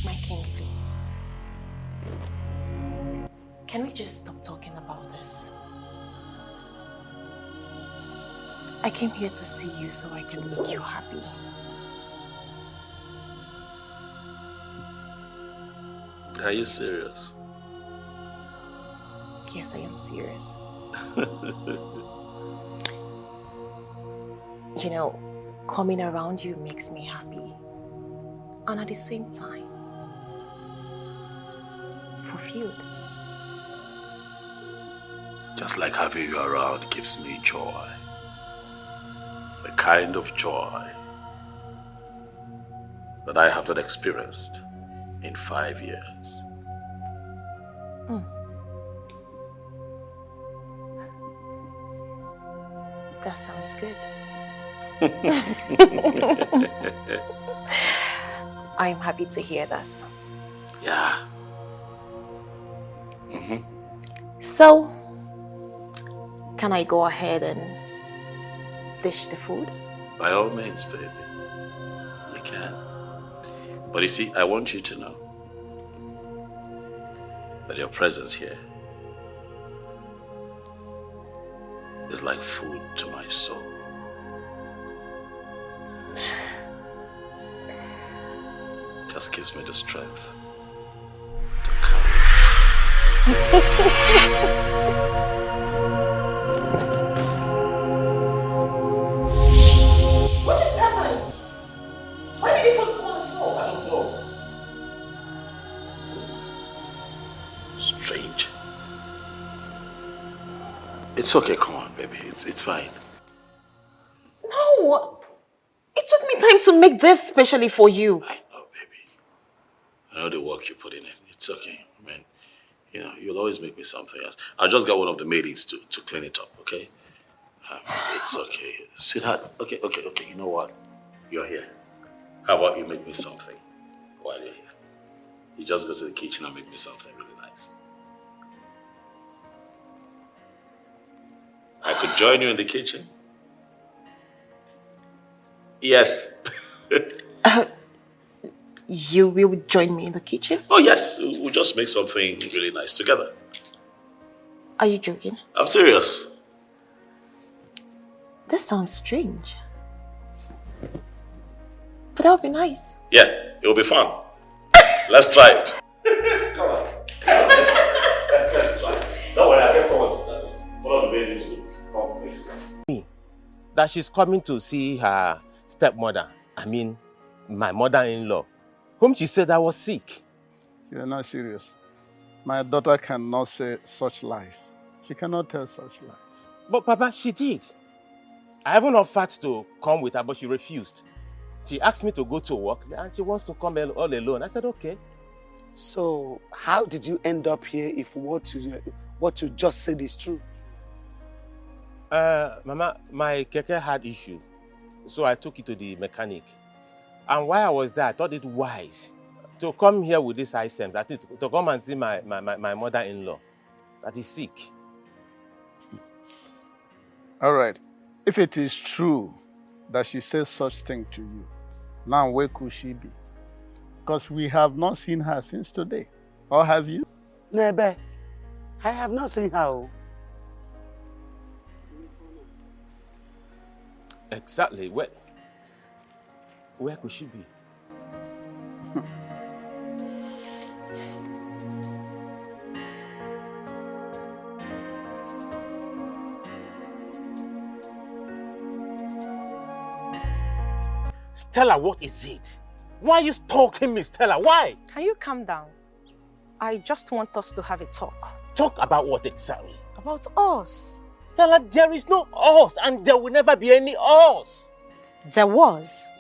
My king, please. Can we just stop talking about this? I came here to see you so I can make you happy. Are you serious? Yes, I am serious. You know, coming around you makes me happy. And at the same time, fulfilled. Just like having you around gives me joy. The kind of joy that I have not experienced in 5 years. That sounds good. I'm happy to hear that. Yeah. So, can I go ahead and dish the food? By all means, baby. You can. But you see, I want you to know that your presence here is like food to my soul. Just gives me the strength to carry. What just happened? Why did you fall on the floor? I don't know. This is strange. It's okay, come on, baby. It's fine. No! It took me time to make this specially for you. I know, baby. I know the work you put in it. It's okay. I mean, you know, you'll always make me something else. I just got one of the maidens to clean it up, okay? It's okay. Sweetheart, okay. You know what? You're here. How about you make me something while you're here? You just go to the kitchen and make me something really nice. I could join you in the kitchen? Yes. You will join me in the kitchen? Oh, yes. We'll just make something really nice together. Are you joking? I'm serious. This sounds strange. But that would be nice. Yeah, it'll be fun. Let's try it. Come on. Let's try it. Don't worry, I'll get someone to do this. One of the babies will come, please. That she's coming to see her stepmother. I mean, my mother-in-law, whom she said I was sick. You're not serious. My daughter cannot say such lies. She cannot tell such lies. But Papa, she did. I even offered to come with her, but she refused. She asked me to go to work and she wants to come all alone. I said, okay. So, how did you end up here if what you just said is true? Mama, my keke had issues, so I took it to the mechanic. And while I was there, I thought it wise to come here with these items, at least to come and see my mother-in-law that is sick. All right. If it is true that she says such thing to you, now where could she be? Because we have not seen her since today. Or have you? Nebe, I have not seen her. Exactly. Where could she be? Stella, what is it? Why are you stalking me, Stella? Why? Can you calm down? I just want us to have a talk. Talk about what exactly? About us. Stella, there is no us, and there will never be any us. There was,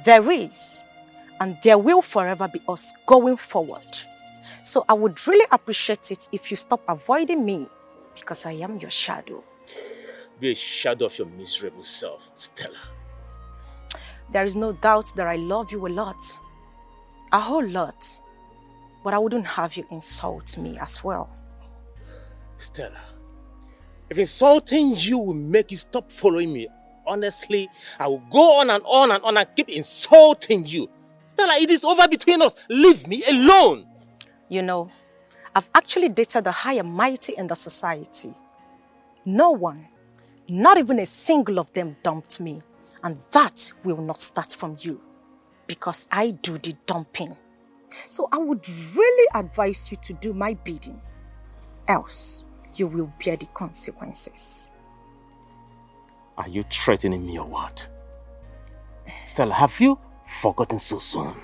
there is, and there will forever be us going forward. So I would really appreciate it if you stop avoiding me, because I am your shadow. Be a shadow of your miserable self, Stella. There is no doubt that I love you a lot. A whole lot. But I wouldn't have you insult me as well. Stella, if insulting you will make you stop following me, honestly, I will go on and on and on and keep insulting you. Stella, it is over between us. Leave me alone. You know, I've actually dated the high and mighty in the society. No one, not even a single of them dumped me. And that will not start from you, because I do the dumping. So I would really advise you to do my bidding. Else, you will bear the consequences. Are you threatening me or what? Stella, have you forgotten so soon?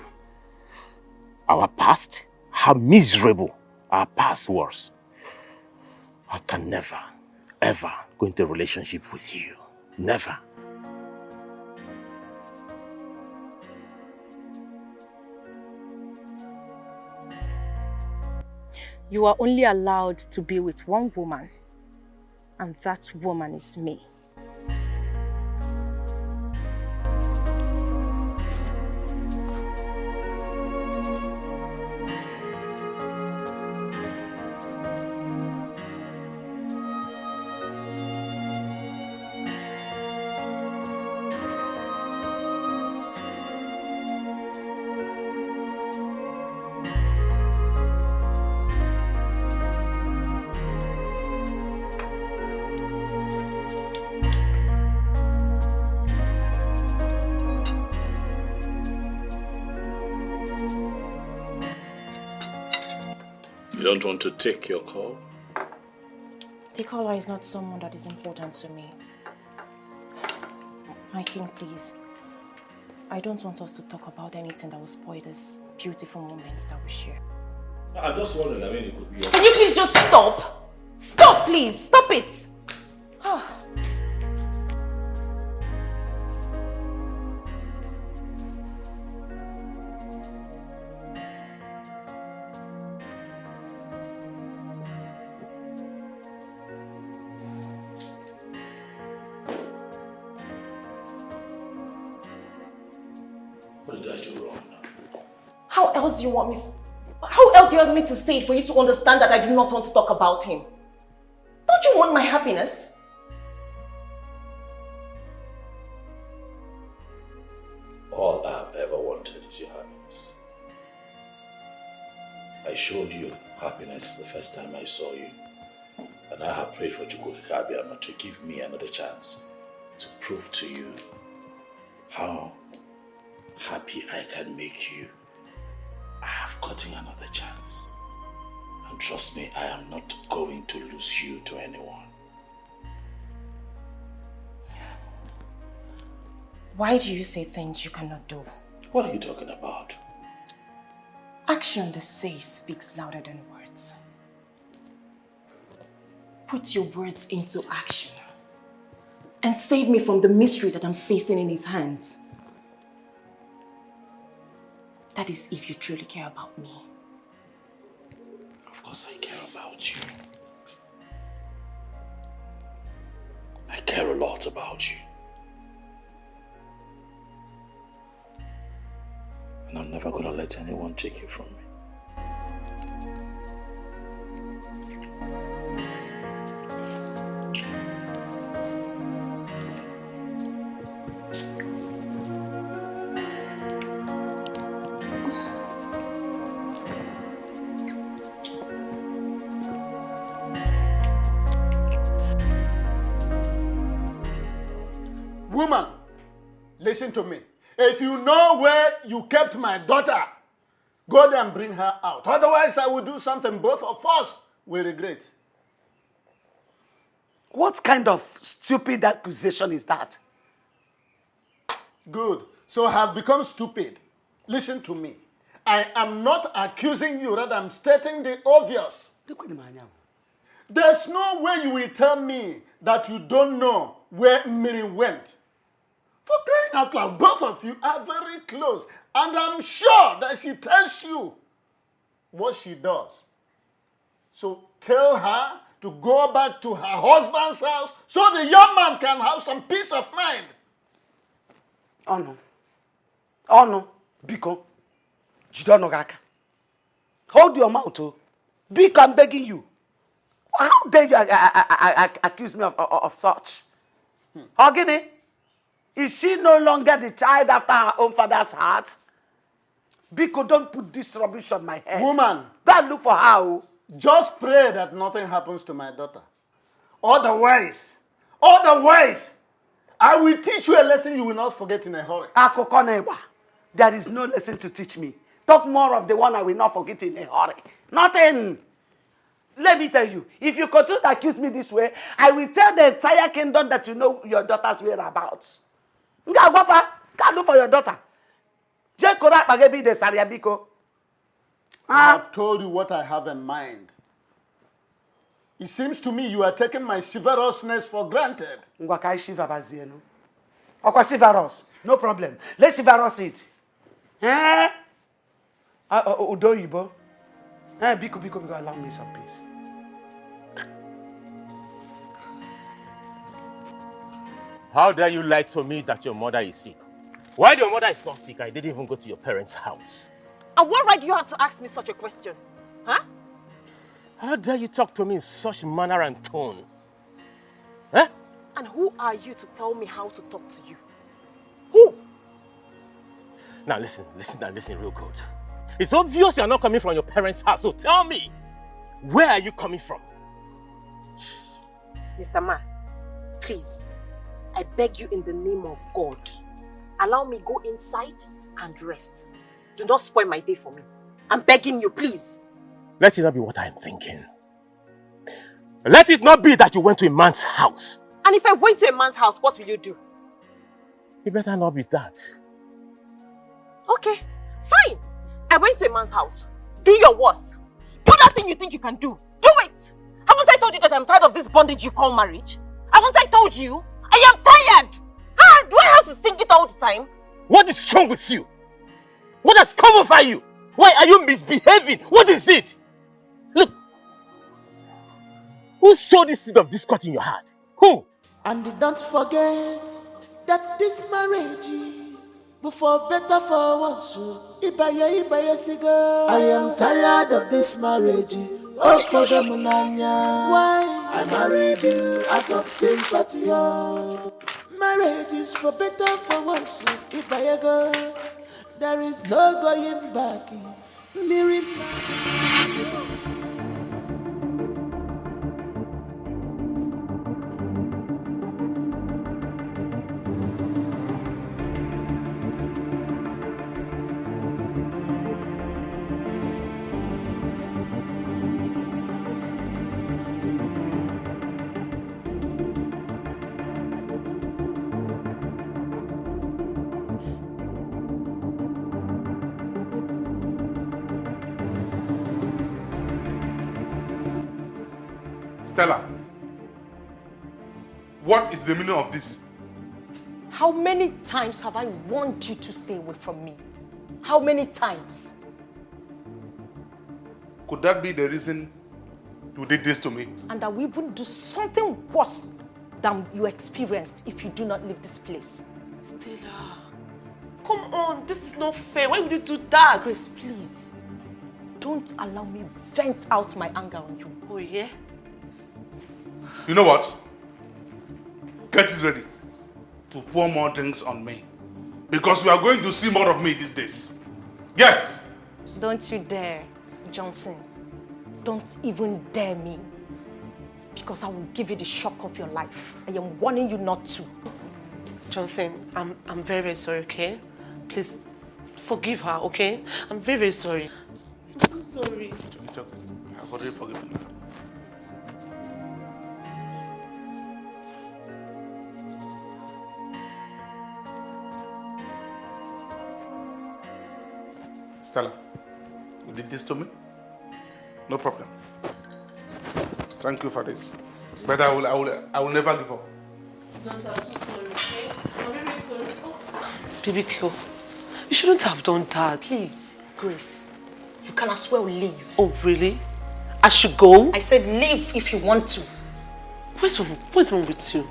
Our past, how miserable our past was. I can never, ever go into a relationship with you. Never. You are only allowed to be with one woman, and that woman is me. You don't want to take your call? The caller is not someone that is important to me. My king, please. I don't want us to talk about anything that will spoil this beautiful moments that we share. I'm just wondering, I mean, it could be... Can you please just stop? Stop, please. Stop it. What did I do wrong? How else do you want me? How else do you want me to say it for you to understand that I do not want to talk about him? Don't you want my happiness? All I've ever wanted is your happiness. I showed you happiness the first time I saw you. And I have prayed for Chukwu Kabiama to give me another chance to prove to you how happy I can make you. I have gotten another chance. And trust me, I am not going to lose you to anyone. Why do you say things you cannot do? What are you talking about? Action, they say, speaks louder than words. Put your words into action and save me from the mystery that I'm facing in his hands. That is if you truly care about me. Of course I care about you. I care a lot about you. And I'm never gonna let anyone take it from me. Woman, listen to me. If you know where you kept my daughter, go there and bring her out. Otherwise, I will do something both of us will regret. What kind of stupid accusation is that? Good. So I have become stupid. Listen to me. I am not accusing you, rather I'm stating the obvious. There's no way you will tell me that you don't know where Mmiri went. For crying out loud, both of you are very close. And I'm sure that she tells you what she does. So tell her to go back to her husband's house so the young man can have some peace of mind. Oh no. Oh no. Biko. Jidonogaka. Hold your mouth, oh. Biko, I'm begging you. How dare you accuse me of such? Ogini, is she no longer the child after her own father's heart? Biko, don't put this rubbish on my head. Woman. Go and look for her. Just pray that nothing happens to my daughter. Otherwise, I will teach you a lesson you will not forget in a hurry. There is no lesson to teach me. Talk more of the one I will not forget in a hurry. Nothing. Let me tell you, if you continue to accuse me this way, I will tell the entire kingdom that you know your daughter's whereabouts. Go look for your daughter. I have told you what I have in mind. It seems to me you are taking my chivalrousness for granted. No problem. Let's chivalrous it. Eh? Udoyibo. Biko, allow me some peace. How dare you lie to me that your mother is sick? While your mother is not sick, I didn't even go to your parents' house. And what right do you have to ask me such a question? Huh? How dare you talk to me in such manner and tone? Huh? And who are you to tell me how to talk to you? Who? Now listen real good. It's obvious you're not coming from your parents' house, so tell me, where are you coming from? Mr. Ma, please, I beg you in the name of God, allow me go inside and rest. Do not spoil my day for me. I'm begging you, please. Let it not be what I'm thinking. Let it not be that you went to a man's house. And if I went to a man's house, what will you do? It better not be that. Okay, fine. I went to a man's house. Do your worst. Do that thing you think you can do. Do it! Haven't I told you that I'm tired of this bondage you call marriage? Haven't I told you? I am tired! Do I have to sing it all the time? What is wrong with you? What has come over you? Why are you misbehaving? What is it? Look. Who sowed this seed of discord in your heart? Who? And don't forget that this marriage before better for once. I am tired of this marriage. Oh, for the munanya. Why? I married you out of sympathy. Oh. Marriage is for better for once. If I go, there is no going back. Stella, what is the meaning of this? How many times have I warned you to stay away from me? How many times? Could that be the reason you did this to me? And I will even do something worse than you experienced if you do not leave this place. Stella, come on, this is not fair. Why would you do that? Grace, please. Don't allow me vent out my anger on you. Oh, yeah? You know what? Get it ready to pour more drinks on me. Because you are going to see more of me these days. Yes! Don't you dare, Johnson. Don't even dare me. Because I will give you the shock of your life. I am warning you not to. Johnson, I'm very, very sorry, okay? Please, forgive her, okay? I'm very, very sorry. I'm so sorry. It's okay. I've already forgiven her. Stella, you did this to me? No problem. Thank you for this. But I will never give up. I'm so sorry, okay? I'm very sorry. Baby Kyo, you shouldn't have done that. Please, Grace, you can as well leave. Oh, really? I should go? I said leave if you want to. What's wrong with you?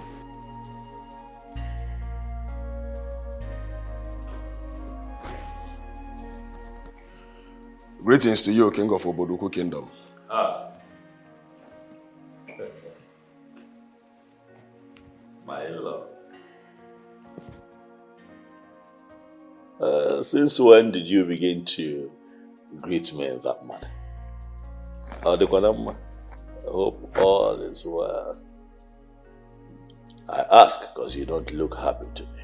Greetings to you, King of Oboduku Kingdom. My love. Since when did you begin to greet me in that manner? I hope all is well. I ask because you don't look happy to me.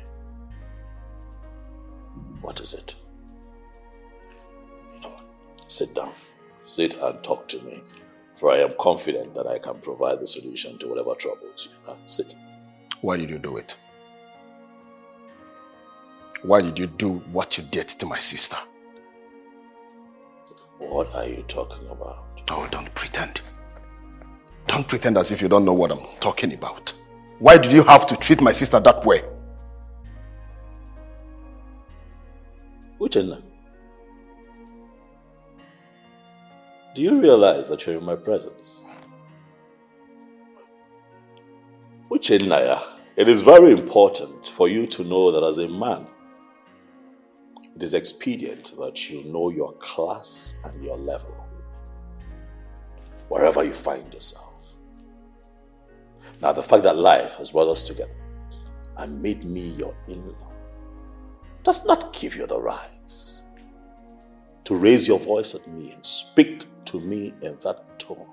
What is it? You know what? Sit down. Sit and talk to me. For I am confident that I can provide the solution to whatever troubles you. Sit. Why did you do it? Why did you do what you did to my sister? What are you talking about? Oh, don't pretend. Don't pretend as if you don't know what I'm talking about. Why did you have to treat my sister that way? Uchenna, do you realize that you're in my presence? Uchenna, it is very important for you to know that as a man, it is expedient that you know your class and your level, wherever you find yourself. Now, the fact that life has brought us together and made me your in-law does not give you the rights to raise your voice at me and speak to me in that tone.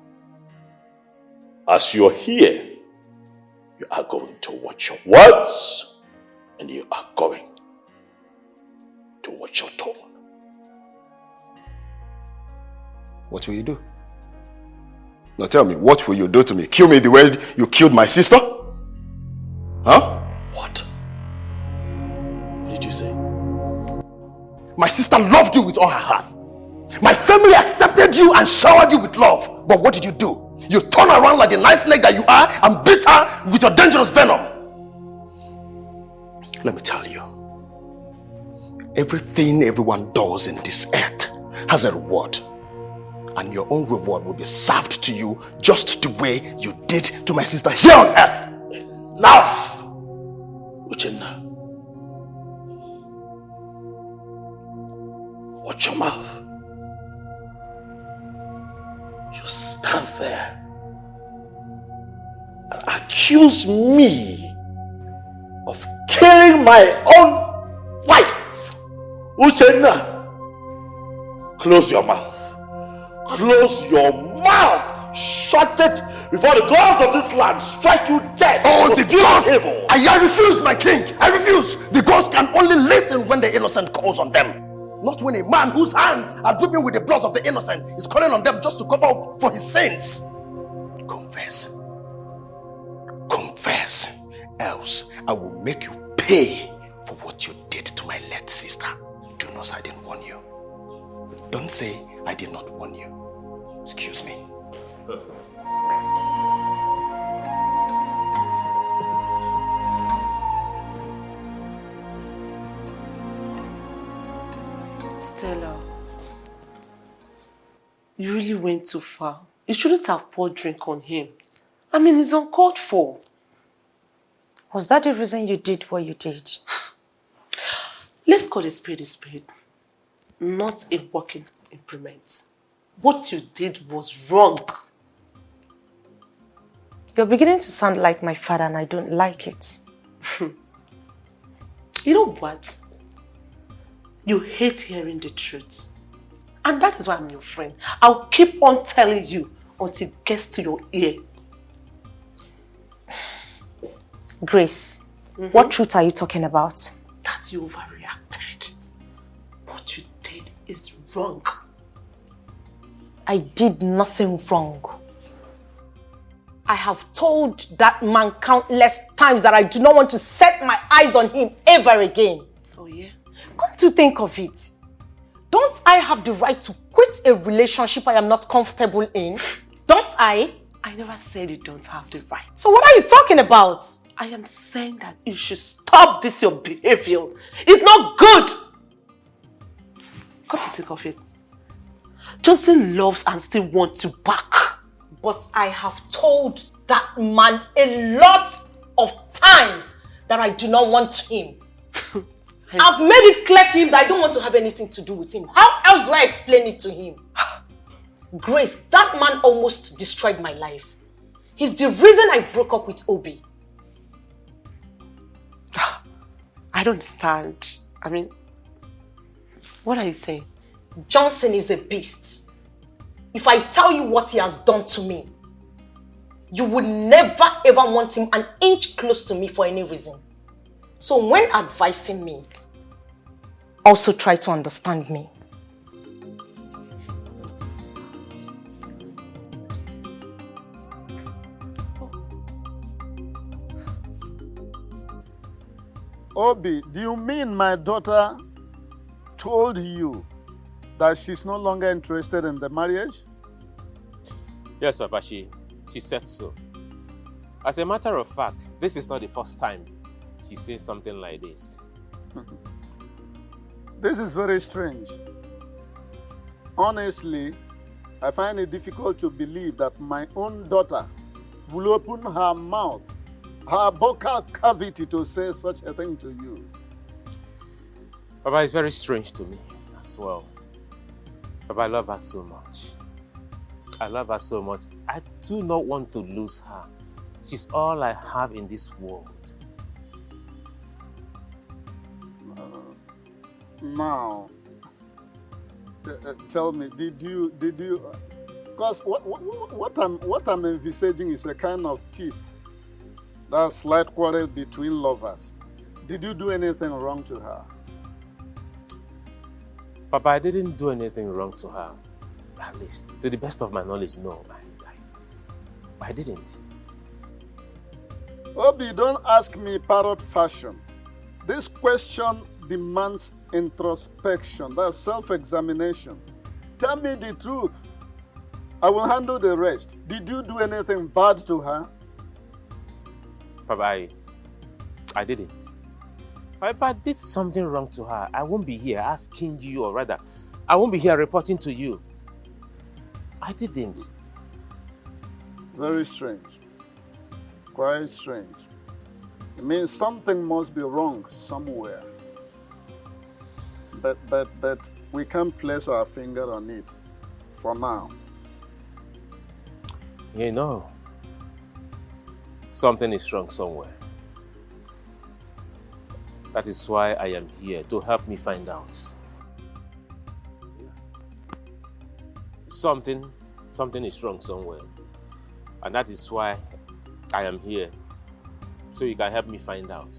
As you're here, you are going to watch your words and you are going to watch your tone. What will you do? Now tell me, what will you do to me? Kill me the way you killed my sister? Huh? What? What did you say? My sister loved you with all her heart. My family accepted you and showered you with love. But what did you do? You turned around like the nice snake that you are and beat her with your dangerous venom. Let me tell you, everything everyone does in this earth has a reward. And your own reward will be served to you just the way you did to my sister here on earth. Enough! Uchenna. Watch your mouth. You stand there and accuse me of killing my own wife. Uchenna, close your mouth. Close your mouth! Shut it before the gods of this land strike you dead! Oh, the gods! Evil. I refuse, my king! I refuse! The gods can only listen when the innocent calls on them. Not when a man whose hands are dripping with the blood of the innocent is calling on them just to cover up for his sins. Confess. Confess. Else, I will make you pay for what you did to my late sister. Do not say I didn't warn you. Don't say I did not warn you. Excuse me. Stella, you really went too far. You shouldn't have poured drink on him. I mean, it's uncalled for. Was that the reason you did what you did? Let's call a spade, not a working implement. What you did was wrong. You're beginning to sound like my father and I don't like it. You know what? You hate hearing the truth. And that is why I'm your friend. I'll keep on telling you until it gets to your ear. Grace, what truth are you talking about? That you overreacted. What you did is wrong. I did nothing wrong. I have told that man countless times that I do not want to set my eyes on him ever again. Oh yeah? Come to think of it, don't I have the right to quit a relationship I am not comfortable in? Don't I? I never said you don't have the right. So what are you talking about? I am saying that you should stop this your behavior. It's not good. Come to think of it, Johnson loves and still wants you back. But I have told that man a lot of times that I do not want him. I've made it clear to him that I don't want to have anything to do with him. How else do I explain it to him? Grace, that man almost destroyed my life. He's the reason I broke up with Obi. I don't understand. I mean, What are you saying? Johnson is a beast. If I tell you what he has done to me, you would never ever want him an inch close to me for any reason. So when advising me, also try to understand me. Obi, do you mean my daughter told you that she's no longer interested in the marriage? Yes, Papa, she said so. As a matter of fact, this is not the first time she says something like this. This is very strange. Honestly, I find it difficult to believe that my own daughter will open her mouth, her vocal cavity to say such a thing to you. Papa, it's very strange to me as well. Papa, I love her so much. I love her so much. I do not want to lose her. She's all I have in this world. Now, tell me, did you? Because what I'm envisaging is a kind of tiff, that slight quarrel between lovers. Did you do anything wrong to her? Papa, I didn't do anything wrong to her. At least, to the best of my knowledge, no. I didn't. Obi, don't ask me parrot fashion. This question demands introspection, that's self-examination. Tell me the truth. I will handle the rest. Did you do anything bad to her? Papa, I didn't. But if I did something wrong to her, I won't be here asking you, or rather, I won't be here reporting to you. I didn't. Very strange. Quite strange. It means something must be wrong somewhere. But we can't place our finger on it for now. You know, something is wrong somewhere. That is why I am here, to help me find out. Something is wrong somewhere. And that is why I am here, so you can help me find out.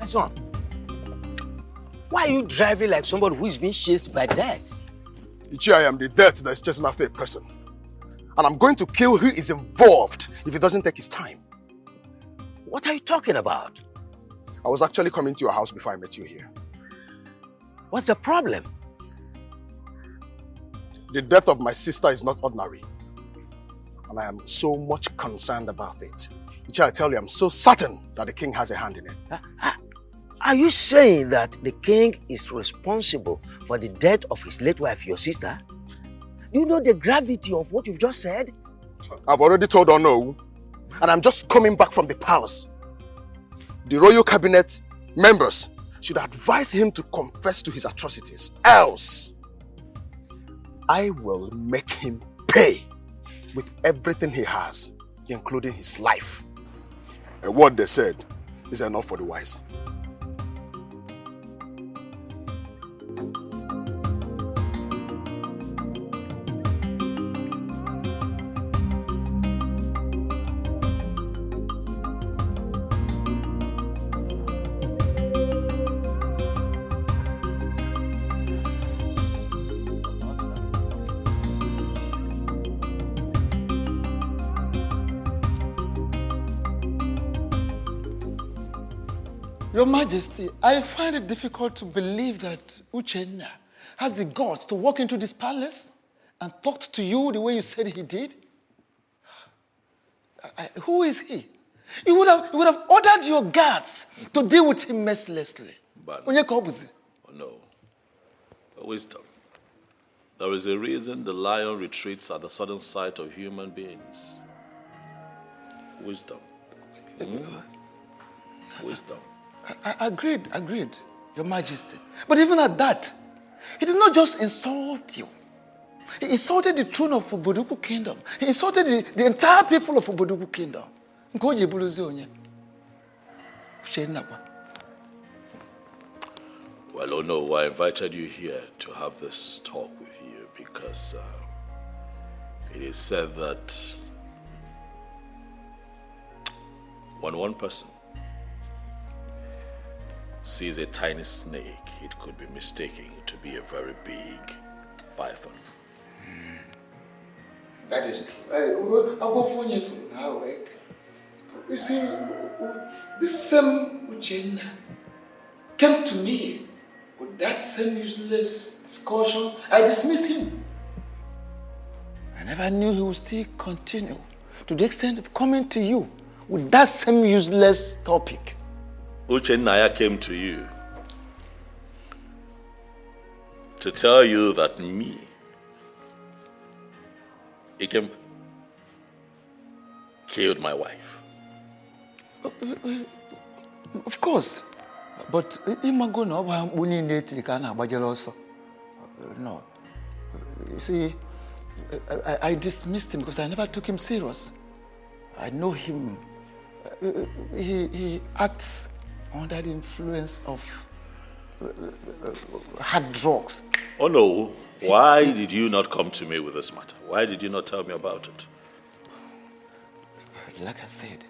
Son, why are you driving like somebody who is being chased by death? Ichi, I am the death that is chasing after a person. And I'm going to kill who is involved if it doesn't take his time. What are you talking about? I was actually coming to your house before I met you here. What's the problem? The death of my sister is not ordinary. And I am so much concerned about it. Ichi, I tell you, I'm so certain that the king has a hand in it. Are you saying that the king is responsible for the death of his late wife, your sister? Do you know the gravity of what you've just said? I've already told Ono, and I'm just coming back from the palace. The royal cabinet members should advise him to confess to his atrocities. Else, I will make him pay with everything he has, including his life. And what they said is enough for the wise. Your Majesty, I find it difficult to believe that Uchenna has the guts to walk into this palace and talk to you the way you said he did. Who is he? You would have ordered your guards to deal with him mercilessly. But No. Wisdom. There is a reason the lion retreats at the sudden sight of human beings. Wisdom. wisdom. Agreed, Your Majesty. But even at that, he did not just insult you. He insulted the throne of Oboduku Kingdom. He insulted the entire people of Oboduku Kingdom. Well, oh no, I invited you here to have this talk with you because it is said that when one person sees a tiny snake, it could be mistaken to be a very big python. That is true. I'll go for you now, right? You see, this same Uchenna came to me with that same useless discussion. I dismissed him. I never knew he would still continue to the extent of coming to you with that same useless topic. Uchenna came to you to tell you that he killed my wife. Of course. But no. You see, I dismissed him because I never took him serious. I know him. He acts under the influence of hard drugs. Oh no. Why did you not come to me with this matter? Why did you not tell me about it? Like I said,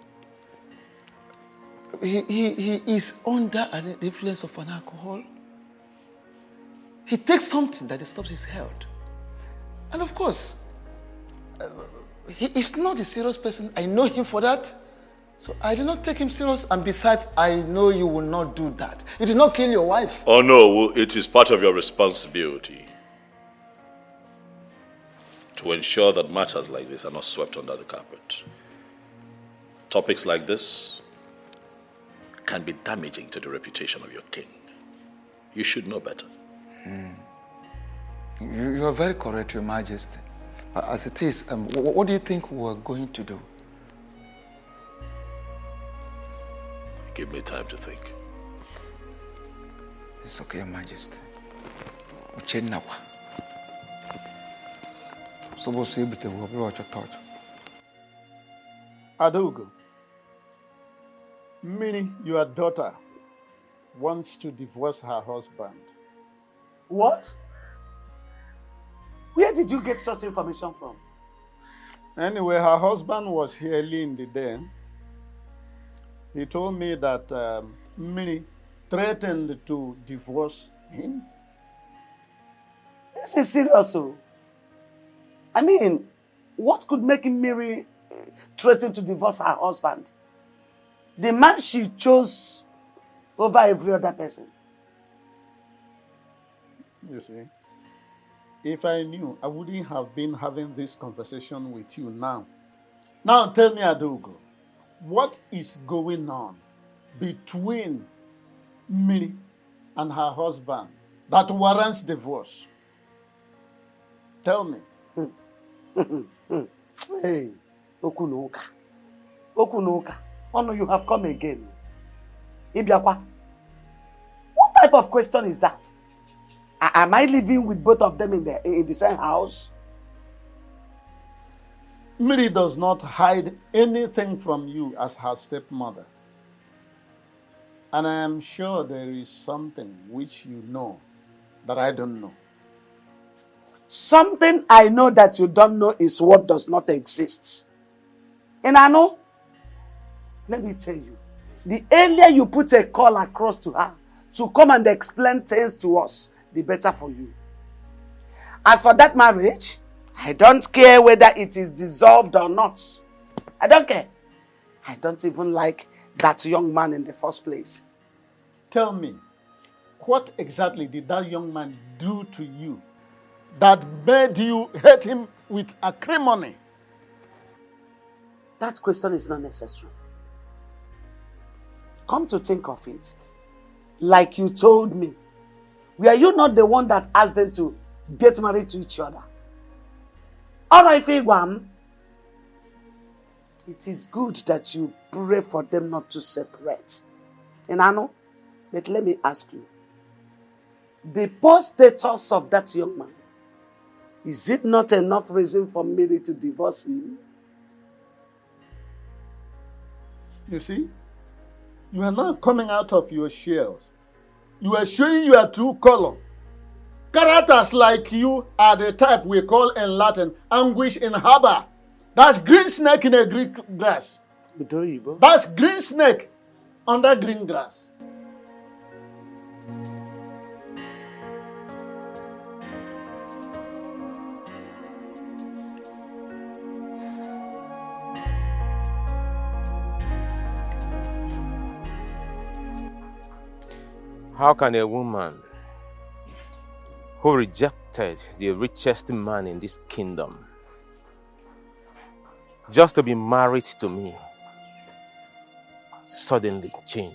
he is under the influence of an alcohol. He takes something that disturbs his health. And of course, he is not a serious person. I know him for that. So I did not take him serious. And besides, I know you will not do that. You did not kill your wife. Oh no, it is part of your responsibility to ensure that matters like this are not swept under the carpet. Topics like this can be damaging to the reputation of your king. You should know better. You are very correct, Your Majesty. As it is, what do you think we are going to do? Give me time to think. It's okay, Your Majesty. Uchenna. Adugo, meaning your daughter wants to divorce her husband. What? Where did you get such information from? Anyway, her husband was here early in the day. He told me that Minnie threatened to divorce him. This is serious, so. I mean, what could make Mary threaten to divorce her husband? The man she chose over every other person. You see, if I knew, I wouldn't have been having this conversation with you now. Now tell me, Adogo, what is going on between me and her husband that warrants divorce? Tell me. Hey, Okunoka. Okunoka. Oh no, you have come again. Ibiakwa. What type of question is that? Am I living with both of them in the same house? Mary does not hide anything from you as her stepmother. And I am sure there is something which you know that I don't know. Something I know that you don't know is what does not exist. And I know, let me tell you, the earlier you put a call across to her to come and explain things to us, the better for you. As for that marriage, I don't care whether it is dissolved or not. I don't care. I don't even like that young man in the first place. Tell me, what exactly did that young man do to you that made you hate him with acrimony? That question is not necessary. Come to think of it, like you told me, were you not the one that asked them to get married to each other? Alright, Figwam, it is good that you pray for them not to separate. Inano, but let me ask you. The poor status of that young man, is it not enough reason for Mary to divorce him? You see, you are not coming out of your shells. You are showing your true color. Characters like you are the type we call in Latin anguish in harbor. That's green snake in a green grass. That's green snake under green grass. How can a woman who rejected the richest man in this kingdom just to be married to me suddenly change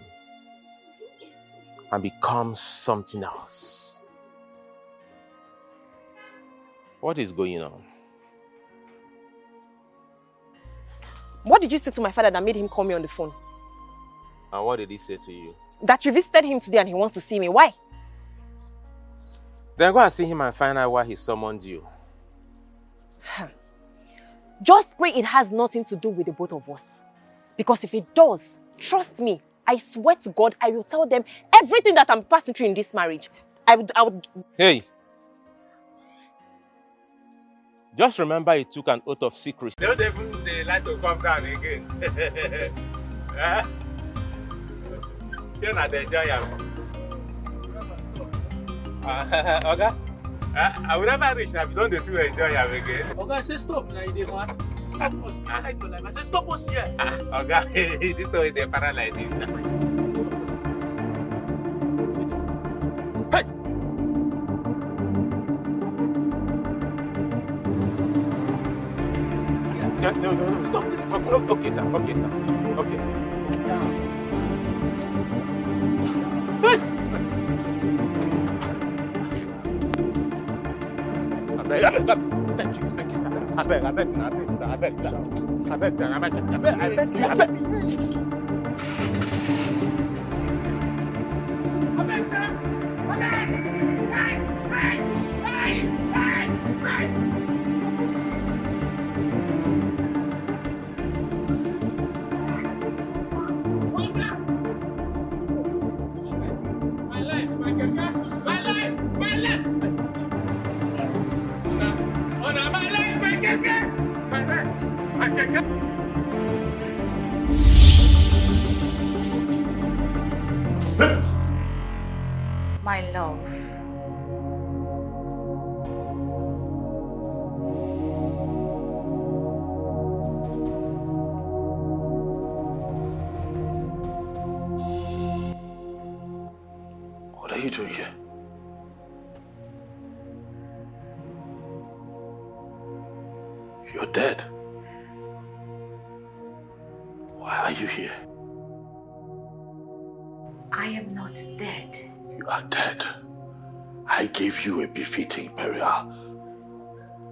and become something else? What is going on? What did you say to my father that made him call me on the phone? And what did he say to you? That you visited him today and he wants to see me. Why? Then go and see him and find out why he summoned you. Just pray it has nothing to do with the both of us. Because if it does, trust me, I swear to God, I will tell them everything that I'm passing through in this marriage. I would... Hey! Just remember he took an oath of secrecy. Don't even they like to come down again. You're not enjoying. Okay? I will never reach now if you don't do enjoy him again. Okay, say stop now, man. Stop us. I like your life. I say stop us here. Okay, this way they paralyze this. Hey! No. Stop this. Okay, sir. Okay, sir. Yes. Thank you, sir. I beg, sir. I beg. My love. What are you doing here? You're dead. Why are you here? I am not dead. You are dead. I gave you a befitting burial.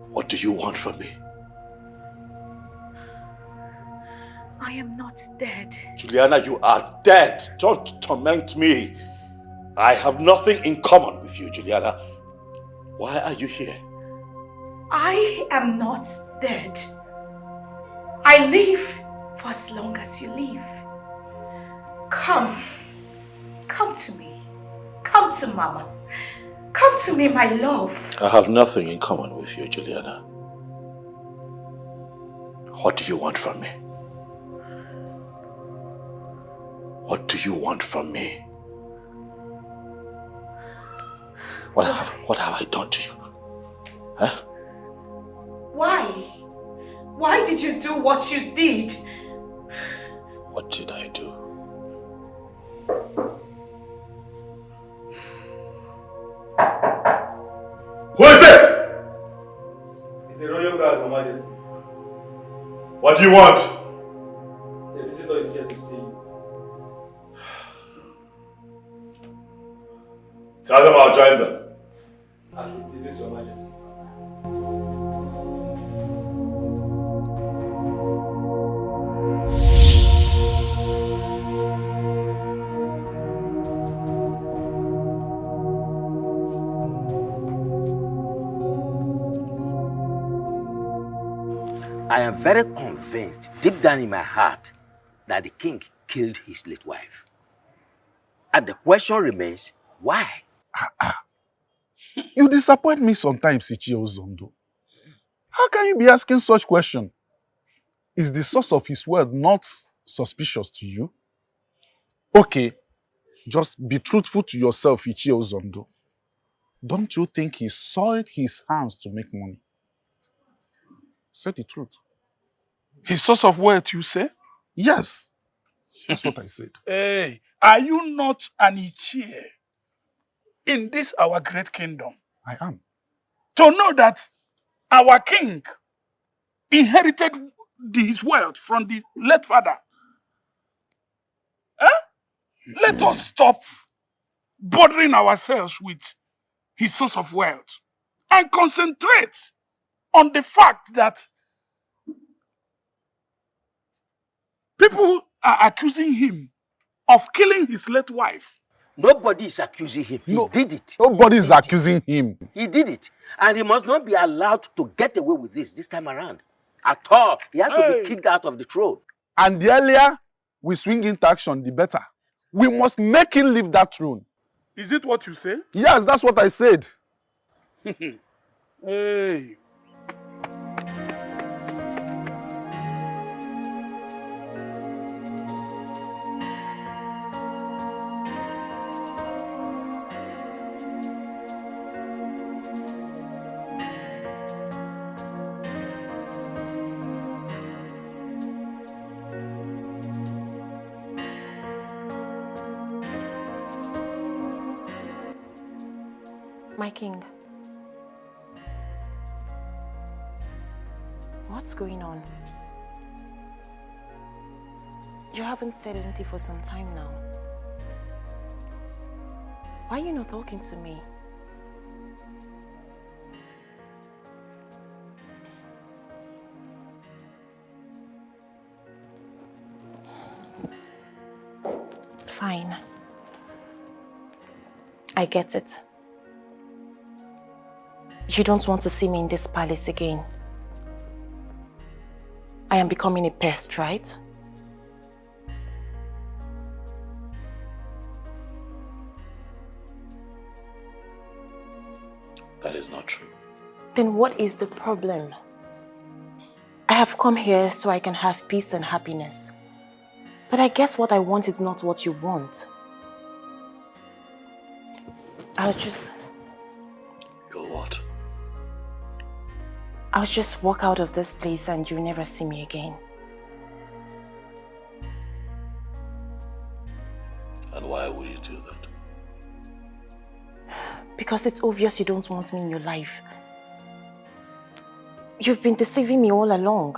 What do you want from me? I am not dead. Juliana, you are dead. Don't torment me. I have nothing in common with you, Juliana. Why are you here? I am not dead. I live for as long as you live. Come to me. Come to Mama. Come to me, my love. I have nothing in common with you, Juliana. What do you want from me? What do you want from me? What have I done to you? Huh? Why? Why did you do what you did? What did I do? Who is it? It's a royal guard, Your Majesty. What do you want? The visitor is here to see you. Tell them I'll join them. As it pleases Your Majesty. I am very convinced, deep down in my heart, that the king killed his late wife. And the question remains, why? You disappoint me sometimes, Ichie Ozondo. How can you be asking such question? Is the source of his word not suspicious to you? Okay, just be truthful to yourself, Ichie Ozondo. Don't you think he soiled his hands to make money? Say the truth. His source of wealth, you say? Yes, that's what I said. Hey, are you not an Ichie in this our great kingdom? I am. To know that our king inherited his wealth from the late father. Huh? Let us stop bothering ourselves with his source of wealth and concentrate on the fact that people are accusing him of killing his late wife. Nobody is accusing him. He did it. Nobody is accusing him. He did it. And he must not be allowed to get away with this time around. At all. He has to be kicked out of the throne. And the earlier we swing into action, the better. We must make him leave that throne. Is it what you say? Yes, that's what I said. Hey. My king. What's going on? You haven't said anything for some time now. Why are you not talking to me? Fine. I get it. You don't want to see me in this palace again. I am becoming a pest, right? That is not true. Then what is the problem? I have come here so I can have peace and happiness. But I guess what I want is not what you want. You'll what? I'll just walk out of this place and you'll never see me again. And why would you do that? Because it's obvious you don't want me in your life. You've been deceiving me all along.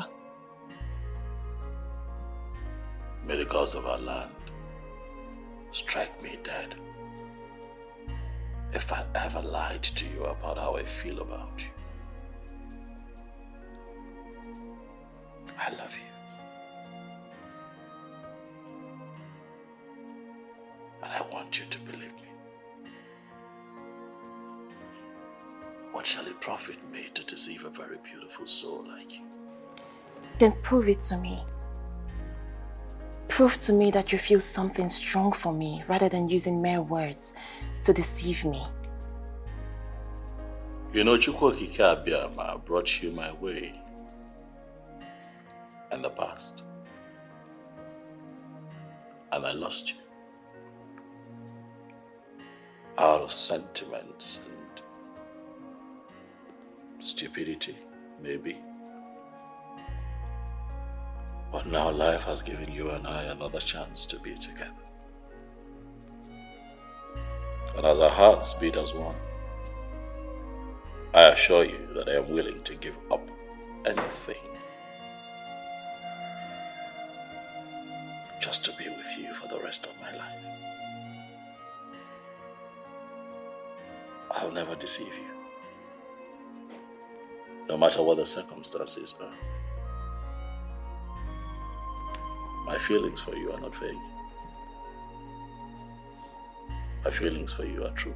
May the gods of our land strike me dead if I ever lied to you about how I feel about you. I love you. And I want you to believe me. What shall it profit me to deceive a very beautiful soul like you? Then prove it to me. Prove to me that you feel something strong for me rather than using mere words to deceive me. You know, Chukwokike Abiyama brought you my way in the past. And I lost you. Out of sentiments and stupidity, maybe. But now life has given you and I another chance to be together. And as our hearts beat as one, I assure you that I am willing to give up anything just to be with you for the rest of my life. I'll never deceive you, no matter what the circumstances are. My feelings for you are not vague. My feelings for you are true.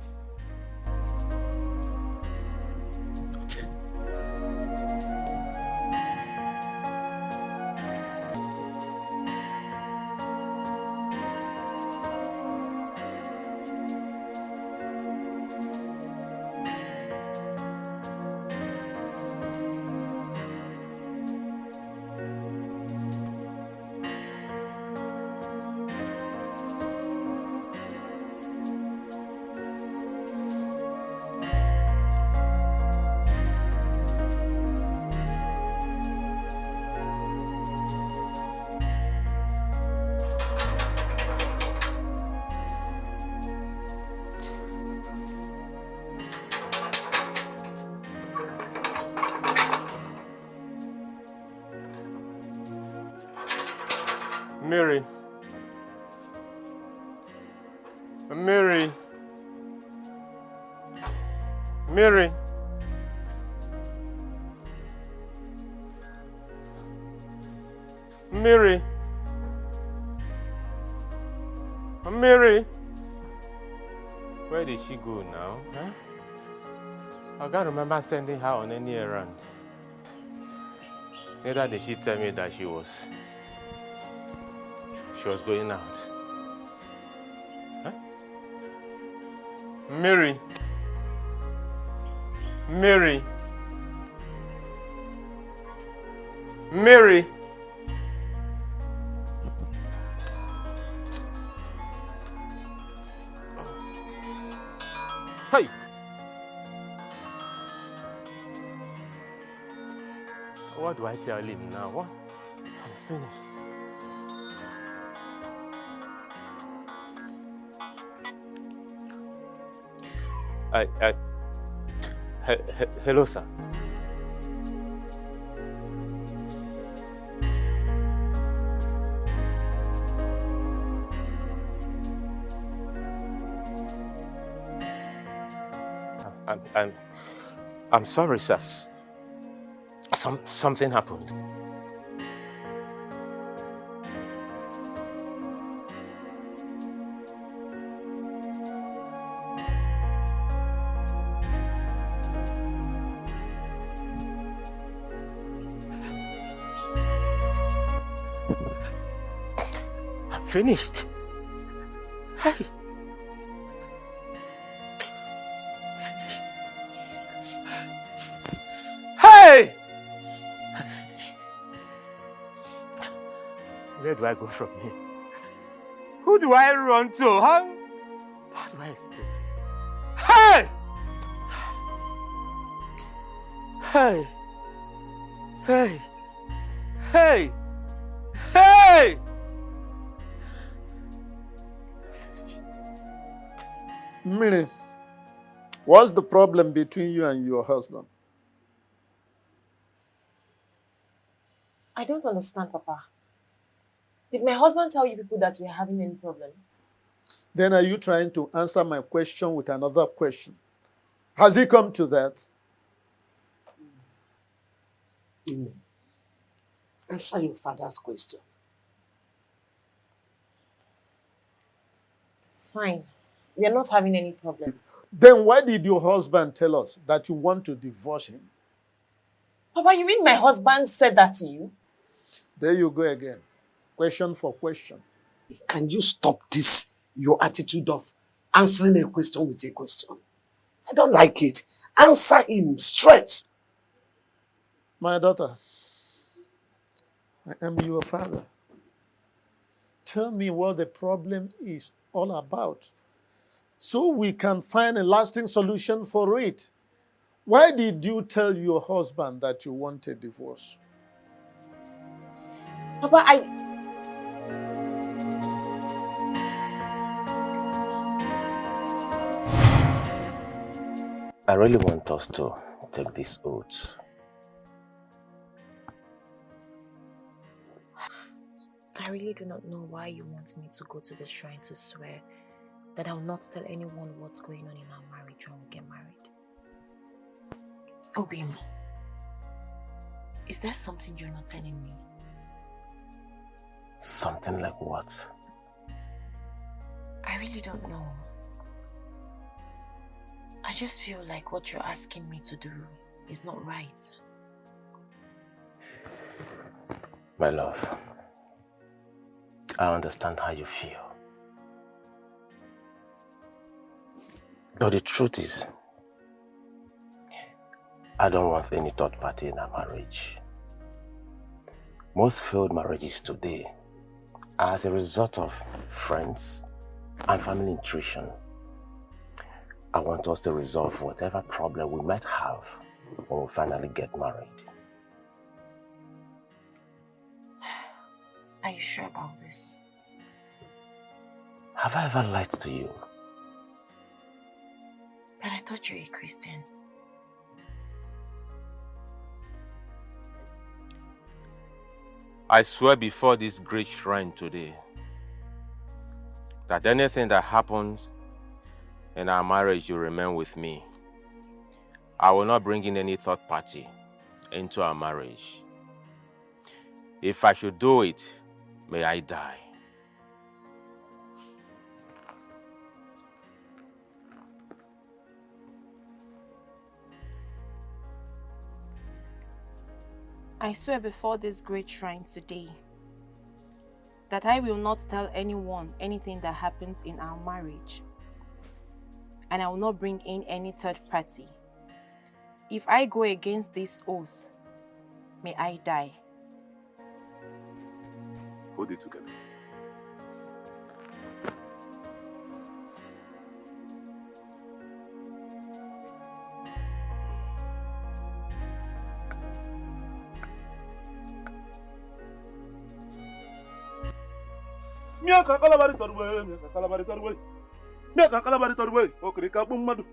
Mary. Mary. Mary. Mary. Mary. Where did she go now? Huh? I can't remember sending her on any errand. Neither did she tell me that she was going out. Huh? Mary. Mary. Mary. Hey. What do I tell him now? What? I'm finished. Hello, sir. I'm sorry, sir. Something happened. I'm finished. Hey. Hey! Where do I go from here? Who do I run to? How do I explain? Hey! Hey! Hey! Hey! Hey! Miri, what's the problem between you and your husband? I don't understand, Papa. Did my husband tell you people that we're having any problem? Then are you trying to answer my question with another question? Has he come to that? Answer your father's question. Fine. We are not having any problem. Then why did your husband tell us that you want to divorce him? Papa, you mean my husband said that to you? There you go again. Question for question. Can you stop this, your attitude of answering a question with a question? I don't like it. Answer him straight. My daughter, I am your father. Tell me what the problem is all about so we can find a lasting solution for it. Why did you tell your husband that you want a divorce? Papa, I really want us to take this oath. I really do not know why you want me to go to the shrine to swear that I will not tell anyone what's going on in our marriage when we get married. Obim, is there something you're not telling me? Something like what? I really don't know. I just feel like what you're asking me to do is not right. My love, I understand how you feel. But the truth is, I don't want any third party in our marriage. Most failed marriages today are as a result of friends and family intrusion. I want us to resolve whatever problem we might have when we finally get married. Are you sure about this? Have I ever lied to you? But I thought you were a Christian. I swear before this great shrine today that anything that happens in our marriage will remain with me. I will not bring in any third party into our marriage. If I should do it, may I die. I swear before this great shrine today that I will not tell anyone anything that happens in our marriage. And I will not bring in any third party. If I go against this oath, may I die. Hold it together. Miaka kalabari torwe, miaka kalabari torwe. Miaka kalabari torwe, okrika bumadu.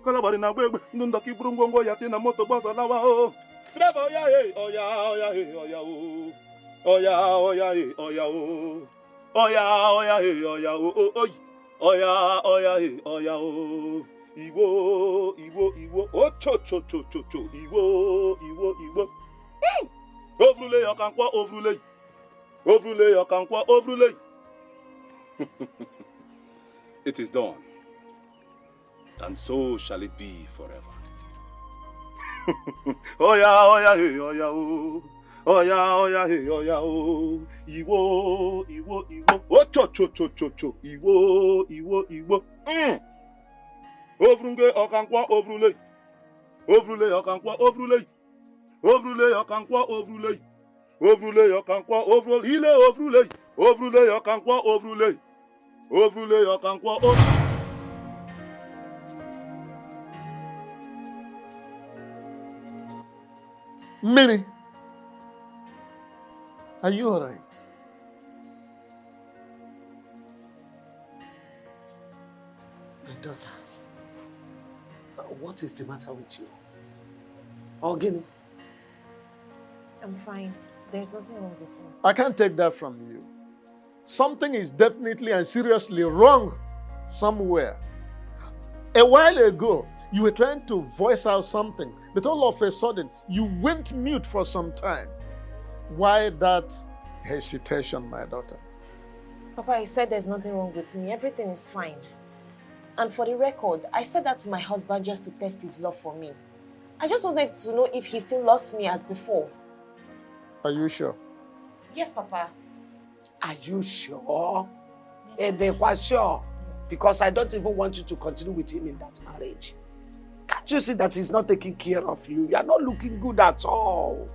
Kalabari na bwegbe, ndundaki burungongo yati na moto basa lawa o. Driver oya hey, oya hey, oya o. Oya hey, oya o. Oya hey, oya o. Oya hey, oya o. Iwo, oh cho, Iwo. Ovrule yakankwa ovrule. Ovrule yakankwa ovrule. It is done, and so shall it be forever. Oya hey, oya o. Oya hey, oya o. Iwo. Oh cho. Iwo. Ovrunge okankwa ovrule. Ovrule yakankwa ovrule. Ovrule yakankwa ovrule. Ovrule yakankwa ovrule. Ile ovrule. Ovrule yakankwa ovrule. Ovrule yakankwa ovrule. Minnie, are you all right? My daughter, what is the matter with you? Ogini? I'm fine. There's nothing wrong with me. I can't take that from you. Something is definitely and seriously wrong somewhere. A while ago, you were trying to voice out something, but all of a sudden, you went mute for some time. Why that hesitation, my daughter? Papa, I said there's nothing wrong with me. Everything is fine. And for the record, I said that to my husband just to test his love for me. I just wanted to know if he still loves me as before. Are you sure? Yes, Papa. Are you sure? Yes, sure. Yes. Because I don't even want you to continue with him in that marriage. Can't you see that he's not taking care of you? You are not looking good at all.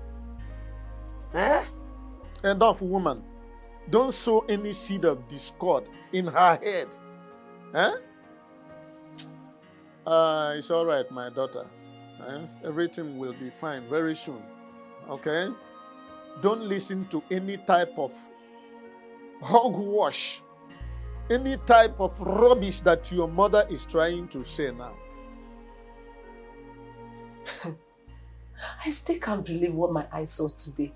Eh? Enough, woman. Don't sow any seed of discord in her head. Eh? It's all right, my daughter. Everything will be fine very soon. Okay? Don't listen to any type of hogwash, any type of rubbish that your mother is trying to say now. I still can't believe what my eyes saw today.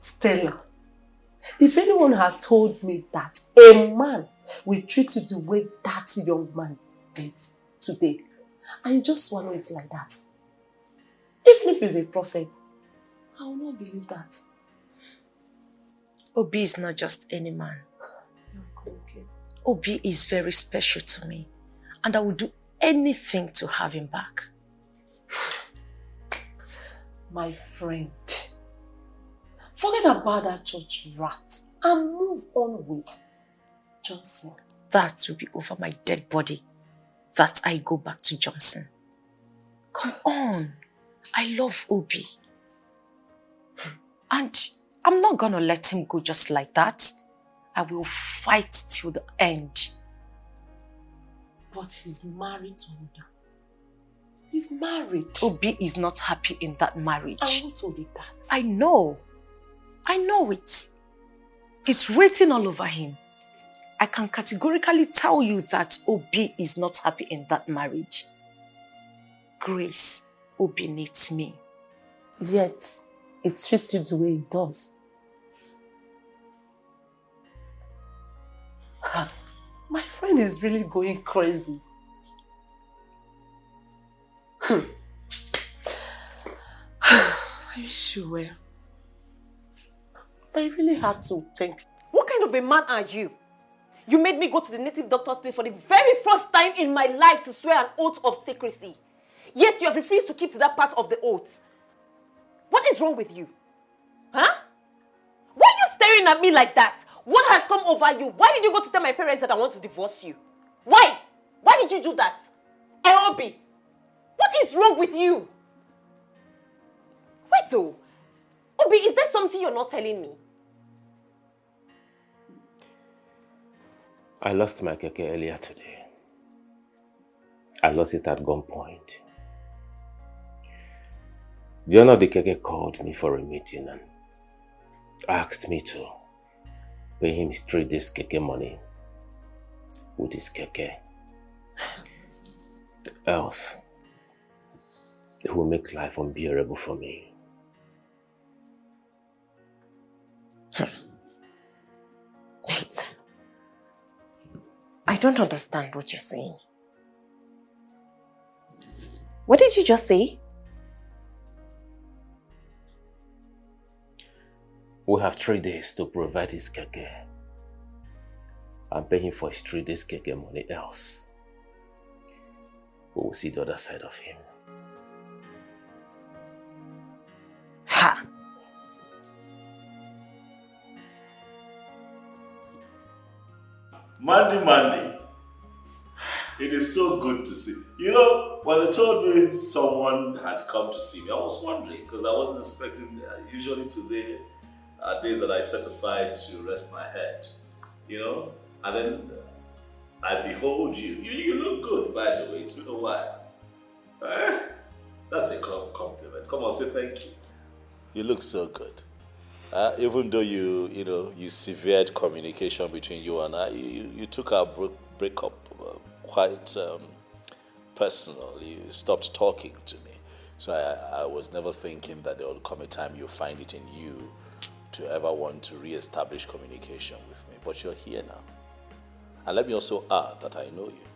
Stella, if anyone had told me that a man will treat you the way that young man did today, and you just swallow it like that, even if he's a prophet, I will not believe that. Obi is not just any man. Obi is very special to me, and I will do anything to have him back. My friend, forget about that church rat and move on with Johnson. That will be over my dead body, that I go back to Johnson. Come on. I love Obi. And I'm not gonna let him go just like that. I will fight till the end. But he's married to another. He's married. Obi is not happy in that marriage. And who told you that? I know it. It's written all over him. I can categorically tell you that Obi is not happy in that marriage. Grace, Obi needs me. Yet, it treats you the way it does. My friend is really going crazy. Are you sure? I really had to think. What kind of a man are you? You made me go to the native doctor's place for the very first time in my life to swear an oath of secrecy. Yet you have refused to keep to that part of the oath. What is wrong with you? Huh? Why are you staring at me like that? What has come over you? Why did you go to tell my parents that I want to divorce you? Why? Why did you do that? Obi, what is wrong with you? Wait though. Obi, is there something you're not telling me? I lost my keke earlier today. I lost it at gunpoint. The owner of the keke called me for a meeting and asked me to pay him straight this keke money with his keke. Else, it will make life unbearable for me. Wait. I don't understand what you're saying. What did you just say? We have 3 days to provide his keke and pay him for his 3 days keke money. Else, we will see the other side of him. Ha! Mandy. It is so good to see. You know, when they told me someone had come to see me, I was wondering because I wasn't expecting. Usually today are days that I set aside to rest my head. You know, and then I behold you. You look good, by the way. It's been a while. That's a compliment. Come on, say thank you. You look so good. Even though you severed communication between you and I, you took our breakup quite personal. You stopped talking to me. So I was never thinking that there would come a time you find it in you to ever want to re-establish communication with me. But you're here now. And let me also add that I know you.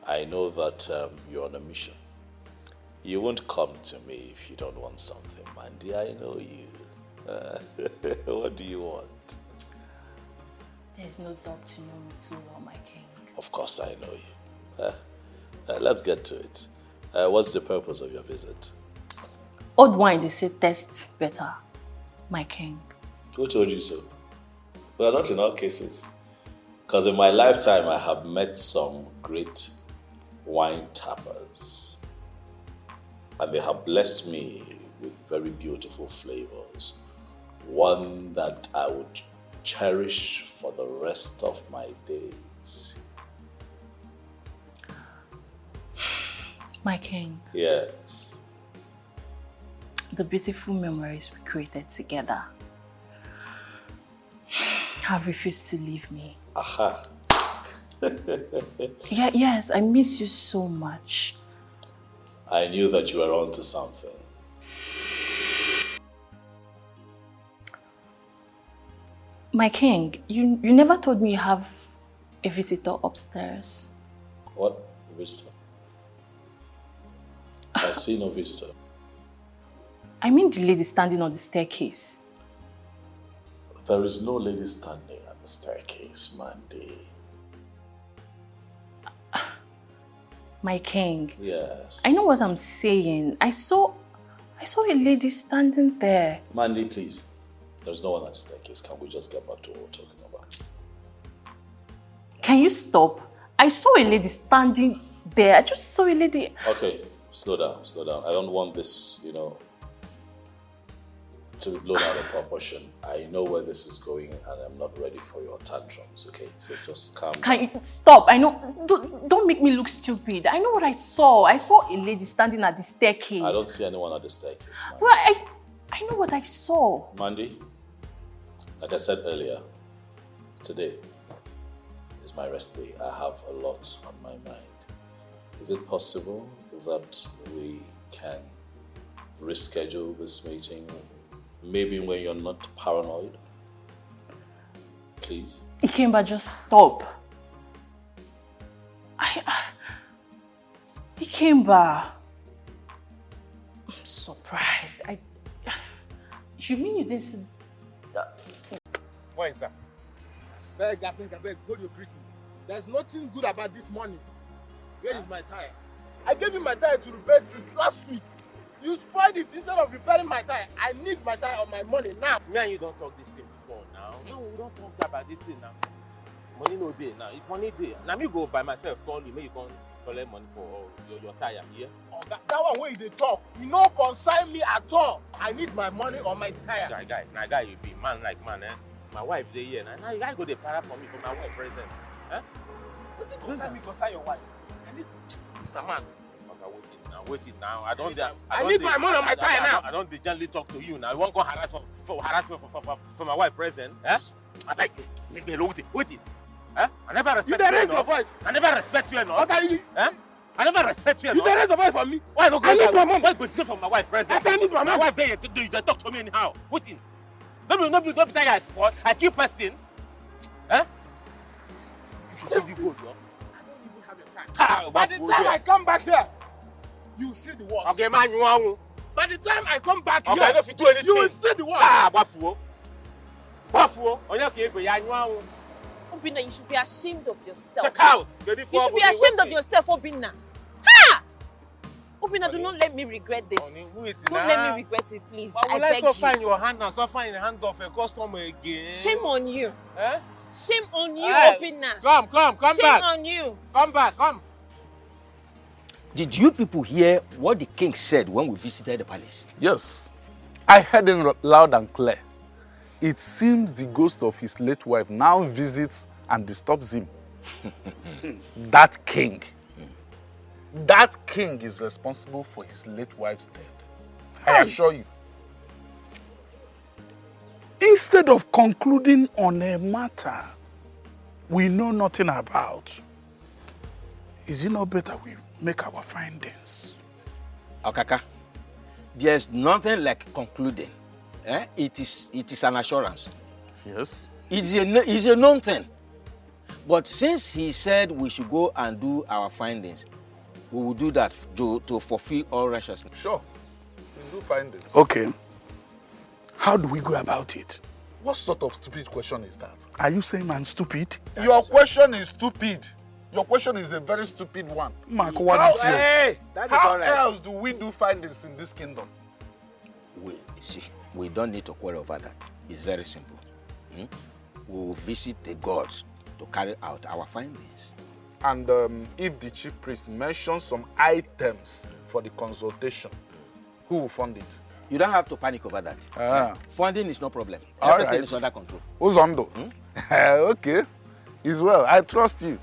I know that you're on a mission. You won't come to me if you don't want something, Mandy. I know you. What do you want? There's no doubt you know me too well, my king. Of course I know you. Let's get to it. What's the purpose of your visit? Old wine, they say, tastes better, my king. Who told you so? Well, not in all cases. Because in my lifetime, I have met some great wine tappers. And they have blessed me with very beautiful flavors. One that I would cherish for the rest of my days. My king. Yes. The beautiful memories we created together have refused to leave me. Aha. Yes, I miss you so much. I knew that you were onto something. My king, you never told me you have a visitor upstairs. What visitor? I see no visitor. I mean the lady standing on the staircase. There is no lady standing on the staircase, Mandy. My king. Yes. I know what I'm saying. I saw a lady standing there. Mandy, please. There's no one at the staircase. Can we just get back to what we're talking about? Can you stop? I saw a lady standing there. I just saw a lady. Okay, slow down. I don't want this, to be blown out of proportion. I know where this is going and I'm not ready for your tantrums, okay? So just calm down. Can you stop? I know. Don't make me look stupid. I know what I saw. I saw a lady standing at the staircase. I don't see anyone at the staircase, Mandy. Well, I know what I saw. Mandy, like I said earlier, today is my rest day. I have a lot on my mind. Is it possible that we can reschedule this meeting? Maybe when you're not paranoid? Please? Ikemba, just stop. Ikemba. I'm surprised. You mean you didn't see that? Why is that? Beg, hold your greeting. There's nothing good about this money. Where is my tire? I gave you my tire to repair since last week. You spoiled it instead of repairing my tire. I need my tire or my money now. Me and you don't talk this thing before now. No, we don't talk about this thing now. Money no day now. If money day, now me go by myself, call you, make you come collect money for your tire here. Oh, that one where they talk, you no concern me at all. I need my money or my tire. Guy, you be man like man, eh? My wife dey here now. You guys go dey para for me for my wife present. Eh? What did concern me concern your wife? I need Mr. Man. Okay, wait it now. I need my money on my tire now. I don't gently talk to you now. You won't go harass for my wife present. Eh? I like this. Make me alone with it. Eh? I never respect you. You raise your voice. I never respect you enough. What are you? Eh? I never respect you enough. You raise your voice for me. Why don't go? I need my mom. Why go steal from my wife present? I need my mom. My wife there. They talk to me anyhow. Wait in. Don't be tired. I keep person. Eh? You go, yo. By the time I come back here, you see the worst. Okay, man, by the time I come back here, you will see the worst. Obinna, you should be ashamed of yourself. You should be ashamed of yourself, Obinna. Ha! Obinna, do not let me regret this. Don't let me regret it, please. I beg you. Let's find your hand and suffer in the hand of a customer again. Shame on you. Eh? Shame on you, Obinna. Come back. Shame on you. Come back. Did you people hear what the king said when we visited the palace? Yes. I heard him loud and clear. It seems the ghost of his late wife now visits and disturbs him. That king is responsible for his late wife's death. I assure you. Instead of concluding on a matter we know nothing about, is it not better we make our findings? Okaka, there's nothing like concluding. It is an assurance. Yes. It's a known thing. But since he said we should go and do our findings, we will do that to fulfill all righteousness. Sure. We'll do findings. Okay. How do we go about it? What sort of stupid question is that? Are you saying I'm stupid? Your question is stupid. Your question is a very stupid one. Mark, what is yours? Hey, how else do we do findings in this kingdom? We don't need to quarrel over that. It's very simple. We will visit the gods to carry out our findings. And if the chief priest mentions some items for the consultation, who will fund it? You don't have to panic over that. Funding is no problem. Everything is under control. Uzondo. Okay. Is well. I trust you.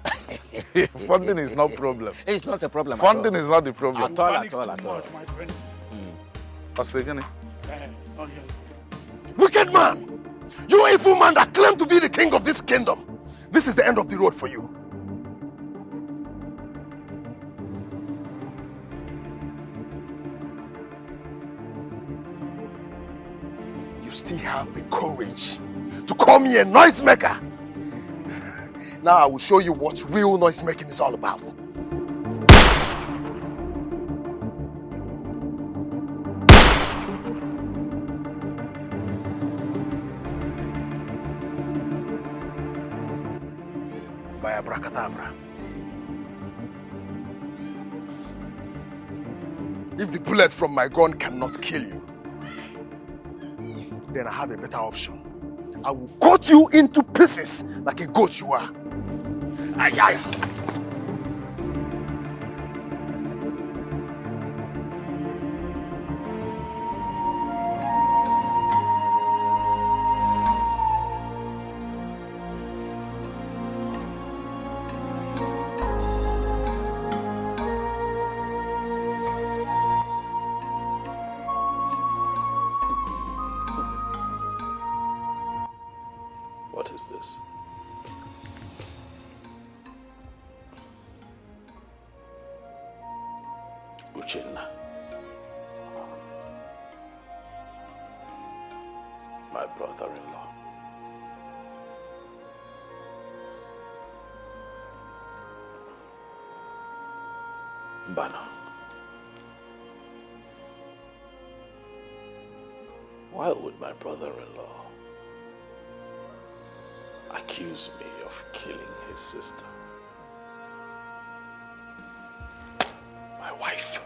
Funding is no problem. It's not a problem. Funding is not the problem. At all. My friend. Wicked man! You evil man that claim to be the king of this kingdom. This is the end of the road for you. You still have the courage to call me a noisemaker. Now I will show you what real noisemaking is all about. By abracadabra. If the bullet from my gun cannot kill you, then I have a better option. I will cut you into pieces like a goat you are. Aye. What is this? Uchenna. My brother-in-law. Mbano, why would my brother-in-law accuse me of killing his sister? My wife.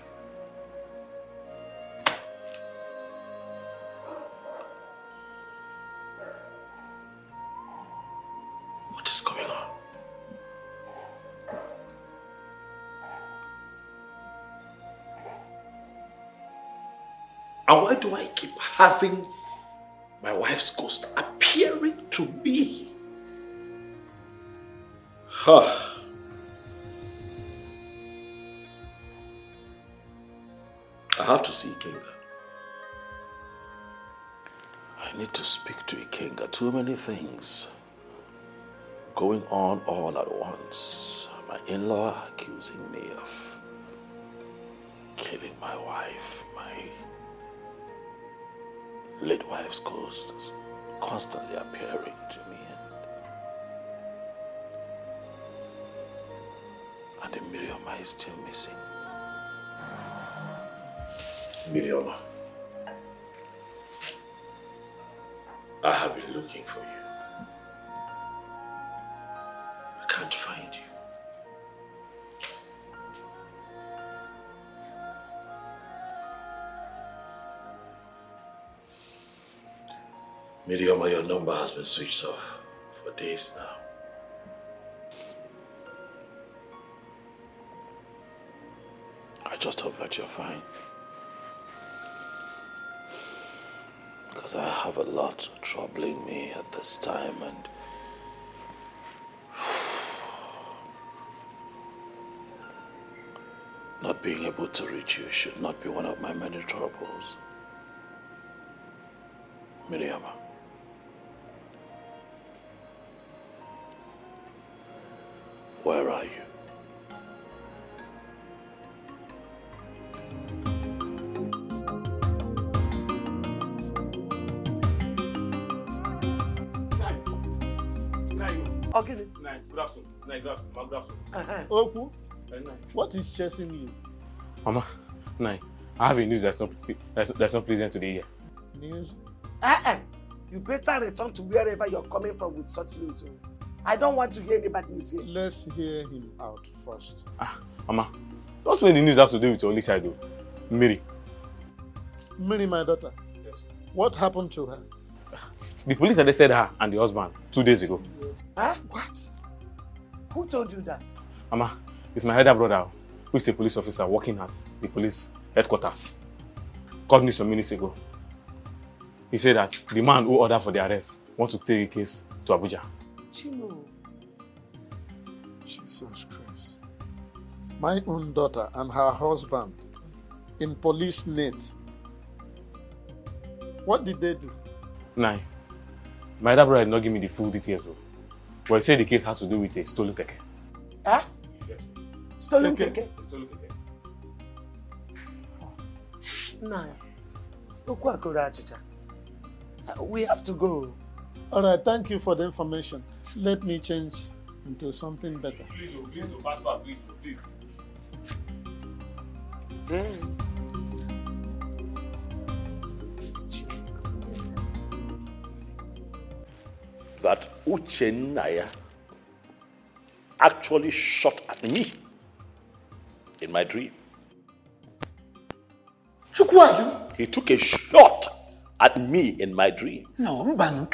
What is going on? And why do I keep having my wife's ghost appearing to me? Huh. I have to see Ikenga. I need to speak to Ikenga. Too many things going on all at once. My in-law accusing me of killing my wife. My late wife's ghost is constantly appearing to me. And the Mirioma is still missing. Mirioma, I have been looking for you. I can't find you. Mirioma, your number has been switched off for days now. I just hope that you're fine. Because I have a lot troubling me at this time, and not being able to reach you should not be one of my many troubles. Miriama. Where are you? Okay. Nine, good afternoon. Nine, good afternoon. Good afternoon. Oku, Nine. what is chasing you? Mama, Nine, I have a news that's not pleasant today here. News? You better return to wherever you're coming from with such news. I don't want to hear any bad news here. Let's hear him out first. Mama, don't when the news has to do with your only child, though. Mary. Mary, my daughter. Yes. What happened to her? The police arrested her and the husband 2 days ago. Huh? What? Who told you that? Mama, it's my elder brother, who is a police officer working at the police headquarters. Called me some minutes ago. He said that the man who ordered for the arrest wants to take a case to Abuja. Chimo. Jesus Christ. My own daughter and her husband in police net. What did they do? Nine. My elder brother did not give me the full details, though. But he said the case has to do with a stolen keke. Huh? Yes. Stolen keke? Stolen keke. Nah. We have to go. All right, thank you for the information. Let me change into something better. Please, fast, please. That Uchenaya actually shot at me in my dream. Chukwadu? He took a shot at me in my dream. No, no,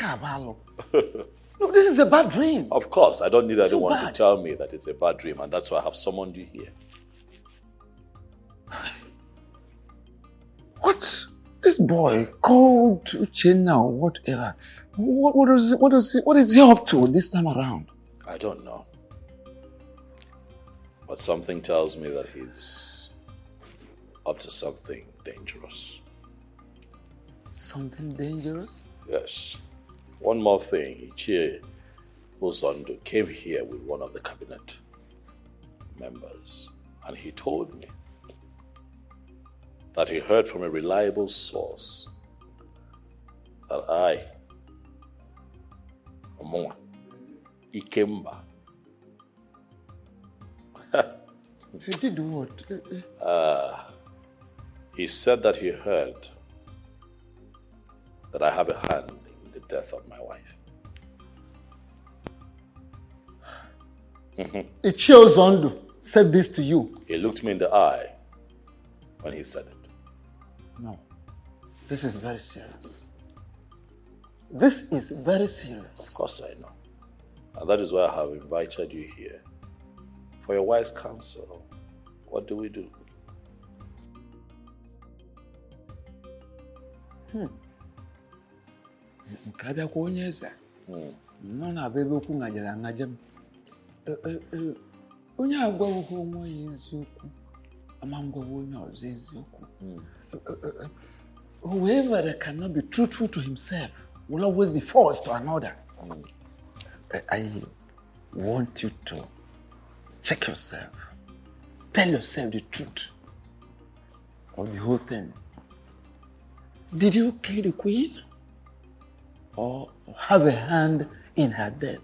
this is a bad dream. Of course, I don't need anyone bad. to tell me that it's a bad dream, and that's why I have summoned you here. What? This boy called Uchenna or whatever. What is he up to this time around? I don't know. But something tells me that he's up to something dangerous. Something dangerous? Yes. One more thing. Ichie Ozondo came here with one of the cabinet members, and he told me that he heard from a reliable source that I, Omonwa, Ikemba, He did what? He said that he heard that I have a hand in the death of my wife. Ichiozondo said this to you. He looked me in the eye when he said it. No. This is very serious. This is very serious. Of course I know. And that is why I have invited you here. For your wise counsel, what do we do? Nke abịakwa onye eze nọ na be ebe okwu ngajere angaje m. Onye agwaghị onwe ya eziokwu ama ngwaghị onye ọzọ eziokwu. Whoever that cannot be truthful to himself will always be false to another. I want you to check yourself. Tell yourself the truth of the whole thing. Did you kill the queen? Or have a hand in her death?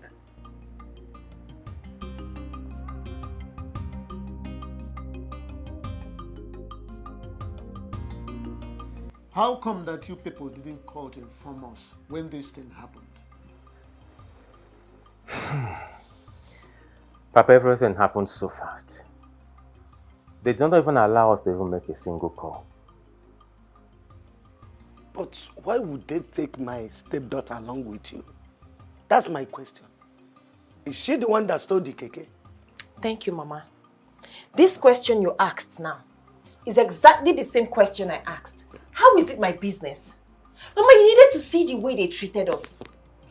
How come that you people didn't call to inform us when this thing happened? Papa, everything happened so fast. They don't even allow us to even make a single call. But why would they take my stepdaughter along with you? That's my question. Is she the one that stole the keke? Thank you, Mama. This question you asked now is exactly the same question I asked. How is it my business? Mama, you needed to see the way they treated us.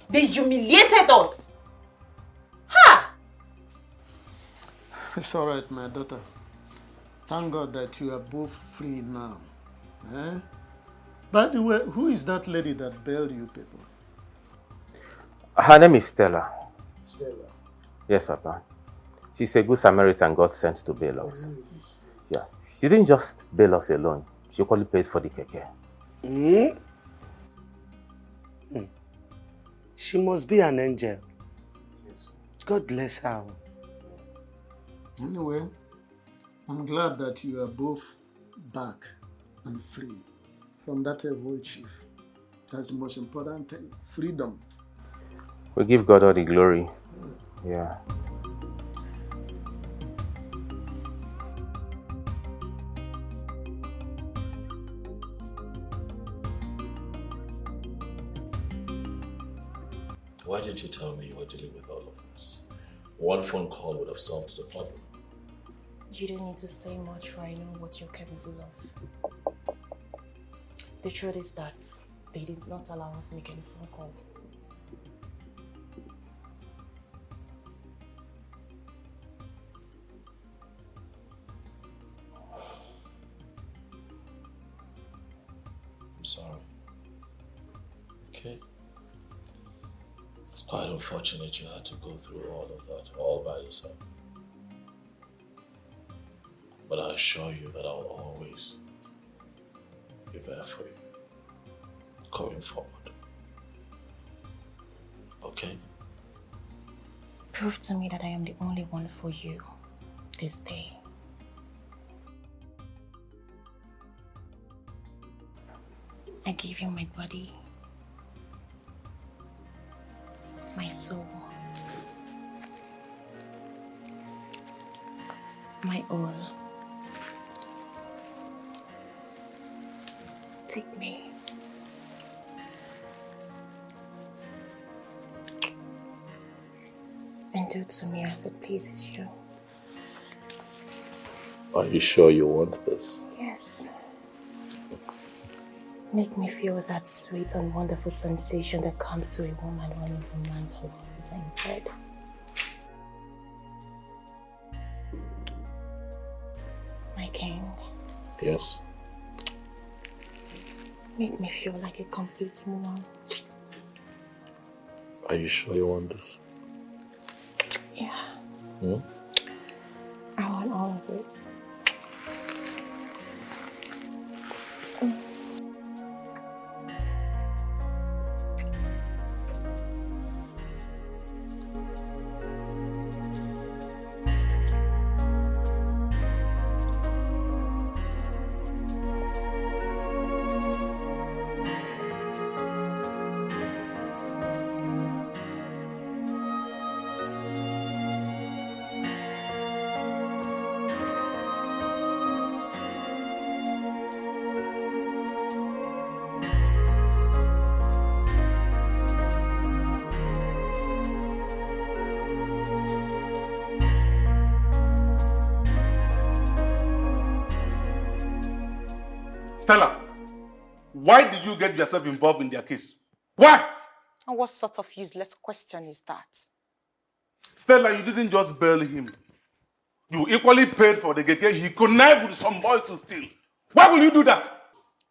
They humiliated us. Ha! It's all right, my daughter. Thank God that you are both free now. Eh? By the way, who is that lady that bailed you people? Her name is Stella. Stella. Yes, Papa. She's a good Samaritan God sent to bail us. Yeah. She didn't just bail us alone. She equally paid for the keke. She must be an angel. Yes. God bless her. Anyway, I'm glad that you are both back and free from that evil chief. That's the most important thing. Freedom. We give God all the glory. Yeah. Why didn't you tell me you were dealing with all of this? One phone call would have solved the problem. You don't need to say much, for I know what you're capable of. The truth is that they did not allow us to make any phone call. I'm sorry. Okay. It's quite unfortunate you had to go through all of that all by yourself. But I assure you that I'll always be there for you, going forward. Okay? Prove to me that I am the only one for you this day. I give you my body, my soul, my all. Take me. And do to me as it pleases you. Are you sure you want this? Yes. Make me feel that sweet and wonderful sensation that comes to a woman when a woman's loved in bed. My king. Yes. Make me feel like a complete woman. Are you sure you want this? Yeah. Hmm? I want all of it. Stella, why did you get yourself involved in their case? Why? And what sort of useless question is that? Stella, you didn't just bail him. You equally paid for the gate. He connived with some boys to steal. Why will you do that?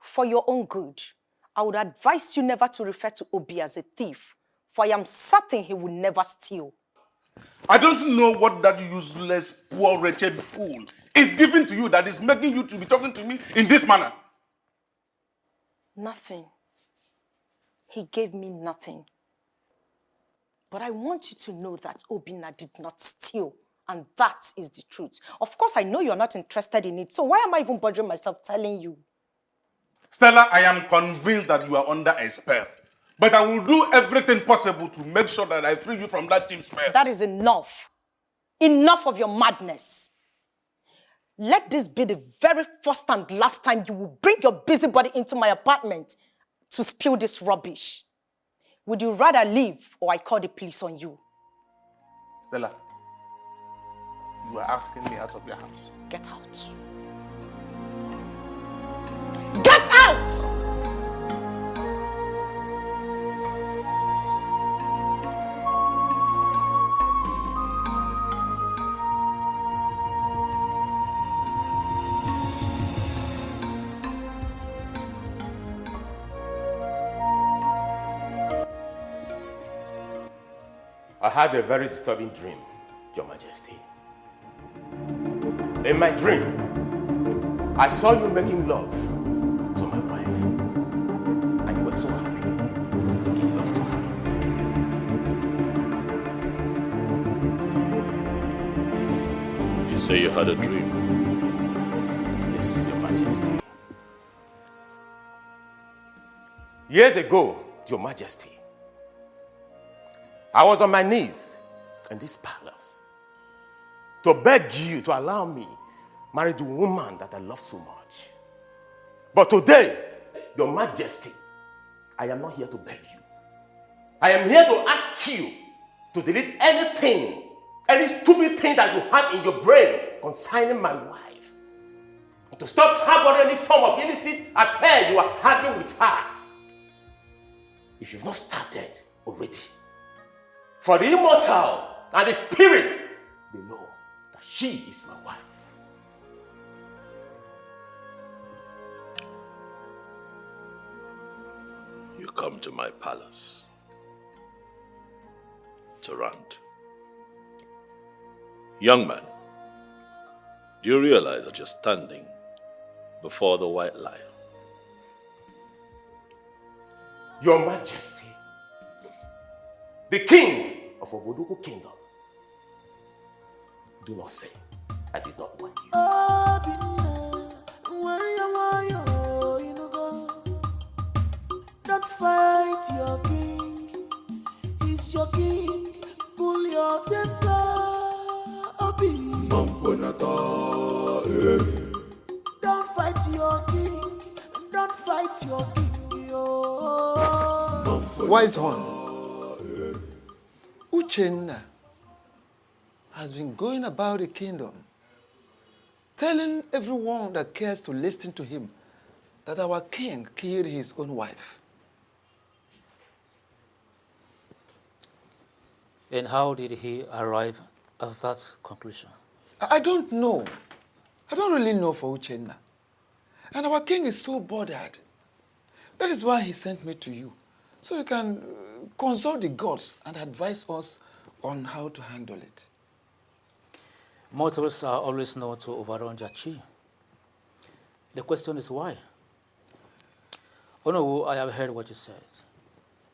For your own good, I would advise you never to refer to Obi as a thief, for I am certain he will never steal. I don't know what that useless, poor, wretched fool is giving to you that is making you to be talking to me in this manner. Nothing. He gave me nothing. But I want you to know that Obina did not steal. And that is the truth. Of course, I know you're not interested in it. So why am I even bothering myself telling you? Stella, I am convinced that you are under a spell. But I will do everything possible to make sure that I free you from that cheap spell. That is enough. Enough of your madness. Let this be the very first and last time you will bring your busybody into my apartment to spill this rubbish. Would you rather leave or I call the police on you? Stella, you are asking me out of your house. Get out. Get out! I had a very disturbing dream, Your Majesty. In my dream, I saw you making love to my wife. And you were so happy making love to her. You say you had a dream? Yes, Your Majesty. Years ago, Your Majesty, I was on my knees in this palace to beg you to allow me marry the woman that I love so much. But today, Your Majesty, I am not here to beg you. I am here to ask you to delete anything, any stupid thing that you have in your brain concerning my wife. To stop harboring any form of illicit affair you are having with her. If you've not started already. For the immortal and the spirits, they know that she is my wife. You come to my palace to rant. Young man, do you realize that you're standing before the white lion? Your Majesty, the king of Oboduku Kingdom, do not say I did not want you. Don't fight your king, he's your king. Pull your temper, Obi. Don't fight your king, don't fight your king, yo. Wise one, Uchenna has been going about the kingdom, telling everyone that cares to listen to him that our king killed his own wife. And how did he arrive at that conclusion? I don't know. I don't really know for Uchenna. And our king is so bothered. That is why he sent me to you, so you can consult the gods and advise us on how to handle it. Mortals are always known to overrun their chi. The question is why? Onowu, I have heard what you said.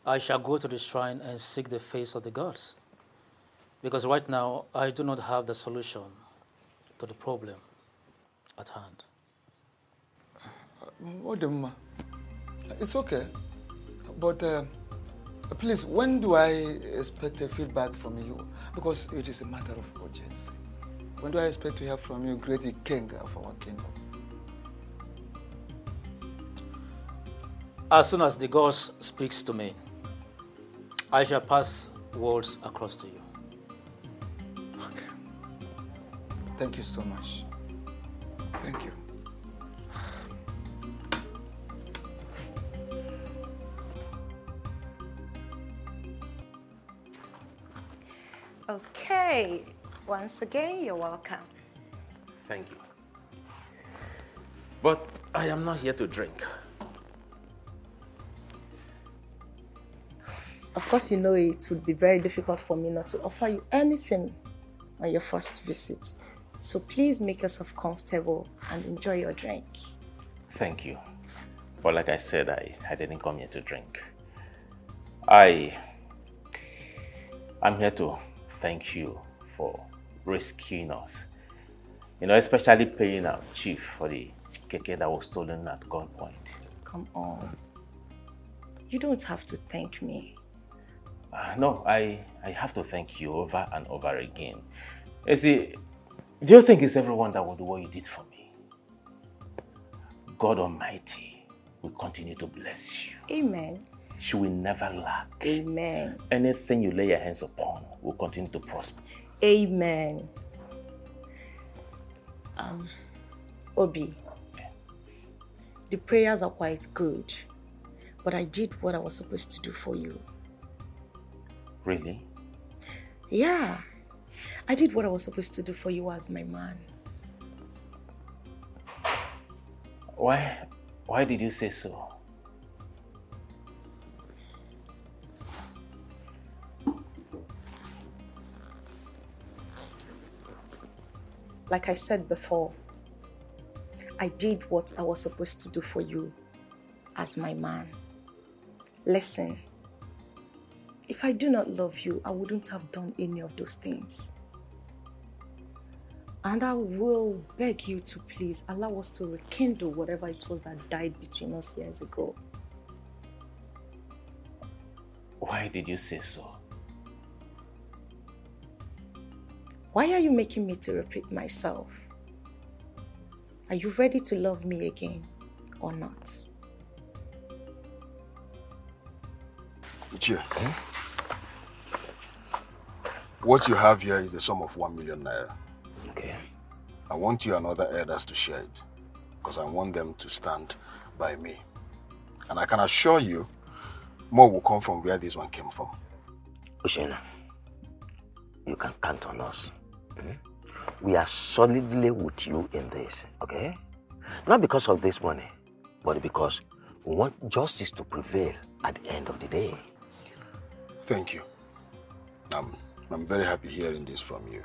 I shall go to the shrine and seek the face of the gods. Because right now, I do not have the solution to the problem at hand. Odemma, it's okay. But please, when do I expect a feedback from you? Because it is a matter of urgency. When do I expect to hear from you, great king of our kingdom? As soon as the gods speaks to me, I shall pass words across to you. Okay. Thank you so much. Thank you. Hey, once again, you're welcome. Thank you. But I am not here to drink. Of course, you know it would be very difficult for me not to offer you anything on your first visit. So please make yourself comfortable and enjoy your drink. Thank you. But like I said, I didn't come here to drink. I'm here to thank you for rescuing us. You know, especially paying our chief for the keke that was stolen at gunpoint. Come on. You don't have to thank me. No, I have to thank you over and over again. You see, do you think it's everyone that will do what you did for me? God Almighty will continue to bless you. Amen. She will never lack. Amen. Anything you lay your hands upon will continue to prosper. Amen. Obi, the prayers are quite good, but I did what I was supposed to do for you. Really? Yeah, I did what I was supposed to do for you as my man. Why did you say so? Like I said before, I did what I was supposed to do for you as my man. Listen, if I do not love you, I wouldn't have done any of those things. And I will beg you to please allow us to rekindle whatever it was that died between us years ago. Why did you say so? Why are you making me to repeat myself? Are you ready to love me again or not? Ichie, what you have here is the sum of 1 million naira. Okay. I want you and other elders to share it because I want them to stand by me. And I can assure you, more will come from where this one came from. Ushena, you can count on us. We are solidly with you in this, okay? Not because of this money, but because we want justice to prevail at the end of the day. Thank you. I'm very happy hearing this from you.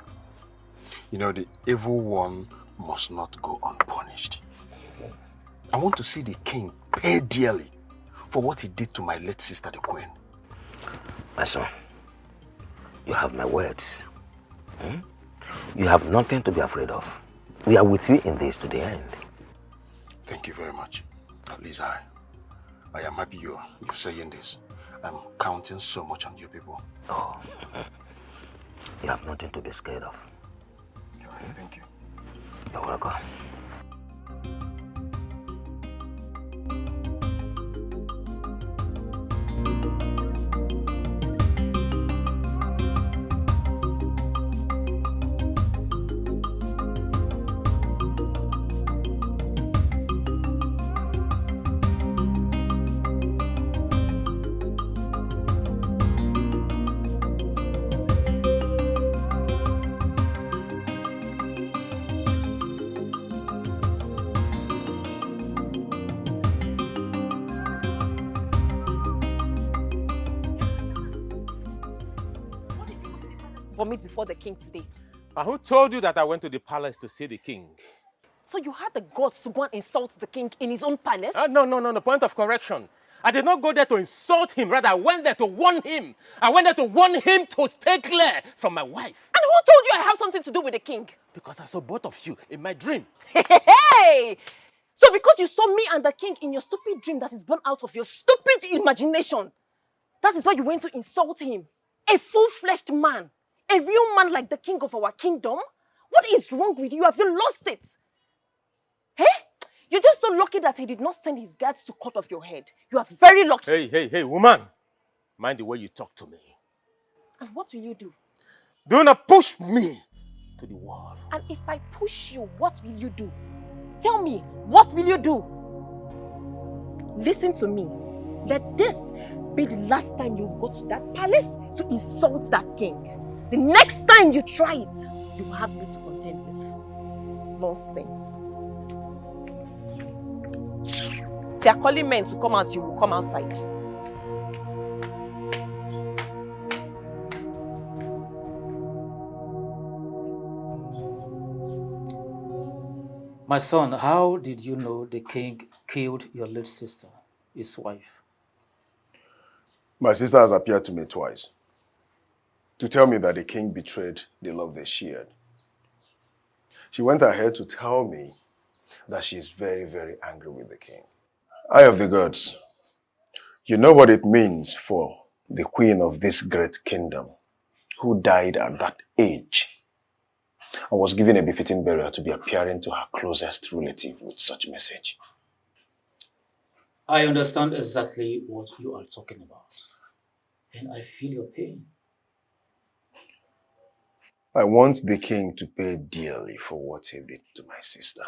You know, the evil one must not go unpunished. I want to see the king pay dearly for what he did to my late sister, the queen. My son, you have my words. You have nothing to be afraid of. We are with you in this to the end. Thank you very much. At least I am happy you're saying this. I'm counting so much on you people. Oh, you have nothing to be scared of. Thank you. You're welcome. Vomit before the king today. And who told you that I went to the palace to see the king? So you had the guts to go and insult the king in his own palace? No. Point of correction. I did not go there to insult him. Rather, I went there to warn him. I went there to warn him to stay clear from my wife. And who told you I have something to do with the king? Because I saw both of you in my dream. Hey! So because you saw me and the king in your stupid dream that is born out of your stupid imagination, that is why you went to insult him. A full-fleshed man. A real man like the king of our kingdom? What is wrong with you? Have you lost it? Hey? You're just so lucky that he did not send his guards to cut off your head. You are very lucky. Hey, woman. Mind the way you talk to me. And what will you do? Do not push me to the wall. And if I push you, what will you do? Tell me, what will you do? Listen to me. Let this be the last time you go to that palace to insult that king. The next time you try it, you will have me to contend with. Nonsense. They are calling men to come out, you will come outside. My son, how did you know the king killed your late sister, his wife? My sister has appeared to me twice to tell me that the king betrayed the love they shared. She went ahead to tell me that she is very, very angry with the king. Eye of the gods, you know what it means for the queen of this great kingdom, who died at that age and was given a befitting burial, to be appearing to her closest relative with such message. I understand exactly what you are talking about, and I feel your pain. I want the king to pay dearly for what he did to my sister.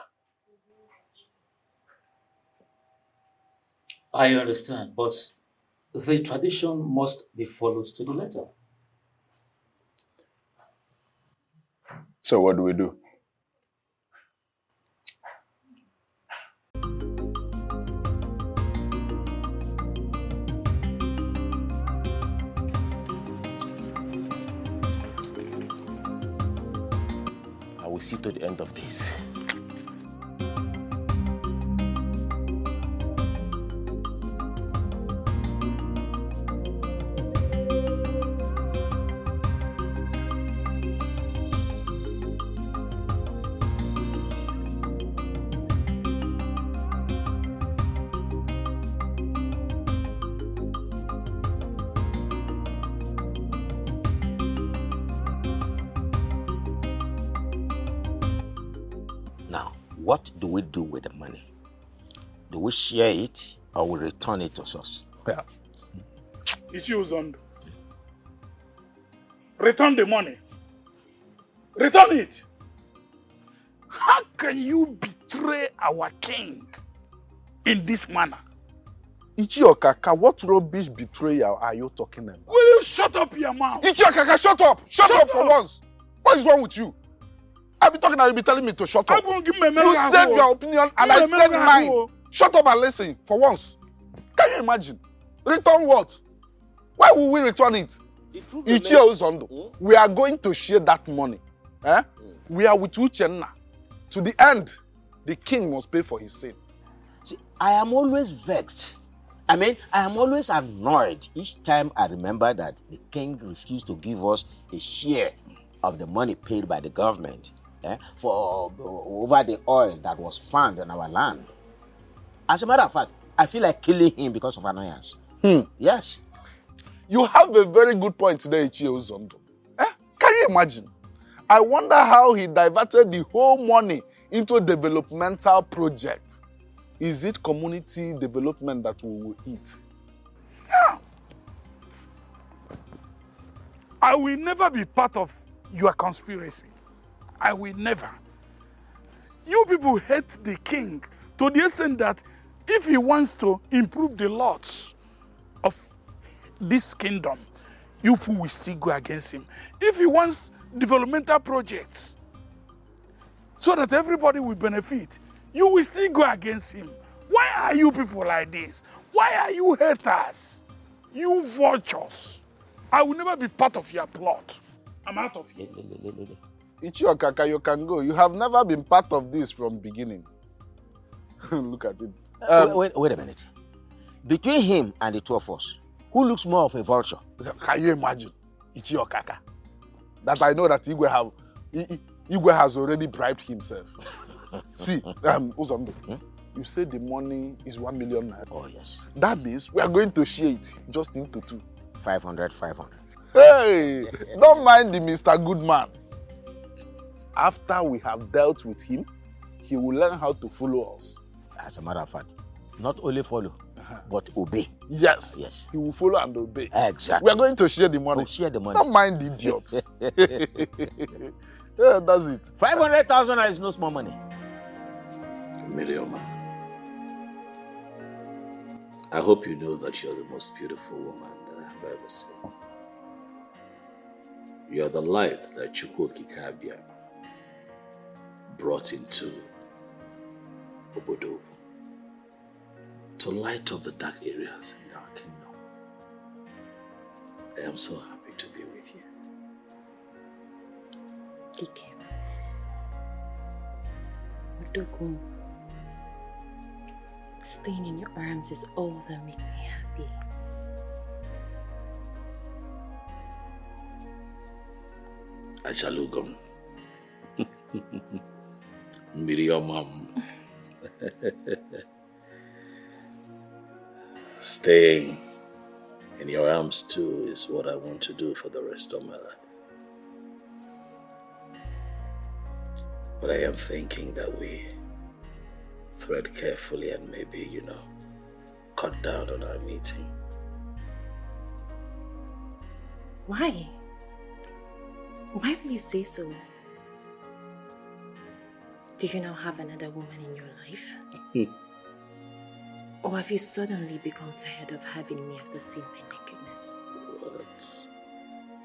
I understand, but the tradition must be followed to the letter. So what do we do? I will see to the end of this. Now, what do we do with the money? Do we share it or we return it to us? Yeah. Ichiozondo. Return the money. Return it. How can you betray our king in this manner? Ichiokaka, what rubbish betrayal are you talking about? Will you shut up your mouth? Ichiokaka, shut up! Shut up for once! What is wrong with you? I've been talking and you'll be telling me to shut up. You said your opinion and I said mine. Shut up and listen for once. Can you imagine? Return what? Why will we return it? Ichiozondo, we are going to share that money. Eh? We are with Uchenna. To the end, the king must pay for his sin. See, I am always vexed. I am always annoyed each time I remember that the king refused to give us a share of the money paid by the government for over the oil that was found in our land. As a matter of fact, I feel like killing him because of annoyance. Yes. You have a very good point today, Ichiozondo. Can you imagine? I wonder how he diverted the whole money into a developmental project. Is it community development that we will eat? Yeah. I will never be part of your conspiracy. I will never. You people hate the king to the extent that if he wants to improve the laws of this kingdom, you people will still go against him. If he wants developmental projects so that everybody will benefit, you will still go against him. Why are you people like this? Why are you haters? You vultures. I will never be part of your plot. I'm out of here. Ichiokaka, you can go. You have never been part of this from beginning. Look at it. Wait a minute. Between him and the two of us, who looks more of a vulture? Can you imagine? Ichiokaka. That I know that Igwe has already bribed himself. See, Uzondo, you say the money is 1 million naira. Oh, yes. That means we are going to share it just into two. 500. Hey, don't mind the Mr. Goodman. After we have dealt with him, he will learn how to follow us. As a matter of fact, not only follow, but obey. Yes. Yes. He will follow and obey. Exactly. We are going to share the money. We'll share the money. Don't mind the idiots. Yeah, that's it. 500,000 is no small money. Mirioma, I hope you know that you're the most beautiful woman that I have ever seen. You are the light that Chukwokikabia brought into Obodo to light up the dark areas in our kingdom. I am so happy to be with you. Ike. Odogun. Staying in your arms is all that makes me happy. Achalugum. Miriamam. Staying in your arms too is what I want to do for the rest of my life. But I am thinking that we thread carefully and maybe, cut down on our meeting. Why? Why will you say so? Do you now have another woman in your life? Or have you suddenly become tired of having me after seeing my nakedness? What?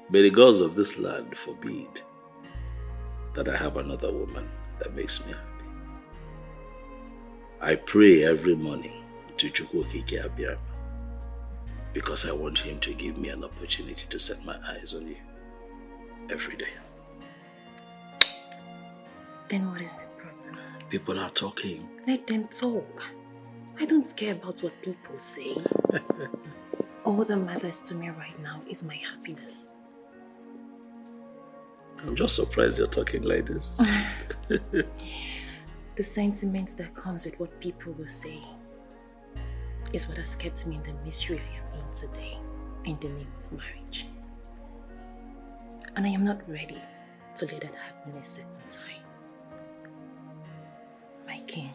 May the gods of this land forbid that I have another woman that makes me happy. I pray every morning to Chukwokike Abiyama because I want him to give me an opportunity to set my eyes on you every day. Then what is the problem? People are talking. Let them talk. I don't care about what people say. All that matters to me right now is my happiness. I'm just surprised you're talking like this. The sentiment that comes with what people will say is what has kept me in the misery I am in today, in the name of marriage. And I am not ready to let that happen a second time. My king,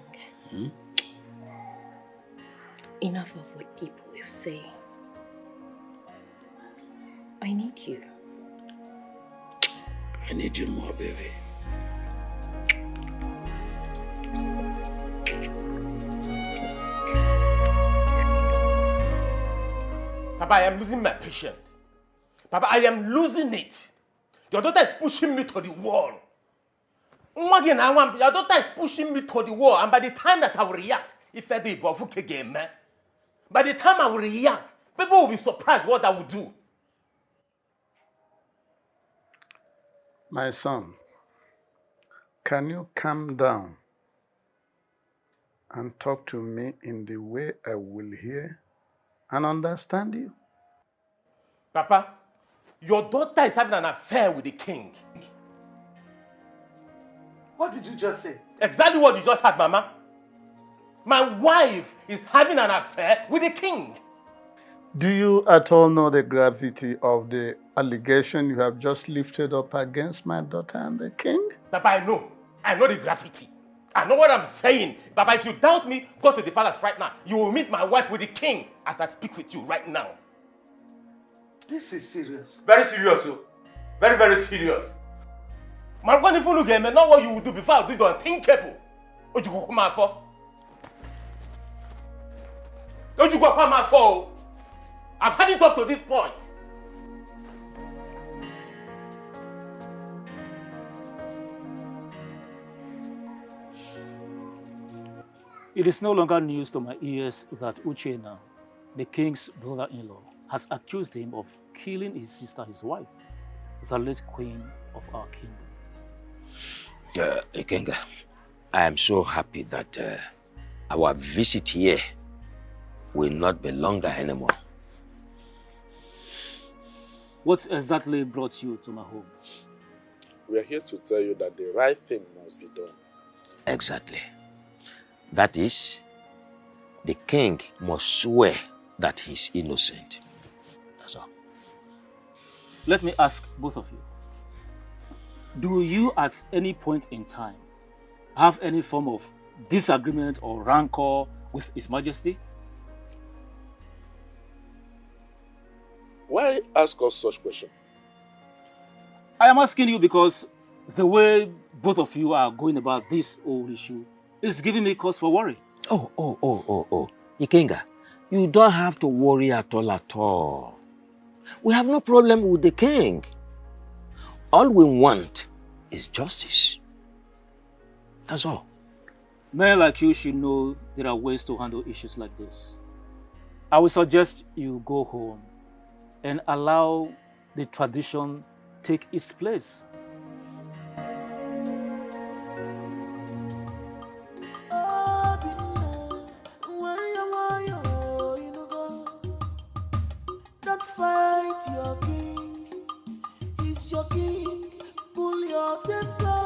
enough of what people will say. I need you. I need you more, baby. Papa, I am losing my patience. Papa, I am losing it. Your daughter is pushing me to the wall. Your daughter is pushing me to the wall, and by the time that I will react, by the time I will react, people will be surprised what I will do. My son, can you calm down and talk to me in the way I will hear and understand you? Papa, your daughter is having an affair with the king. What did you just say? Exactly what you just heard, Mama. My wife is having an affair with the king. Do you at all know the gravity of the allegation you have just lifted up against my daughter and the king? Papa, I know. I know the gravity. I know what I'm saying. Papa, if you doubt me, go to the palace right now. You will meet my wife with the king as I speak with you right now. This is serious. Very serious, oh. Very, very serious. My one, if you look at me, not what you will do before I do the unthinkable. What you go come for? What you go come for? I've had it up to this point. It is no longer news to my ears that Uchenna, the king's brother-in-law, has accused him of killing his sister, his wife, the late queen of our kingdom. Ikenga, I am so happy that our visit here will not be longer anymore. What exactly brought you to my home? We are here to tell you that the right thing must be done. Exactly. That is, the king must swear that he's innocent. That's all. Let me ask both of you. Do you at any point in time have any form of disagreement or rancor with His Majesty? Why ask us such question? I am asking you because the way both of you are going about this whole issue is giving me cause for worry. Oh. Ikenga, you don't have to worry at all. We have no problem with the king. All we want is justice. That's all. Men like you should know there are ways to handle issues like this. I would suggest you go home and allow the tradition take its place. Don't fight your king. He's your king. Pull your temper.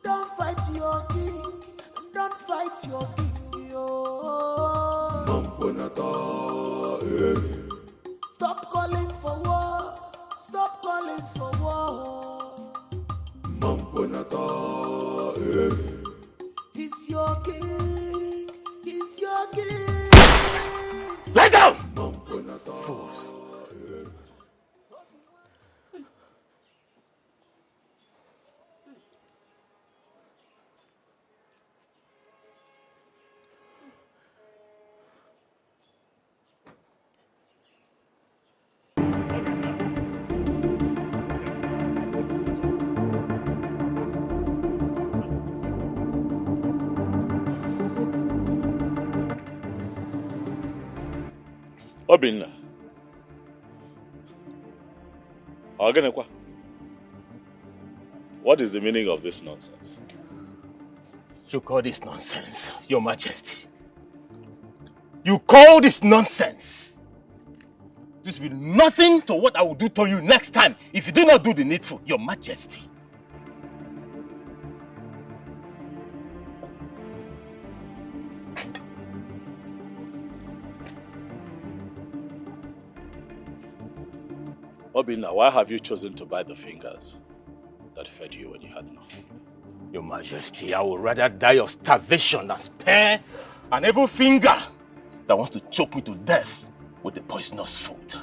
Don't fight your king. Don't fight your king. Stop calling for war. Stop calling for war. He's your king. He's your king. Lie down! Fools. Obinna. Ogenekwa. What is the meaning of this nonsense? You call this nonsense, Your Majesty? You call this nonsense? This will be nothing to what I will do to you next time if you do not do the needful, Your Majesty. Obinna, why have you chosen to bite the fingers that fed you when you had nothing? Your Majesty, I would rather die of starvation than spare an evil finger that wants to choke me to death with the poisonous food.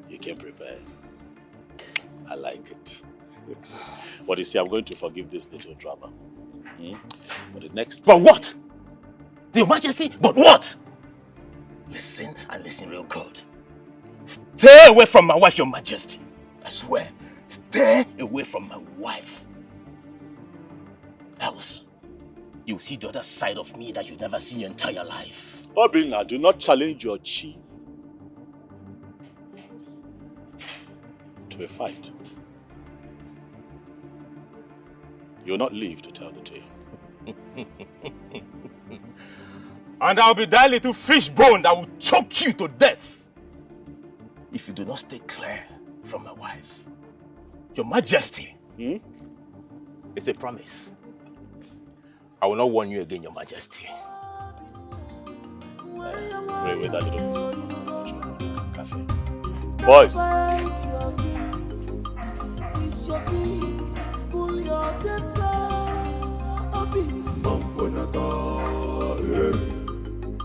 You came prepared. I like it. But you see, I'm going to forgive this little drama. But the next... But what? Your Majesty, but what? Listen and listen real good. Stay away from my wife, Your Majesty. I swear, stay away from my wife. Else, you'll see the other side of me that you've never seen in your entire life. Obinna, do not challenge your chi to a fight. You'll not live to tell the tale. And I'll be that little fish bone that will choke you to death if you do not stay clear from my wife. Your Majesty, it's a promise. I will not warn you again, Your Majesty. Wait, that little piece of cafe. Boys!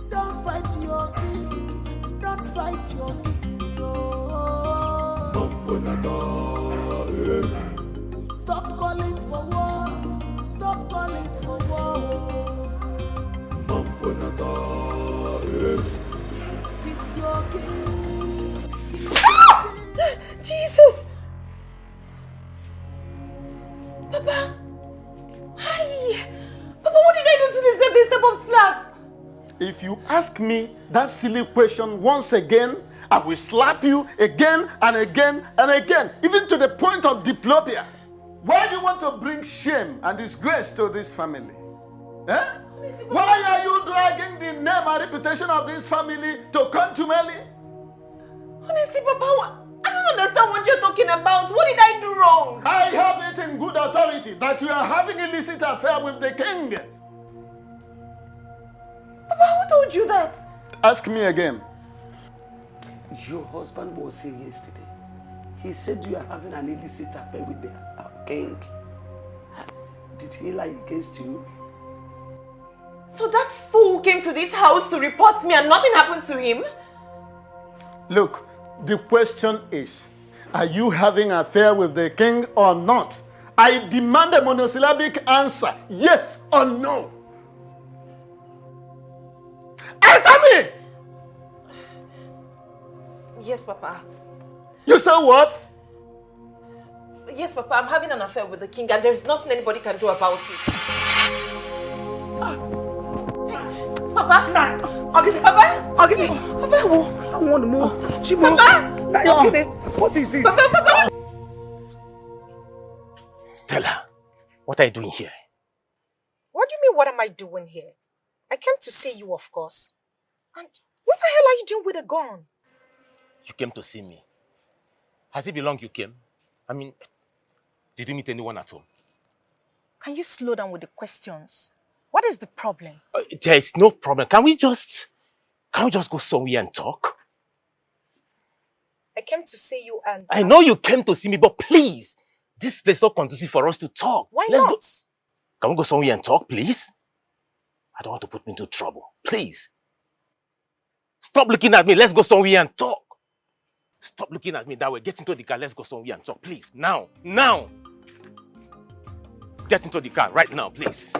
Don't fight your king. Don't fight your king. Stop calling for war. Stop calling for war. He's your king. Jesus! Papa! Hi! Papa, what did I do to deserve this type of slap? If you ask me that silly question once again, I will slap you again and again and again, even to the point of diplopia. Why do you want to bring shame and disgrace to this family? Eh? Why are you dragging the name and reputation of this family to contumely? Honestly, Papa, I don't understand what you're talking about. What did I do wrong? I have it in good authority that you are having an illicit affair with the king. Papa, who told you that? Ask me again. Your husband was here yesterday. He said you are having an illicit affair with the king. Did he lie against you? So that fool came to this house to report me and nothing happened to him? Look, the question is, are you having an affair with the king or not? I demand a monosyllabic answer, yes or no. Answer me! Yes, Papa. You say what? Yes, Papa, I'm having an affair with the king and there's nothing anybody can do about it. Papa! I'll give you. Papa! I want more. Papa! What is it? Papa! Stella, what are you doing here? What do you mean, what am I doing here? I came to see you, of course. And what the hell are you doing with a gun? You came to see me. Has it been long you came? I mean, did you meet anyone at home? Can you slow down with the questions? What is the problem? There is no problem. Can we just go somewhere and talk? I came to see you and... I know you came to see me, but please, this place is not conducive for us to talk. Why Let's not? Go. Can we go somewhere and talk, please? I don't want to put me into trouble. Please. Stop looking at me. Let's go somewhere and talk. Stop looking at me that way. Get into the car. Let's go somewhere and talk. Please. Now. Now. Get into the car right now, please.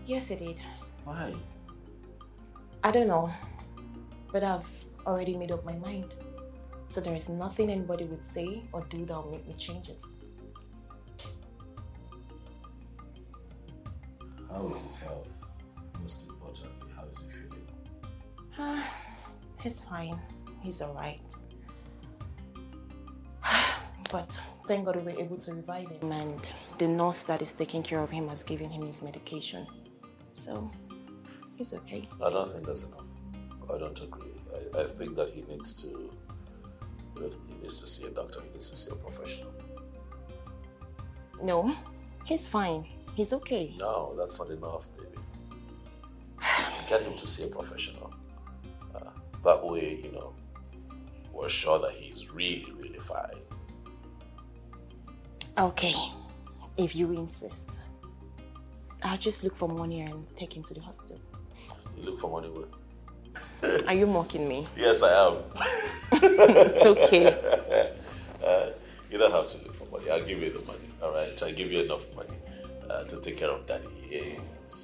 Yes, it did. Why? I don't know, but I've already made up my mind. So there is nothing anybody would say or do that will make me change it. How is his health? Most importantly, how is he feeling? He's fine. He's alright. But thank God we were able to revive him, and the nurse that is taking care of him has given him his medication. So, he's okay. I don't think that's enough. I don't agree. I think that he needs to see a doctor. He needs to see a professional. No, he's fine. He's okay. No, that's not enough, baby. Get him to see a professional. That way, we're sure that he's really, really fine. Okay, if you insist. I'll just look for money and take him to the hospital. You look for money where? Are you mocking me? Yes, I am. Okay. You don't have to look for money. I'll give you the money, all right? I'll give you enough money to take care of Daddy.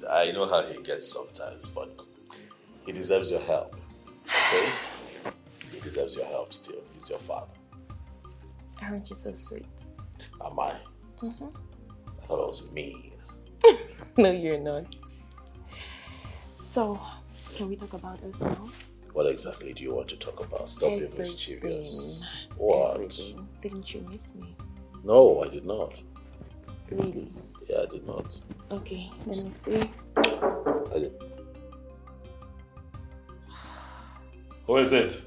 I know how he gets sometimes, but he deserves your help, okay? He deserves your help still. He's your father. Aren't you so sweet? Am I? Mm-hmm. I thought I was mean. No, you're not. So, can we talk about us now? What exactly do you want to talk about? Stop being mischievous. What? Everything. Didn't you miss me? No, I did not. Really? Yeah, I did not. Okay, let me see. I did. Who is it?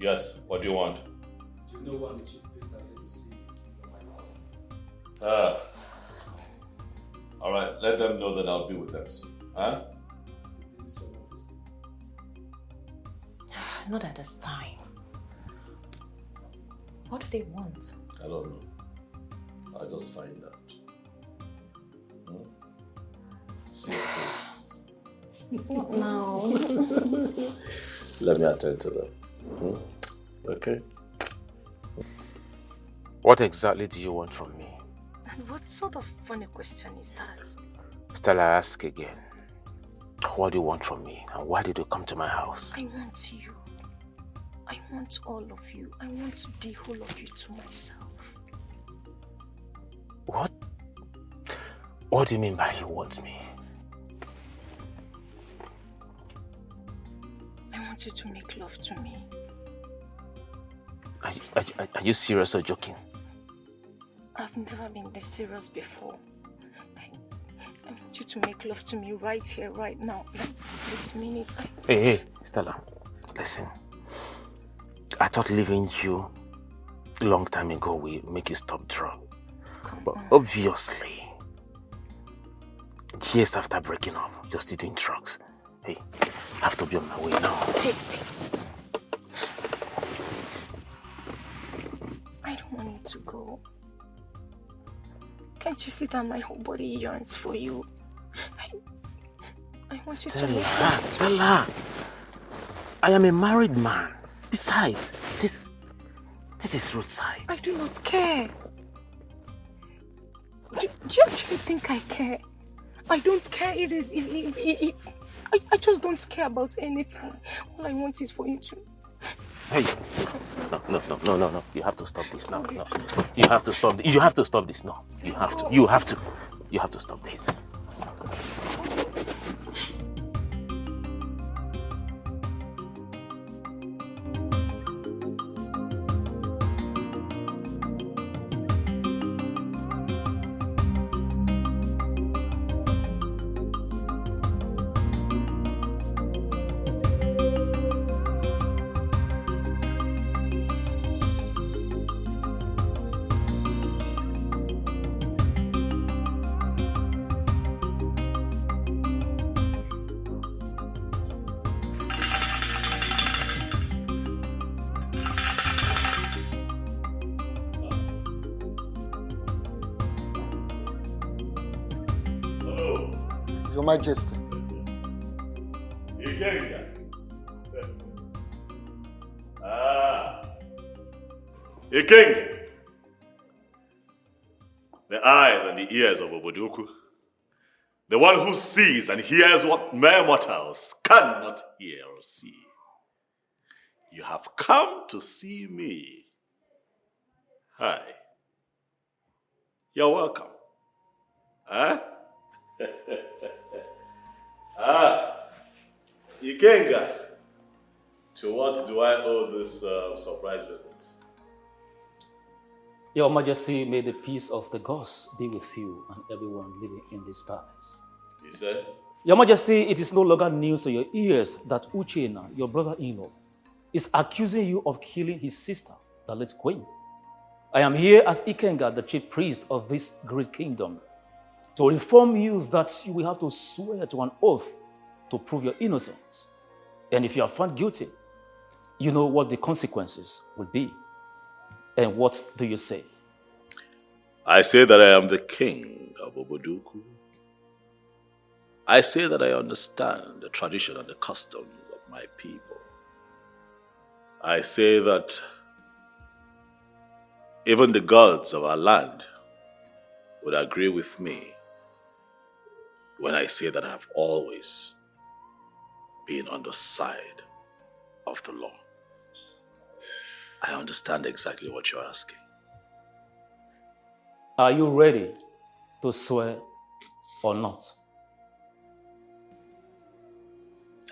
Yes, what do you want? You know what the chief priest are here to see. All right, let them know that I'll be with them soon. Huh? Not at this time. What do they want? I don't know. I'll just find out. See your face. Not now. Let me attend to them. Okay. What exactly do you want from me? And what sort of funny question is that? Stella, I ask again. What do you want from me? And why did you come to my house? I want you. I want all of you. I want the whole of you to myself. What? What do you mean by you want me? I want you to make love to me. Are you serious or joking? I've never been this serious before. I want you to make love to me right here, right now, like this minute. Hey, Stella, listen. I thought leaving you a long time ago will make you stop drugs. But obviously, years after breaking up, you're still doing drugs. Hey, I have to be on my way now. Hey. I don't want you to go. Can't you see that my whole body yearns for you? I want you to make Stella, I am a married man. Besides, this is roadside. I do not care. Do you actually think I care? I don't care. I just don't care about anything. All I want is for you to... Hey, no. You have to stop this now. No. You have to stop this. You have to stop this now. You have to stop this. Your Majesty. Ikenga. Ikenga. The eyes and the ears of Obodoku. The one who sees and hears what mere mortals cannot hear or see. You have come to see me. Hi. You're welcome. Huh? Ikenga, to what do I owe this surprise visit? Your Majesty, may the peace of the gods be with you and everyone living in this palace. You said? Your Majesty, it is no longer news to your ears that Uchenna, your brother-in-law, is accusing you of killing his sister, the late queen. I am here as Ikenga, the chief priest of this great kingdom, to inform you that you will have to swear to an oath to prove your innocence. And if you are found guilty, you know what the consequences will be. And what do you say? I say that I am the king of Obodoku. I say that I understand the tradition and the customs of my people. I say that even the gods of our land would agree with me when I say that I have always been on the side of the law. I understand exactly what you're asking. Are you ready to swear or not?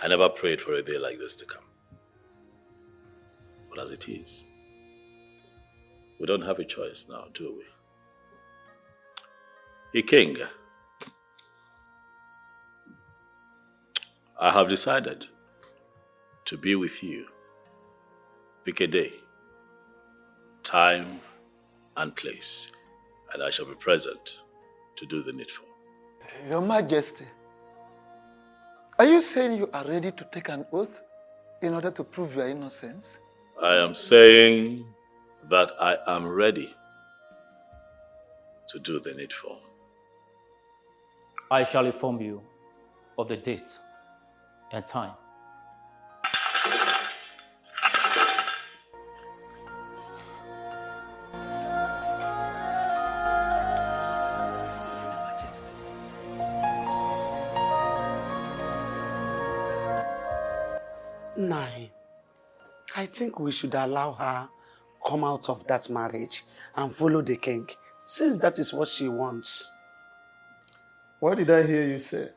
I never prayed for a day like this to come. But as it is, we don't have a choice now, do we? Ikenga, I have decided to be with you. Pick a day, time, and place, and I shall be present to do the needful. Your Majesty, are you saying you are ready to take an oath in order to prove your innocence? I am saying that I am ready to do the needful. I shall inform you of the date and time. Nine. I think we should allow her come out of that marriage and follow the king, since that is what she wants. What did I hear you say?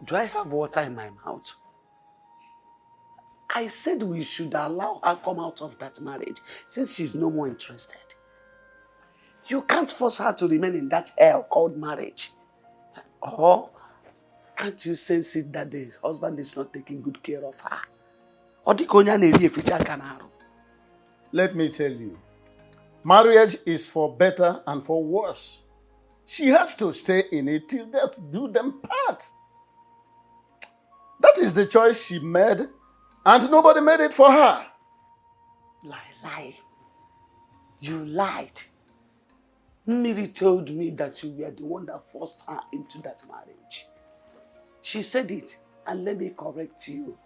Do I have water in my mouth? I said we should allow her come out of that marriage since she's no more interested. You can't force her to remain in that hell called marriage. Or can't you sense it that the husband is not taking good care of her? Let me tell you, marriage is for better and for worse. She has to stay in it till death do them part. That is the choice she made, and nobody made it for her. Lie. You lied. Miri told me that you were the one that forced her into that marriage. She said it, and let me correct you.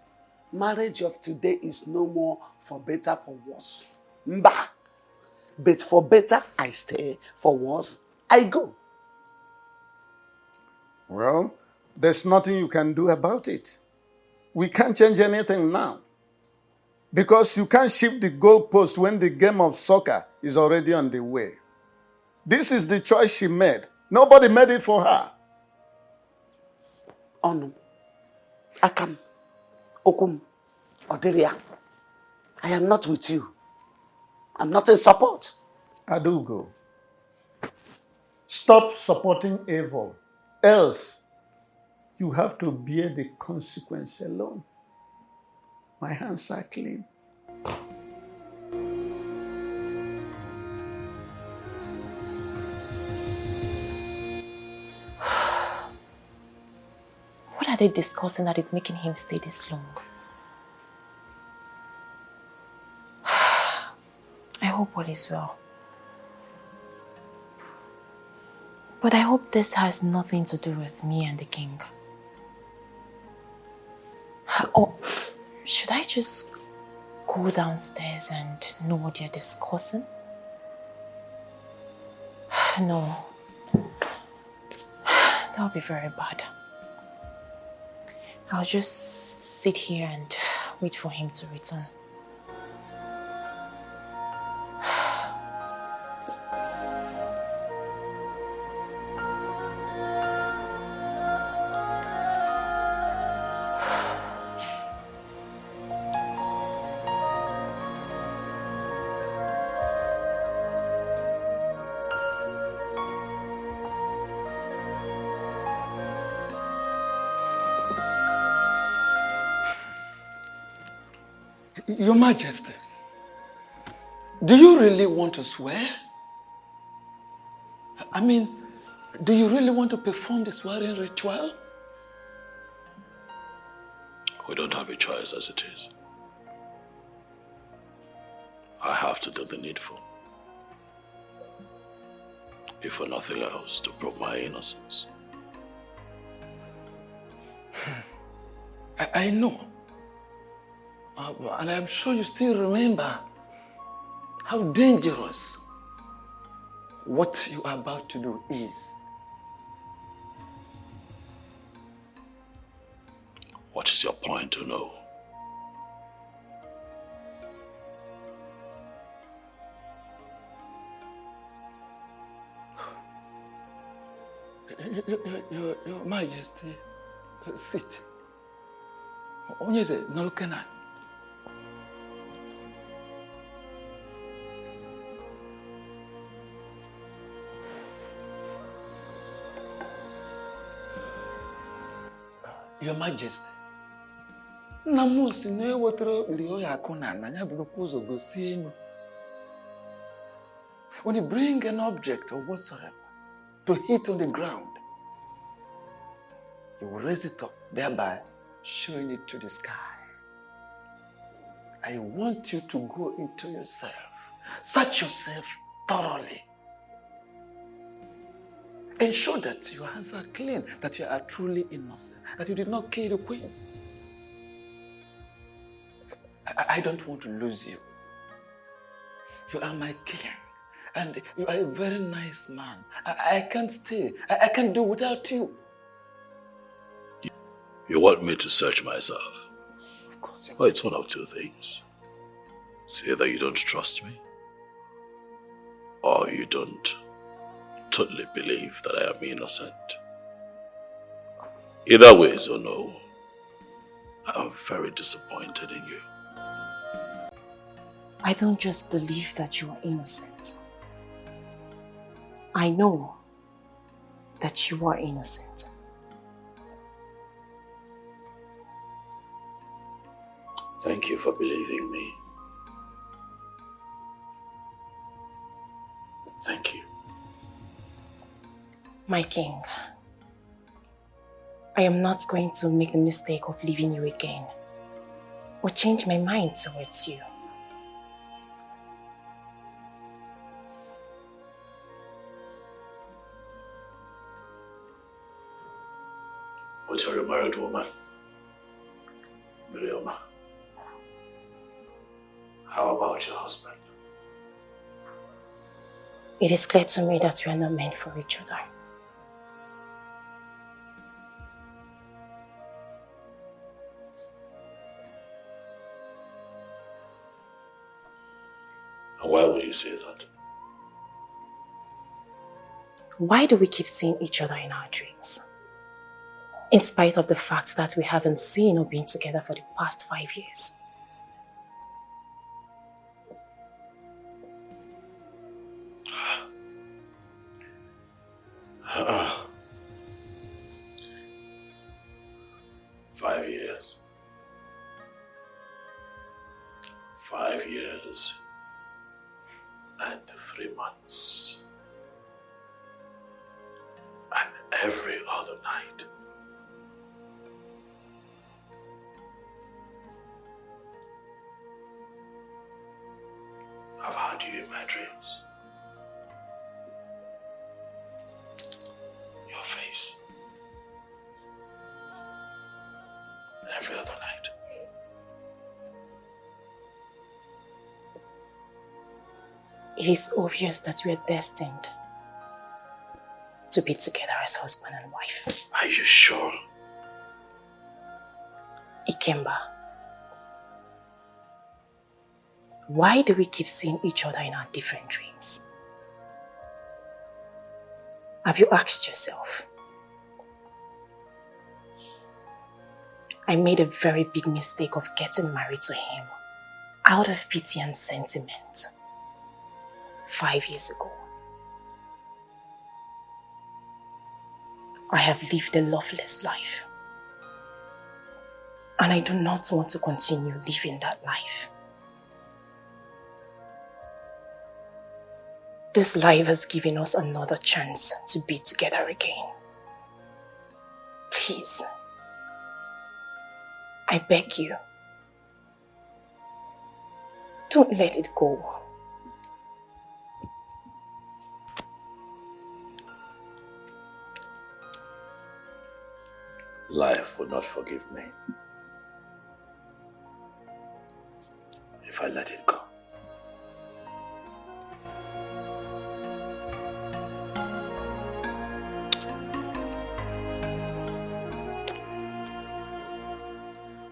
Marriage of today is no more for better, for worse. Mba! But for better, I stay. For worse, I go. Well, there's nothing you can do about it. We can't change anything now. Because you can't shift the goalpost when the game of soccer is already on the way. This is the choice she made. Nobody made it for her. Onu, Akam, Okum, Oderia, I am not with you. I'm not in support. Adugo, stop supporting evil. Else, you have to bear the consequence alone. My hands are clean. What are they discussing that is making him stay this long? I hope all is well. But I hope this has nothing to do with me and the king. Or should I just go downstairs and know what they're discussing? No. That would be very bad. I'll just sit here and wait for him to return. Your Majesty, do you really want to swear? I mean, do you really want to perform the swearing ritual? We don't have a choice as it is. I have to do the needful. If for nothing else, to prove my innocence. I know. And I'm sure you still remember how dangerous what you are about to do is. What is your point to know? Your Majesty, sit. Onye is it? Nolkena. Your Majesty, Namu si na ewetara rio ya akuna na ya bulukwu ụzọ gosi enu. When you bring an object or whatsoever to hit on the ground, you will raise it up, thereby showing it to the sky. I want you to go into yourself, search yourself thoroughly, ensure that your hands are clean, that you are truly innocent, that you did not kill the queen. I don't want to lose you. You are my king, and you are a very nice man. I can't stay. I can't do without you. You want me to search myself? Of course you Well, it's one of two things. It's either you don't trust me, or you don't totally believe that I am innocent. Either way, so no. I'm very disappointed in you. I don't just believe that you are innocent. I know that you are innocent. Thank you for believing me. Thank you. My king, I am not going to make the mistake of leaving you again or change my mind towards you. But you're a married woman. Miriam, how about your husband? It is clear to me that we are not meant for each other. And why would you say that? Why do we keep seeing each other in our dreams? In spite of the fact that we haven't seen or been together for the past 5 years. Uh-uh. 5 years. 5 years and 3 months. And every other night. I've had you in my dreams. Your face. Every other night. It is obvious that we are destined to be together as husband and wife. Are you sure? Ikemba, why do we keep seeing each other in our different dreams? Have you asked yourself? I made a very big mistake of getting married to him out of pity and sentiment 5 years ago. I have lived a loveless life, and I do not want to continue living that life. This life has given us another chance to be together again. Please, I beg you, don't let it go. Life would not forgive me if I let it go.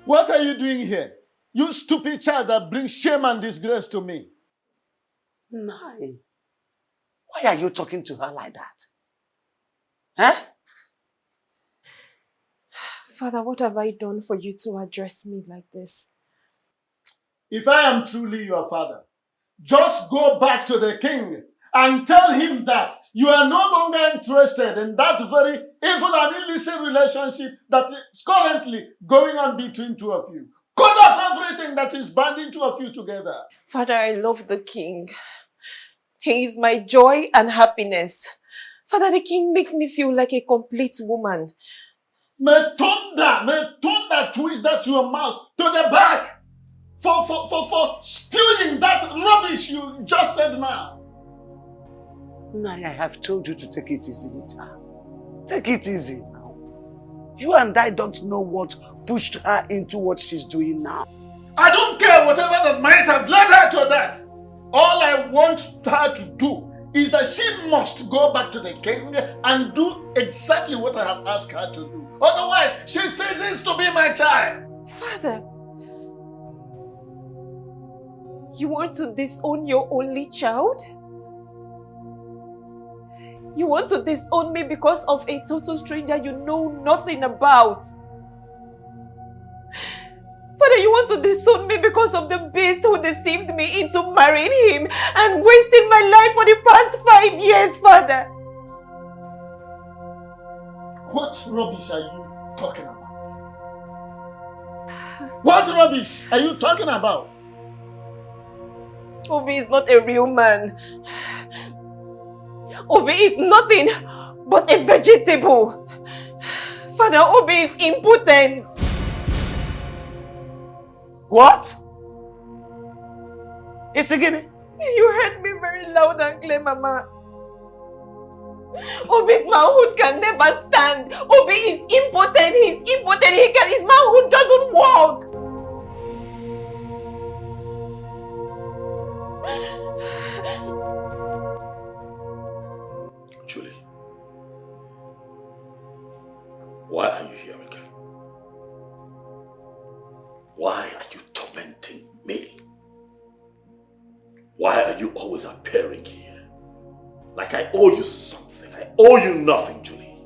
What are you doing here? You stupid child that brings shame and disgrace to me. Nai, why are you talking to her like that? Huh? Father, what have I done for you to address me like this? If I am truly your father, just go back to the king and tell him that you are no longer interested in that very evil and illicit relationship that is currently going on between two of you. Cut off everything that is binding two of you together. Father, I love the king. He is my joy and happiness. Father, the king makes me feel like a complete woman. May thunder twist that your mouth to the back for spewing that rubbish you just said now. Nai, I have told you to take it easy with her. Take it easy now. You and I don't know what pushed her into what she's doing now. I don't care whatever that might have led her to that. All I want her to do is that she must go back to the king and do exactly what I have asked her to do. Otherwise, she ceases to be my child. Father, you want to disown your only child? You want to disown me because of a total stranger you know nothing about? Father, you want to disown me because of the beast who deceived me into marrying him and wasting my life for the past 5 years, Father? What rubbish are you talking about? What rubbish are you talking about? Obi is not a real man. Obi is nothing but a vegetable. Father, Obi is impotent. What? It's again. You heard me very loud and clear, Mama. Obi's manhood can never stand. Obi is impotent. He's impotent. His manhood doesn't work. Julie, why are you here again? Why are you tormenting me? Why are you always appearing here? Like I owe you something. I owe you nothing, Julie.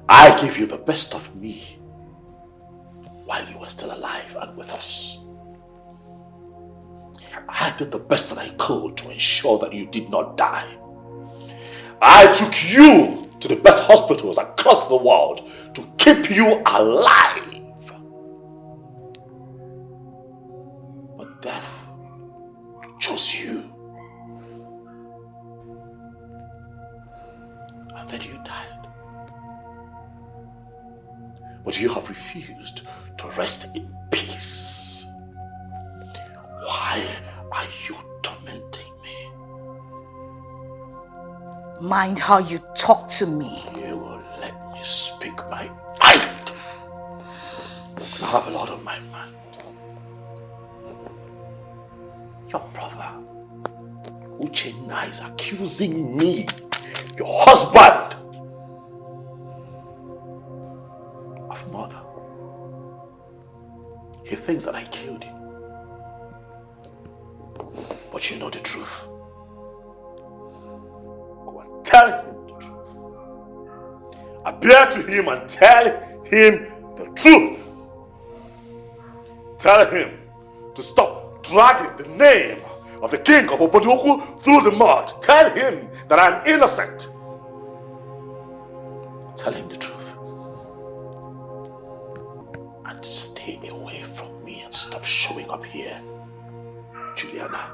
I gave you the best of me while you were still alive and with us. I did the best that I could to ensure that you did not die. I took you to the best hospitals across the world to keep you alive. But death chose you. And then you died. But you have refused to rest in peace. Why are you tormenting me? Mind how you talk to me. You will let me speak my mind. Because I have a lot on my mind. Your brother, Uchenna, is accusing me, your husband, of murder. He thinks that I killed him. But you know the truth. Go and tell him the truth. Appear to him and tell him the truth. Tell him to stop dragging the name of the king of Obodoku through the mud. Tell him that I'm innocent. Tell him the truth. And stay away from me and stop showing up here, Juliana.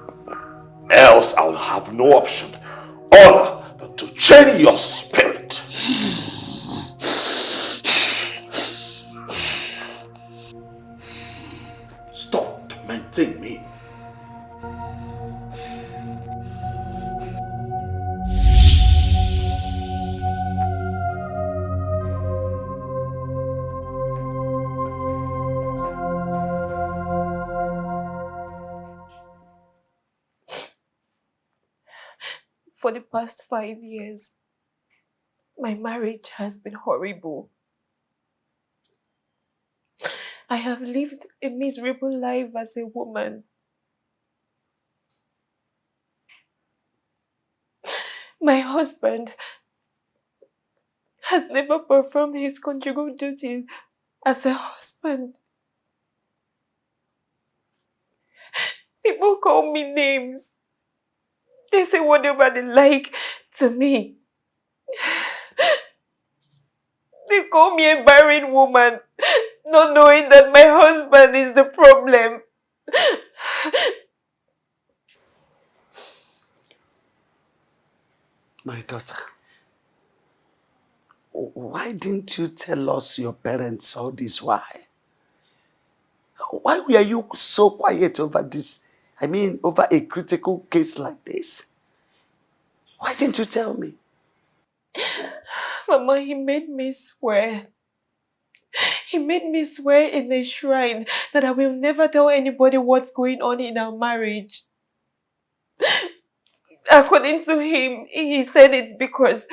Else I'll have no option other than to chain your spirit. Stop tormenting me. For the past 5 years, my marriage has been horrible. I have lived a miserable life as a woman. My husband has never performed his conjugal duties as a husband. People call me names. They say whatever they like to me. They call me a barren woman, not knowing that my husband is the problem. My daughter, why didn't you tell us your parents all this while? Why were you so quiet over this? I mean, over a critical case like this? Why didn't you tell me? Mama, he made me swear. He made me swear in the shrine that I will never tell anybody what's going on in our marriage. According to him, he said it's because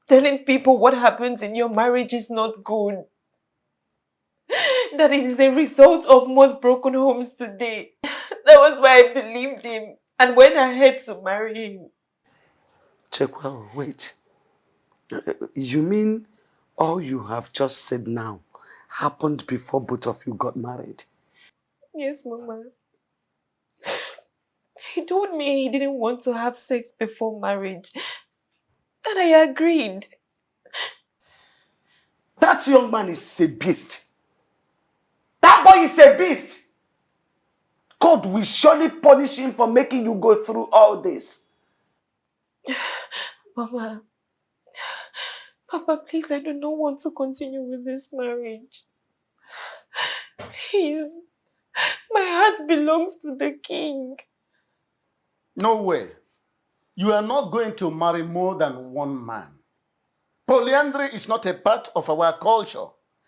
telling people what happens in your marriage is not good. That it is a result of most broken homes today. That was why I believed him and went ahead to marry him. Chekwell, wait. You mean all you have just said now happened before both of you got married? Yes, Mama. He told me he didn't want to have sex before marriage. And I agreed. That young man is a beast. That boy is a beast. God will surely punish him for making you go through all this. Mama, Papa, please, I do not want to continue with this marriage. Please, my heart belongs to the king. No way. you are not going to marry more than one man. Polyandry is not a part of our culture.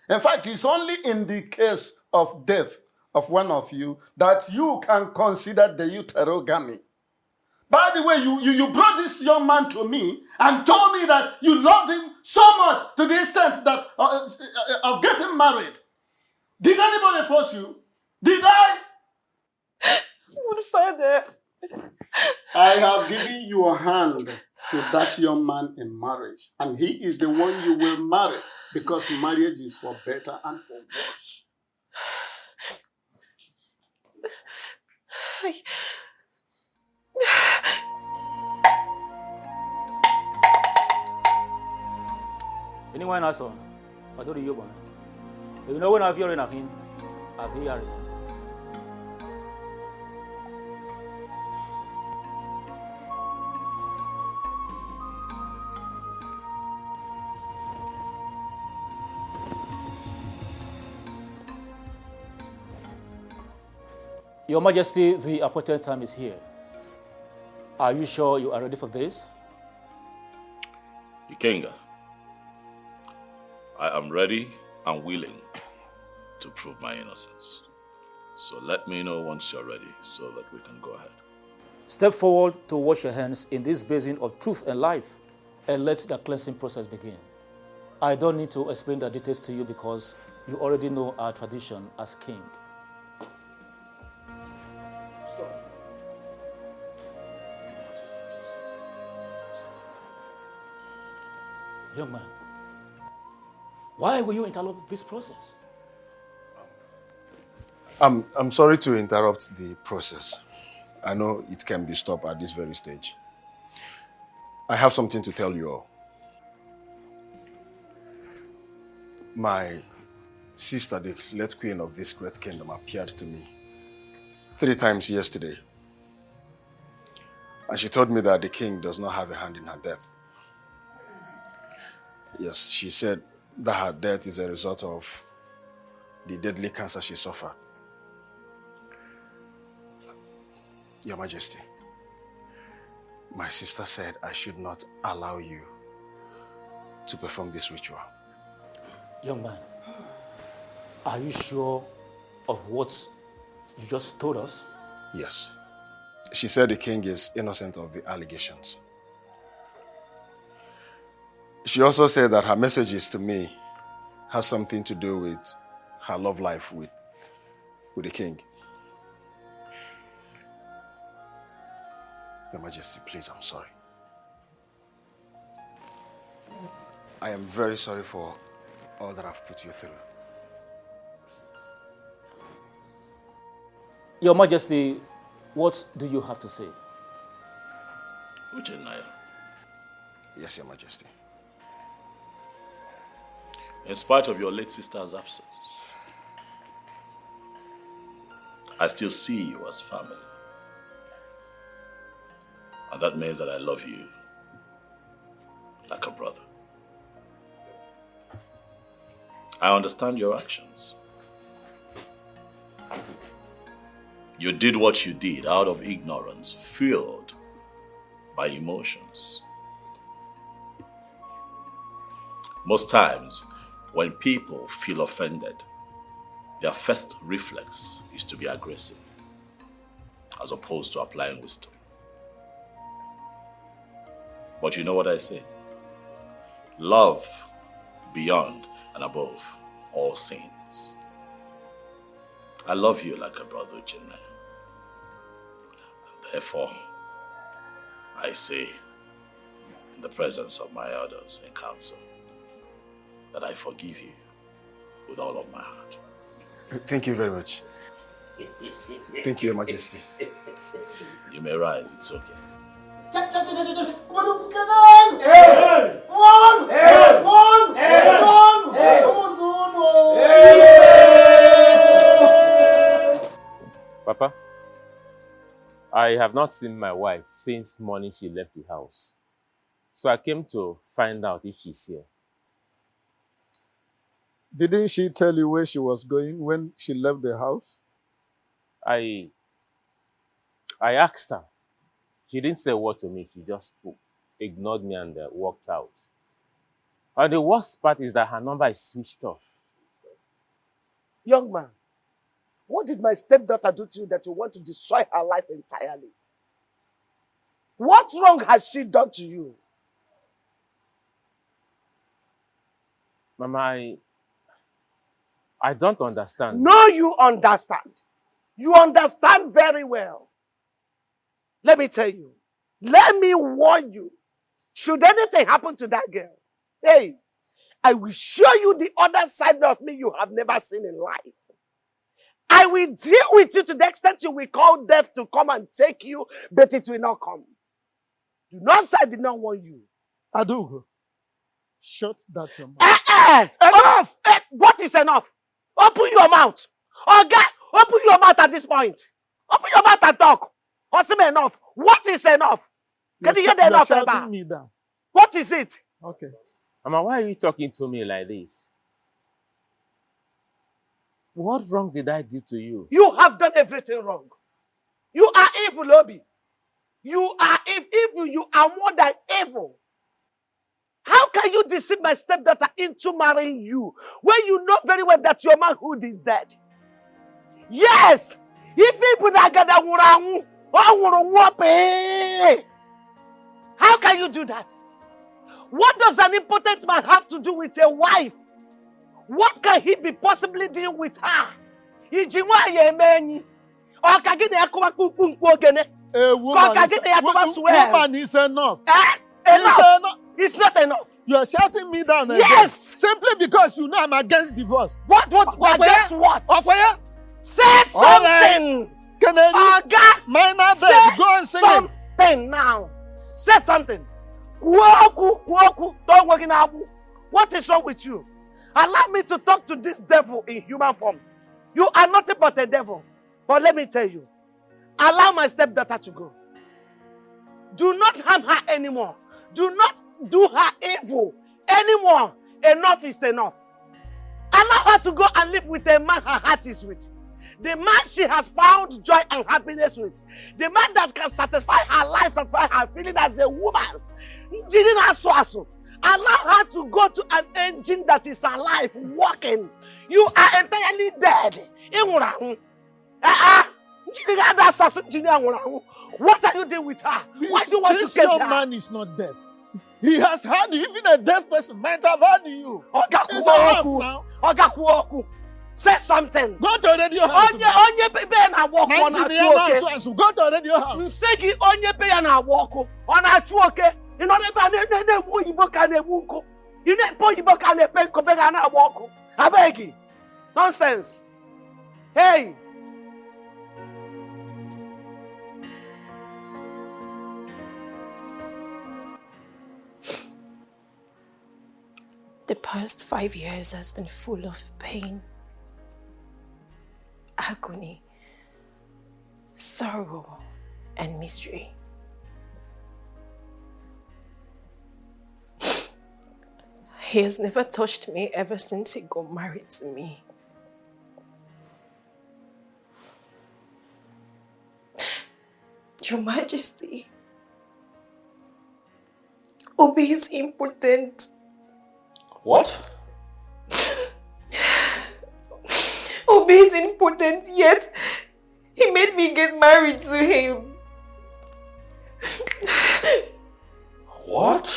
In fact, it's only in the case of death of one of you that you can consider the uterogamy. By the way, you brought this young man to me and told me that you loved him so much to the extent that of getting married. Did anybody force you? Did I? Good Father. I have given your hand to that young man in marriage, and he is the one you will marry because marriage is for better and for worse. Anyone else on? I don't know you know when I've heard nothing, I've heard it. Your Majesty, the appointed time is here. Are you sure you are ready for this? Ikenga, I am ready and willing to prove my innocence. So let me know once you're ready so that we can go ahead. Step forward to wash your hands in this basin of truth and life and let the cleansing process begin. I don't need to explain the details to you because you already know our tradition as king. Young man, why will you interrupt this process? I'm sorry to interrupt the process. I know it can be stopped at this very stage. I have something to tell you all. My sister, the late queen of this great kingdom, appeared to me 3 times yesterday. And she told me that the king does not have a hand in her death. Yes, she said that her death is a result of the deadly cancer she suffered. Your Majesty, my sister said I should not allow you to perform this ritual. Young man, are you sure of what you just told us? Yes. She said the king is innocent of the allegations. She also said that her messages to me has something to do with her love life with the king. Your Majesty, please, I'm sorry. I am very sorry for all that I've put you through. Your Majesty, what do you have to say? Uchenaya, Yes, Your Majesty. in spite of your late sister's absence, I still see you as family. And that means that I love you like a brother. I understand your actions. You did what you did out of ignorance, fueled by emotions. Most times, when people feel offended, their first reflex is to be aggressive, as opposed to applying wisdom. But you know what I say? Love beyond and above all sins. I love you like a brother, Uchenna. Therefore, I say, in the presence of my elders in council, that I forgive you with all of my heart. Thank you very much. Thank you, Your Majesty. You may rise, it's okay. Papa, I have not seen my wife since morning she left the house. So I came to find out if she's here. Didn't she tell you where she was going when she left the house? I asked her, She didn't say a word to me. She just ignored me and walked out. And the worst part is that her number is switched off. Young man, what did my stepdaughter do to you that you want to destroy her life entirely? What wrong has she done to you? Mama, I don't understand. No, you understand. You understand very well. Let me tell you. Let me warn you. Should anything happen to that girl, hey, I will show you the other side of me you have never seen in life. I will deal with you to the extent you will call death to come and take you, but it will not come. Do not say I did not warn you. Adugo, shut that your mouth. Enough! What is enough? Open your mouth. Okay, open your mouth at this point. Open your mouth and talk. What's enough? What is enough? Can you hear the enough? You're shouting me down. What is it? Okay. Mama, why are you talking to me like this? What wrong did I do to you? You have done everything wrong. You are evil, Obi. You are evil. You are more than evil. How can you deceive my stepdaughter into marrying you when you know very well that your manhood is dead? Yes! If people that gather, how can you do that? What does an impotent man have to do with a wife? What can he be possibly doing with her? Woman is enough. Enough. It's not enough. You are shouting me down again. Yes. Simply because you know I'm against divorce. What? Against what? Say something. Minor bed. Go and sing it. Something now. Say something. What is wrong with you? Allow me to talk to this devil in human form. You are nothing but a devil. But let me tell you, allow my stepdaughter to go. Do not harm her anymore. Do not do her evil anymore. Enough is enough. Allow her to go and live with a man her heart is with. The man she has found joy and happiness with. The man that can satisfy her life, satisfy her feeling as a woman. Allow her to go to an engine that is alive, working. You are entirely dead. What are you doing with her? Why do you want to This catch young her? man is not deaf. He has had you. Even a deaf person might have had you. It's enough now. Say something. Go to the radio house. Onye baby na walk on a chuoke. Go to the radio house. Nsegi onye baby na walk on a chuoke. You know ne oyibo ka na emunko. You ne oyibo ka na pen ko be ga na walk. Abegi. Nonsense. Hey. The past 5 years has been full of pain, agony, sorrow, and mystery. He has never touched me ever since he got married to me. Your Majesty, Obi is impotent. What? Obi is impotent, yet he made me get married to him. What?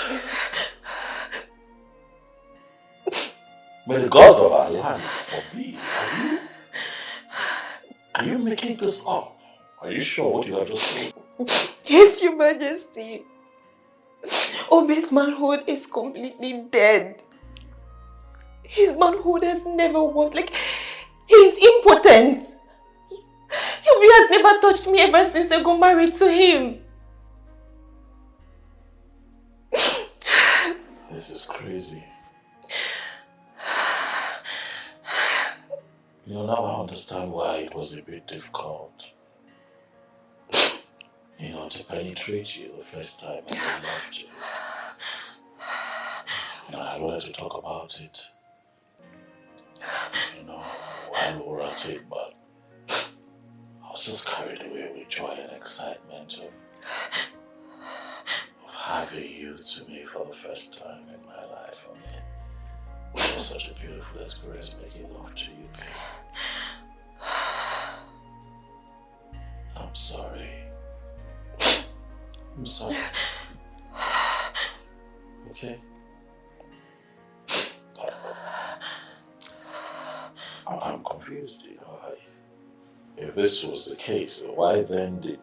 May the gods of our land forbid. Are you making this up? Are you sure what you have just said? Yes, Your Majesty. Obi's manhood is completely dead. His manhood has never worked. Like, he's impotent. Obi has never touched me ever since I got married to him. This is crazy. You know, now I understand why it was a bit difficult. You know, to penetrate you the first time I loved you. You know, I wanted to talk about it. You know, while we were at it, but I was just carried away with joy and excitement of Having you to me for the first time in my life, I mean, it was such a beautiful experience making love to you, babe. I'm sorry. I'm sorry. Okay? I'm confused, you know. If this was the case, why then did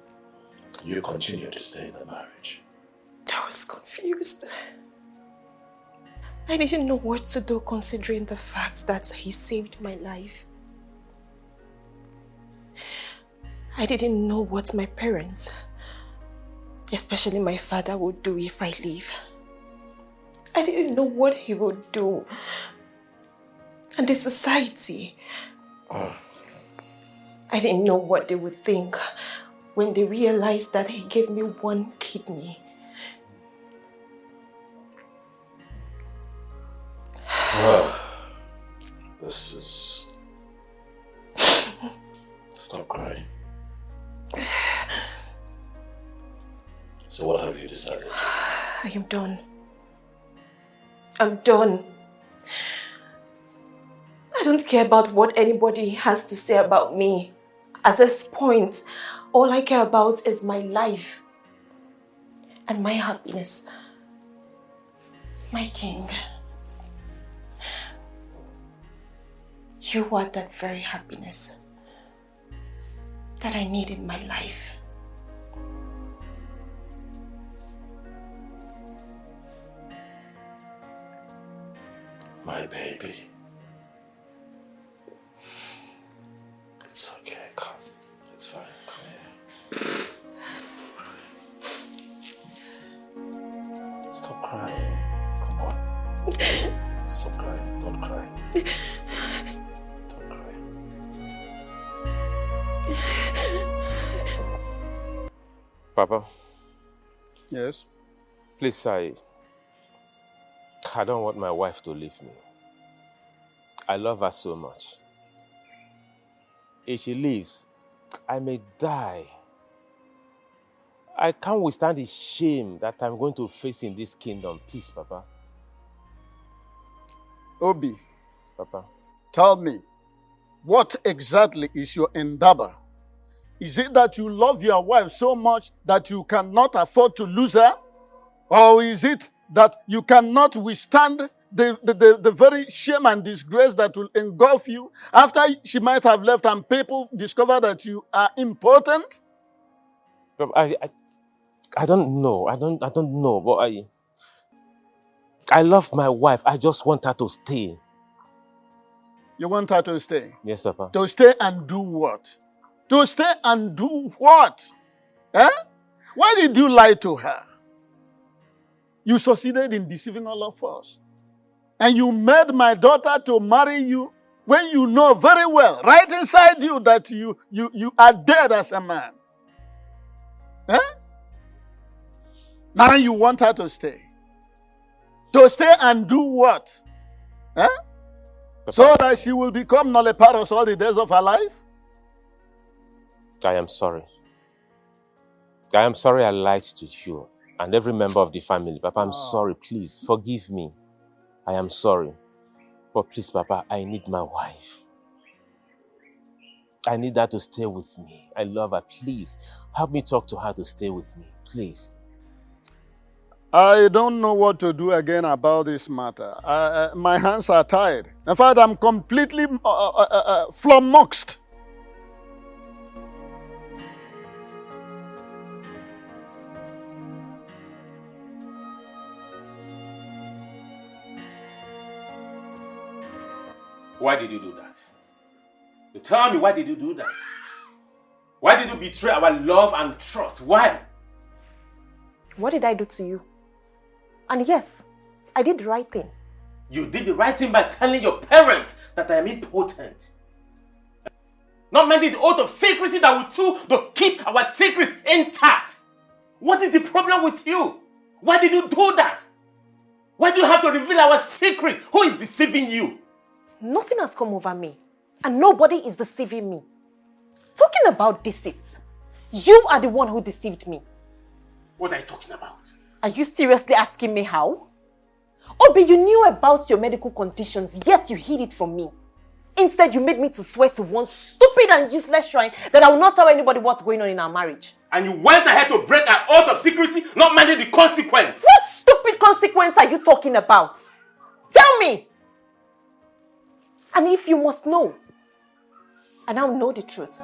you continue to stay in the marriage? I was confused. I didn't know what to do considering the fact that he saved my life. I didn't know what my parents, especially my father, would do if I leave. I didn't know what he would do. And the society. I didn't know what they would think when they realized that he gave me one kidney. Well, this is... Stop crying. So what have you decided? I am done. I'm done. I don't care about what anybody has to say about me. At this point, all I care about is my life and my happiness. My king. You are that very happiness that I need in my life. My baby. It's okay, come. It's fine, come here. Stop crying. Come on. Stop crying, don't cry. Don't cry. Papa. Yes? Please, I don't want my wife to leave me. I love her so much. If she leaves, I may die. I can't withstand the shame that I'm going to face in this kingdom. Please, Papa. Obi. Papa. Tell me, what exactly is your endeavor? Is it that you love your wife so much that you cannot afford to lose her? Or is it that you cannot withstand the very shame and disgrace that will engulf you after she might have left and people discover that you are important? I don't know. I don't know. But I love my wife. I just want her to stay. You want her to stay? Yes, Papa. To stay and do what? To stay and do what? Eh? Why did you lie to her? You succeeded in deceiving all of us. And you made my daughter to marry you when you know very well, right inside you, that you are dead as a man. Eh? Now you want her to stay. To stay and do what? Eh? So that she will become nulliparous all the days of her life? I am sorry. I am sorry I lied to you and every member of the family. Papa, I'm sorry. Please, forgive me. I am sorry. But please, Papa, I need my wife. I need her to stay with me. I love her. Please, help me talk to her to stay with me. Please. I don't know what to do again about this matter. My hands are tied. In fact, I'm completely flummoxed. Why did you do that? You tell me, why did you do that? Why did you betray our love and trust? Why? What did I do to you? And yes, I did the right thing. You did the right thing by telling your parents that I am impotent. Not minding the oath of secrecy that we took to keep our secrets intact. What is the problem with you? Why did you do that? Why do you have to reveal our secret? Who is deceiving you? Nothing has come over me. And nobody is deceiving me. Talking about deceit, you are the one who deceived me. What are you talking about? Are you seriously asking me how? Obi, you knew about your medical conditions, yet you hid it from me. Instead, you made me to swear to one stupid and useless shrine that I will not tell anybody what's going on in our marriage. And you went ahead to break an oath of secrecy, not minding the consequence. What stupid consequence are you talking about? Tell me! And if you must know, I now know the truth.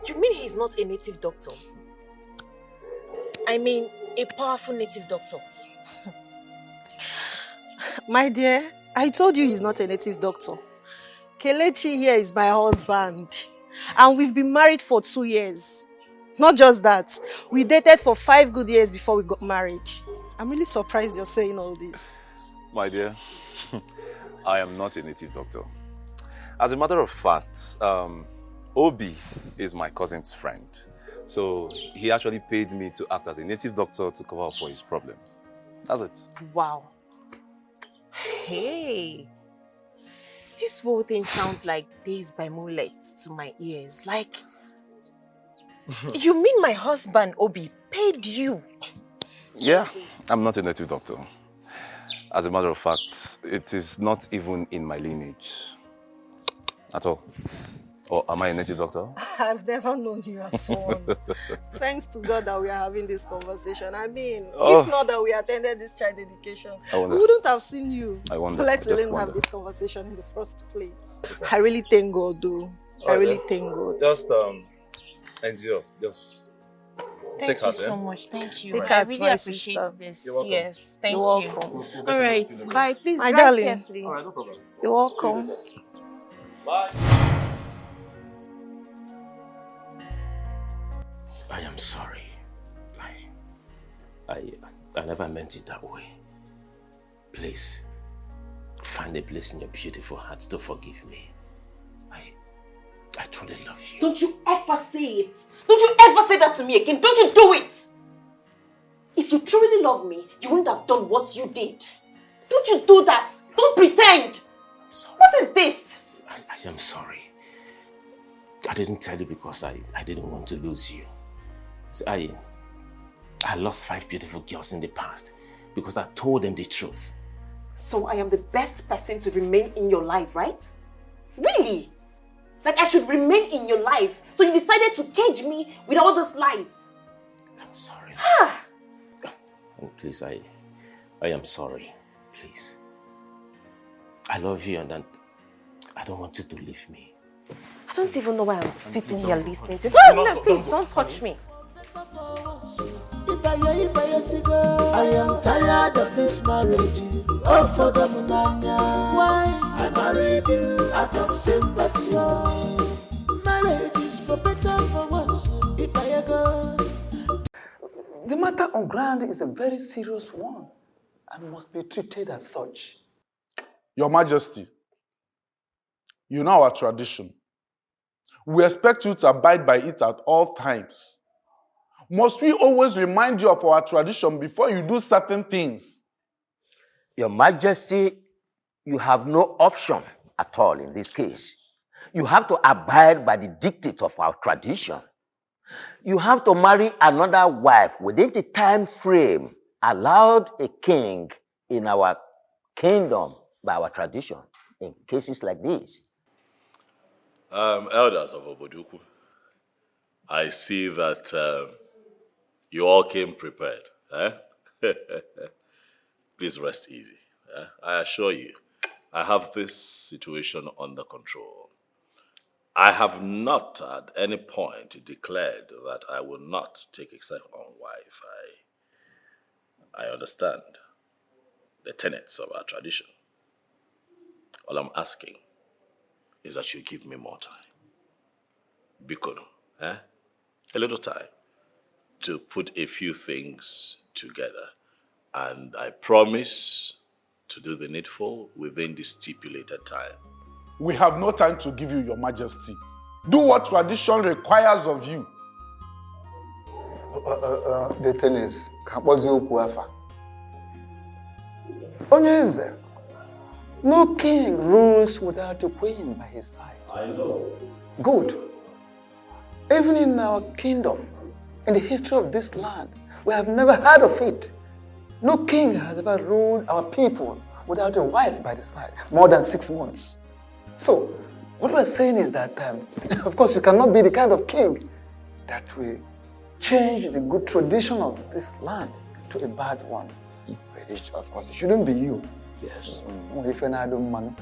You mean he's not a native doctor? I mean, a powerful native doctor. My dear, I told you he's not a native doctor. Kelechi here is my husband. And we've been married for 2 years. Not just that, we dated for 5 good years before we got married. I'm really surprised you're saying all this. My dear, I am not a native doctor. As a matter of fact, Obi is my cousin's friend. So he actually paid me to act as a native doctor to cover up for his problems. That's it. Wow. Hey. This whole thing sounds like Days by Moonlight to my ears. Like, you mean my husband, Obi, paid you? Yeah, I'm not a native doctor. As a matter of fact, it is not even in my lineage at all. Or am I a native doctor? I've never known you as one. Thanks to God that we are having this conversation. I mean, if not that we attended this child dedication, we wouldn't have seen you. I wonder. Let alone have this conversation in the first place. I really thank God, though. I really thank God. Just endure. Just Thank you so much. Thank you. Take I heart, really my appreciate sister. this. You're welcome. Yes, thank You're you. welcome. All right, bye. Please My drive darling. carefully. All right, no problem. You're welcome. Bye. I am sorry. I never meant it that way. Please, find a place in your beautiful heart to forgive me. I truly love you. Don't you ever say it. Don't you ever say that to me again. Don't you do it. If you truly love me, you wouldn't have done what you did. Don't you do that. Don't pretend. What is this? I am sorry. I didn't tell you because I didn't want to lose you. So I lost 5 beautiful girls in the past because I told them the truth. So I am the best person to remain in your life, right? Really? Like I should remain in your life. So you decided to cage me with all those lies. I'm sorry. And please, I am sorry. Please. I love you and I don't want you to leave me. I don't even know why I'm sitting here listening to you. No, please don't touch me. I am tired of this marriage. Oh, for the munanya. Why? I married you out of sympathy. Marriage is for better, for worse. The matter on ground is a very serious one and must be treated as such. Your Majesty, you know our tradition. We expect you to abide by it at all times. Must we always remind you of our tradition before you do certain things? Your Majesty, you have no option at all in this case. You have to abide by the dictates of our tradition. You have to marry another wife within the time frame allowed a king in our kingdom by our tradition in cases like this. Elders of Oboduku, I see that you all came prepared. Eh? Please rest easy. I assure you, I have this situation under control. I have not at any point declared that I will not take a second wife. I understand the tenets of our tradition. All I'm asking is that you give me more time. Bikono, a little time to put a few things together. And I promise to do the needful within the stipulated time. We have no time to give you, Your Majesty. Do what tradition requires of you. The thing is, Kapozi Okuafa. Onye eze, No king rules without a queen by his side. I know. Good. Even in our kingdom, in the history of this land, we have never heard of it. No king has ever ruled our people without a wife by the side, more than 6 months. So, what we're saying is that, of course, you cannot be the kind of king that will change the good tradition of this land to a bad one. Of course, it shouldn't be you. Yes. If you're not doing man.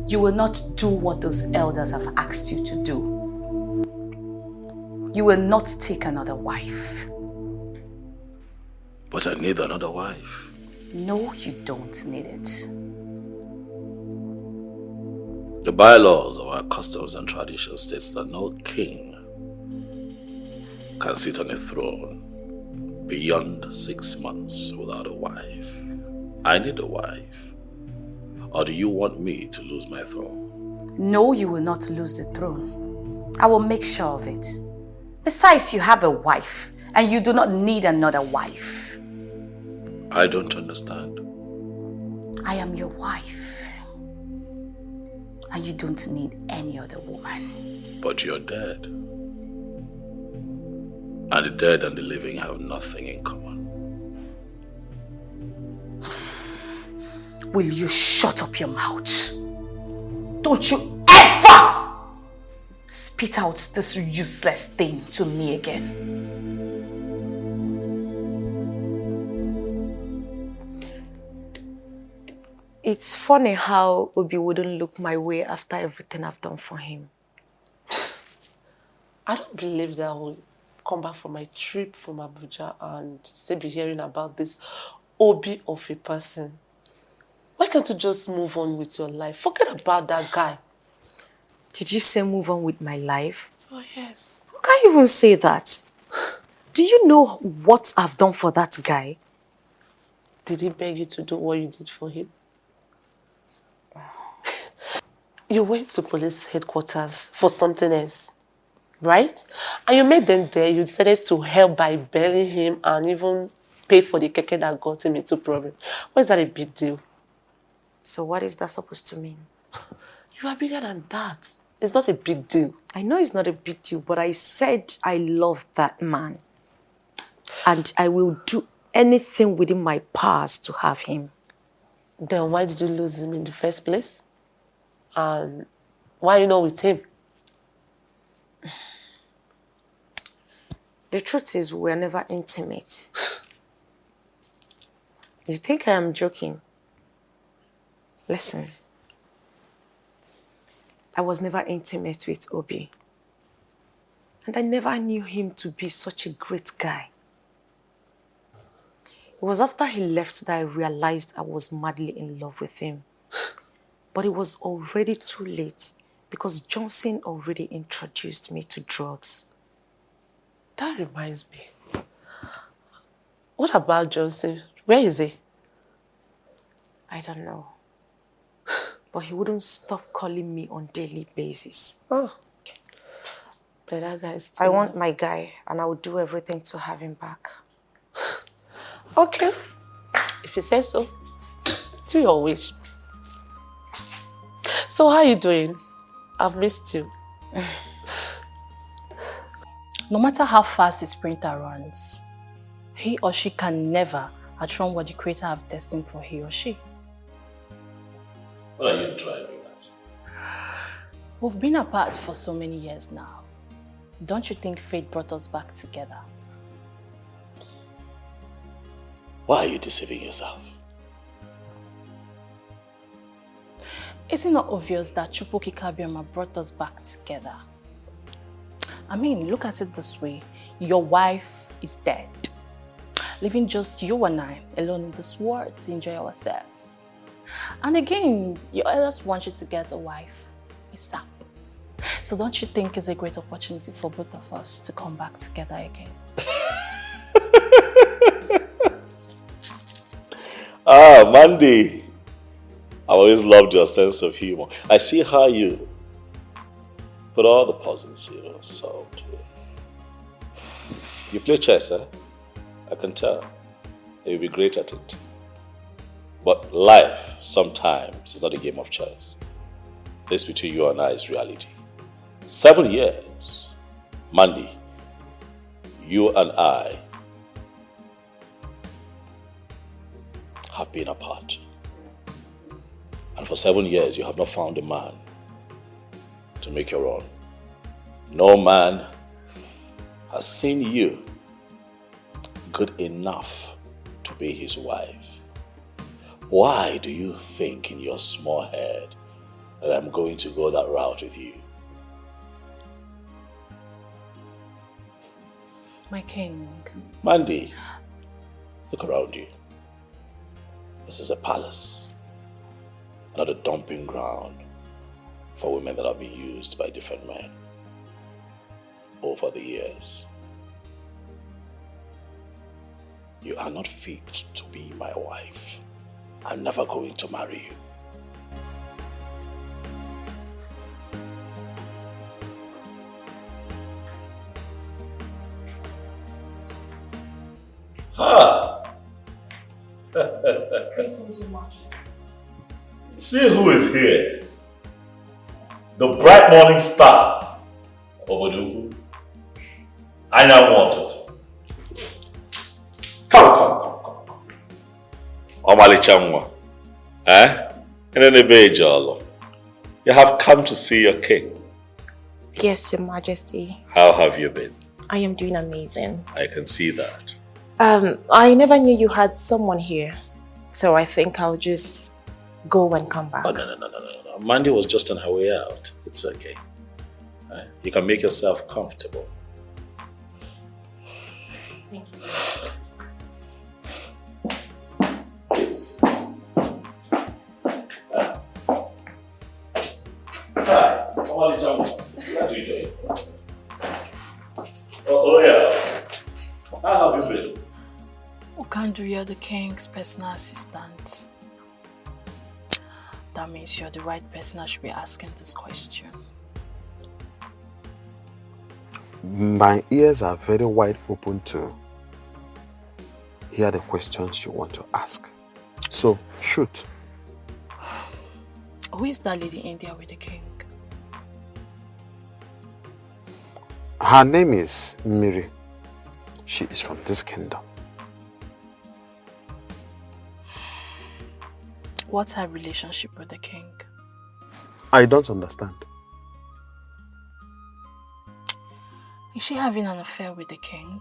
You will not do what those elders have asked you to do. You will not take another wife. But I need another wife. No, you don't need it. The bylaws of our customs and traditions states that no king can sit on a throne beyond 6 months without a wife. I need a wife. Or do you want me to lose my throne? No, you will not lose the throne. I will make sure of it. Besides, you have a wife, and you do not need another wife. I don't understand. I am your wife, and you don't need any other woman. But you're dead. And the dead and the living have nothing in common. Will you shut up your mouth? Don't you ever spit out this useless thing to me again. It's funny how Obi wouldn't look my way after everything I've done for him. I don't believe that I will come back from my trip from Abuja and still be hearing about this Obi of a person. Why can't you just move on with your life? Forget about that guy. Did you say move on with my life? Oh, yes. How can you even say that? Do you know what I've done for that guy? Did he beg you to do what you did for him? You went to police headquarters for something else, right? And you made them there. You decided to help by bailing him and even pay for the keke that got him into problem. Why is that a big deal? So what is that supposed to mean? You are bigger than that. It's not a big deal. I know it's not a big deal, but I said I love that man. And I will do anything within my powers to have him. Then why did you lose him in the first place? And why are you not with him? The truth is, we were never intimate. You think I am joking? Listen. I was never intimate with Obi. And I never knew him to be such a great guy. It was after he left that I realized I was madly in love with him. But it was already too late because Johnson already introduced me to drugs. That reminds me. What about Johnson? Where is he? I don't know. But he wouldn't stop calling me on a daily basis. Oh. But that guy is still I want my guy, and I will do everything to have him back. Okay. If you say so, do your wish. So how are you doing? I've missed you. No matter how fast a sprinter runs, he or she can never outrun what the Creator have destined for he or she. What are you driving at? We've been apart for so many years now. Don't you think fate brought us back together? Why are you deceiving yourself? Is it not obvious that Chupuki Kabiama brought us back together? I mean, look at it this way. Your wife is dead, leaving just you and I alone in this world to enjoy ourselves. And again, your elders want you to get a wife ASAP. So don't you think it's a great opportunity for both of us to come back together again? Mandy. I always loved your sense of humor. I see how you put all the puzzles, solved. You play chess, eh? I can tell. You'll be great at it. But life, sometimes, is not a game of chess. This between you and I is reality. 7 years. Mandy, you and I have been apart. And for 7 years, you have not found a man to make your own. No man has seen you good enough to be his wife. Why do you think in your small head that I'm going to go that route with you? My king. Mandy, look around you. This is a palace, not a dumping ground for women that have been used by different men over the years. You are not fit to be my wife. I'm never going to marry you. Greetings, Your Majesty. See who is here. The bright morning star. Obodugu. I now want it. Come. Omalichamwa. You have come to see your king. Yes, Your Majesty. How have you been? I am doing amazing. I can see that. I never knew you had someone here. So I think I'll just go and come back. Oh, no. Mandy was just on her way out. It's okay. You can make yourself comfortable. Thank you. Hi. What are you doing? Oh yeah. How have you been? Okandu, you're the king's personal assistant. That means you're the right person I should be asking this question. My ears are very wide open to hear the questions you want to ask. So, shoot. Who is that lady in there with the king? Her name is Miri. She is from this kingdom. What's her relationship with the king? I don't understand. Is she having an affair with the king?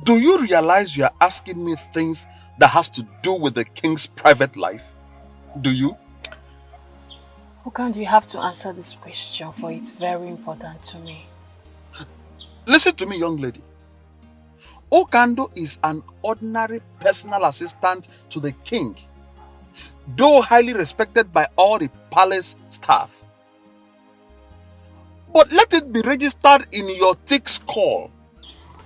Do you realize you are asking me things that has to do with the king's private life? Do you? Okandu, you have to answer this question, for it's very important to me. Listen to me, young lady. Okandu is an ordinary personal assistant to the king, though highly respected by all the palace staff. But let it be registered in your thick skull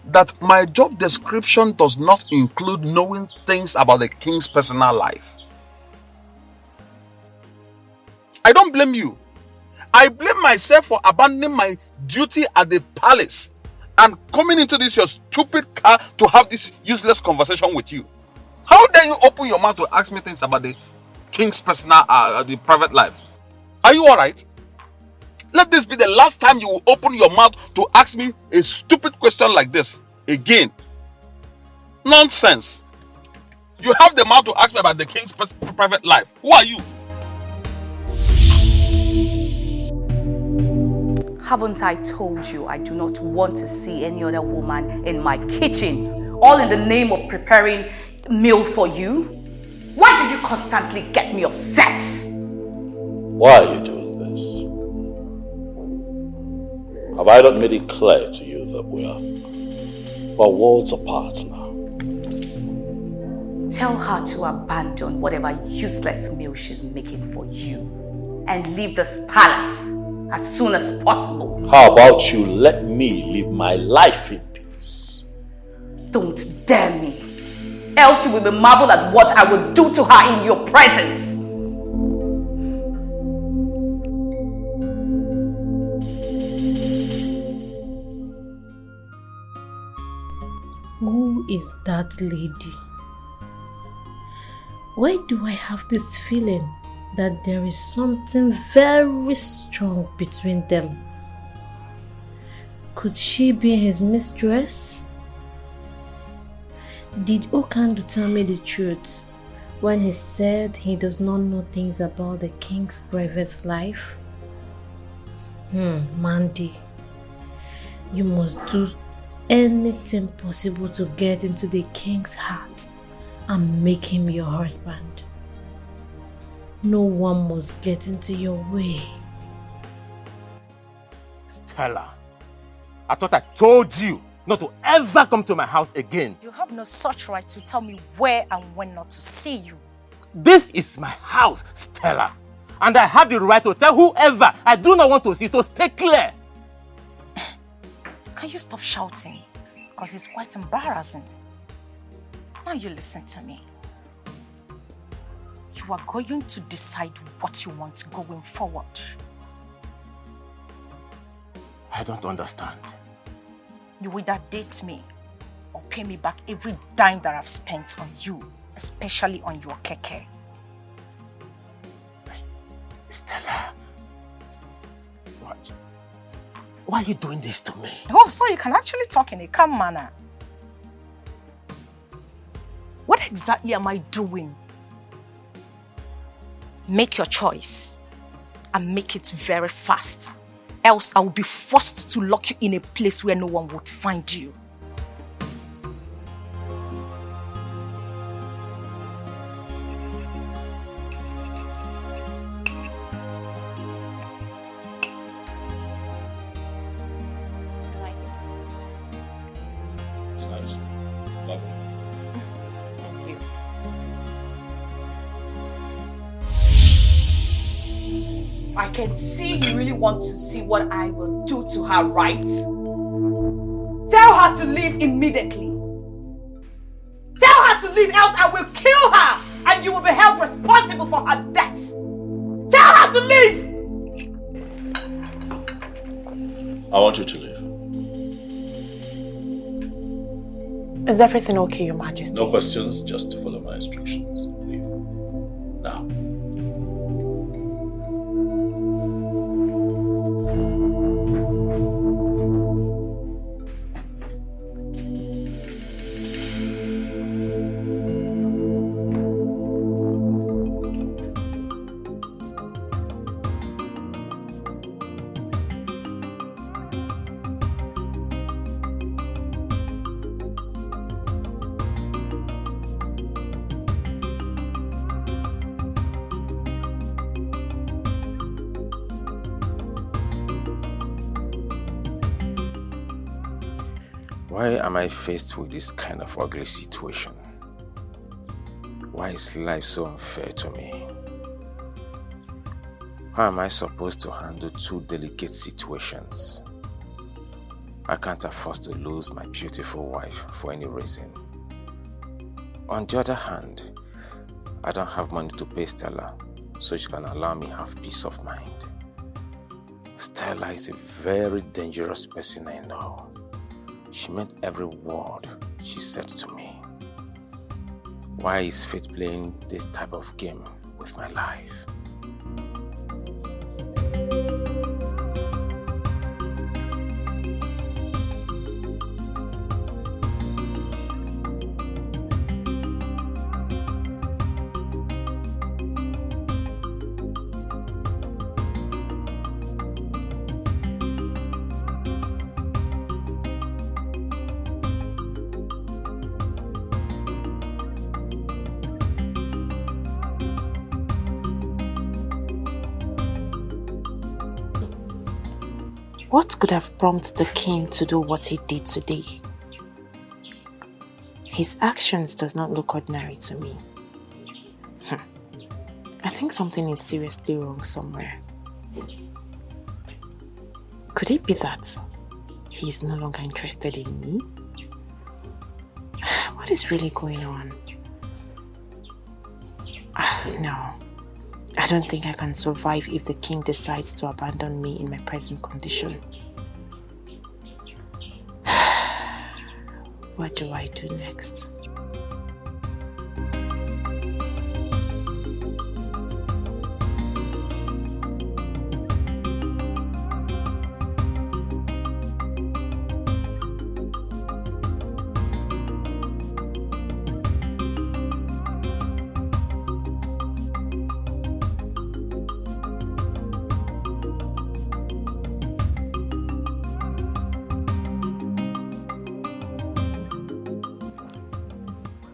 that my job description does not include knowing things about the king's personal life. I don't blame you. I blame myself for abandoning my duty at the palace and coming into this your stupid car to have this useless conversation with you. How dare you open your mouth to ask me things about the king's personal, the private life? Are you alright? Let this be the last time you will open your mouth to ask me a stupid question like this again. Nonsense. You have the mouth to ask me about the king's private life. Who are you? Haven't I told you I do not want to see any other woman in my kitchen, all in the name of preparing meal for you? Why do you constantly get me upset? Why are you doing this? Have I not made it clear to you that we're worlds apart now? Tell her to abandon whatever useless meal she's making for you and leave this palace as soon as possible. How about you let me live my life in peace? Don't dare me, else you will be marveled at what I will do to her in your presence. Who is that lady? Why do I have this feeling that there is something very strong between them? Could she be his mistress? Did Okandu tell me the truth when he said he does not know things about the king's private life? Mandy, you must do anything possible to get into the king's heart and make him your husband. No one must get into your way. Stella, I thought I told you not to ever come to my house again. You have no such right to tell me where and when not to see you. This is my house, Stella. And I have the right to tell whoever I do not want to see, so stay clear. Can you stop shouting? Because it's quite embarrassing. Now you listen to me. You are going to decide what you want going forward. I don't understand. You either date me or pay me back every dime that I've spent on you, especially on your keke. Stella, why are you doing this to me? Oh, so you can actually talk in a calm manner. What exactly am I doing? Make your choice and make it very fast. Else I will be forced to lock you in a place where no one would find you. I can see you really want to see what I will do to her, right? Tell her to leave immediately. Tell her to leave, else I will kill her and you will be held responsible for her death. Tell her to leave! I want you to leave. Is everything okay, Your Majesty? No questions, just follow my instructions. Leave. Now. Why am I faced with this kind of ugly situation? Why is life so unfair to me? How am I supposed to handle two delicate situations? I can't afford to lose my beautiful wife for any reason. On the other hand, I don't have money to pay Stella, so she can allow me have peace of mind. Stella is a very dangerous person I know. She meant every word she said to me. Why is fate playing this type of game with my life? What could have prompted the king to do what he did today? His actions does not look ordinary to me. I think something is seriously wrong somewhere. Could it be that he's no longer interested in me? What is really going on? No. I don't think I can survive if the king decides to abandon me in my present condition. What do I do next?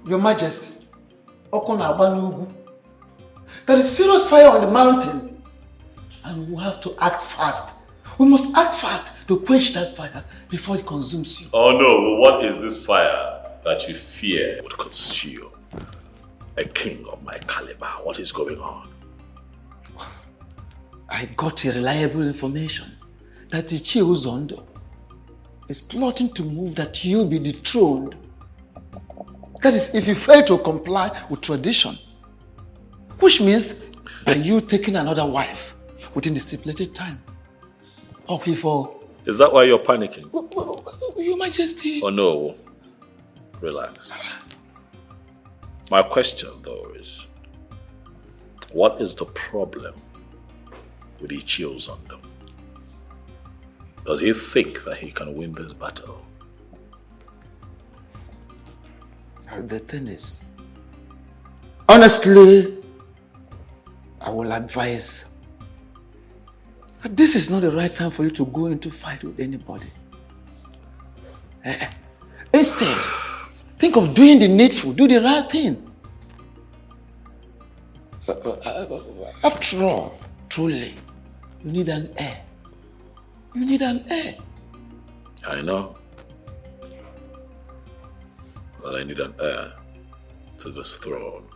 Your Majesty, there is serious fire on the mountain and we have to act fast. We must act fast to quench that fire before it consumes you. Oh no, what is this fire that you fear would consume a king of my caliber? What is going on? I got a reliable information that the Zondo is plotting to move that you be dethroned. That is, if you fail to comply with tradition, which means by you taking another wife within the stipulated time. Or before. Is that why you're panicking? Your Majesty. Oh no, relax. My question though is, what is the problem with Zondo? Does he think that he can win this battle? The thing is, honestly, I will advise that this is not the right time for you to go into fight with anybody. Instead, think of doing the needful, do the right thing. After all, truly, you need an heir. You need an heir. I know. But I need an heir to this throne.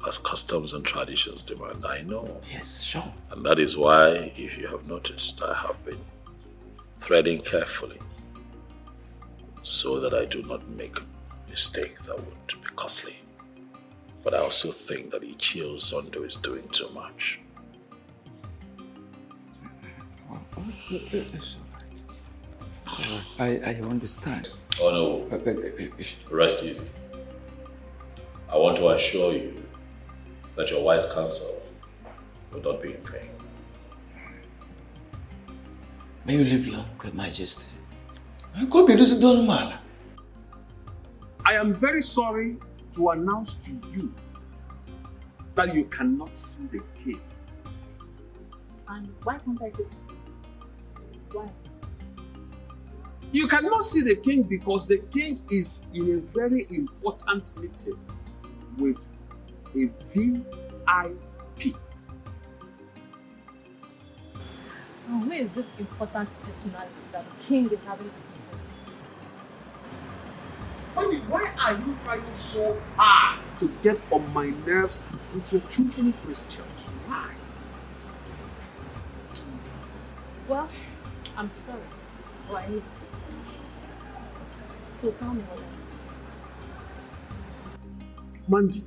As customs and traditions demand, I know. Yes, sure. And that is why, if you have noticed, I have been threading carefully so that I do not make a mistake that would be costly. But I also think that Zondo is doing too much. I understand. Oh no, rest easy. I want to assure you that your wise counsel will not be in vain. May you live long, Your Majesty. I am very sorry to announce to you that you cannot see the king. And why can't I do it? Why? You cannot see the king because the king is in a very important meeting with a VIP. And who is this important personality that the king is having this meeting? Why are you trying so hard to get on my nerves with your too many questions? Why? Well, I'm sorry, but I need to. So tell me what Manji,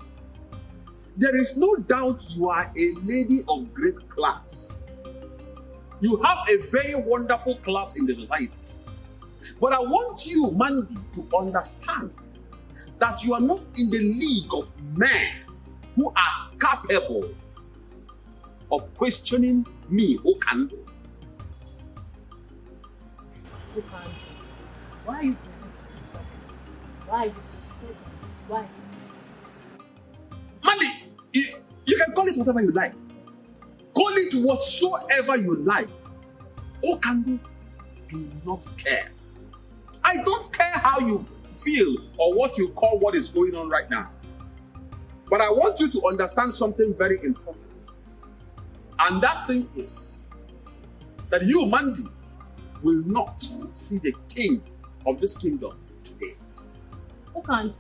there is no doubt you are a lady of great class. You have a very wonderful class in the society. But I want you, Mandy, to understand that you are not in the league of men who are capable of questioning me, who can do. Who can do? Why are you doing so stubborn? Why are you so stubborn? Why? Mandy, you can call it whatever you like. Call it whatsoever you like. Okandu do not care. I don't care how you feel or what you call what is going on right now. But I want you to understand something very important. And that thing is that you, Mandy, will not see the king of this kingdom today. Okandu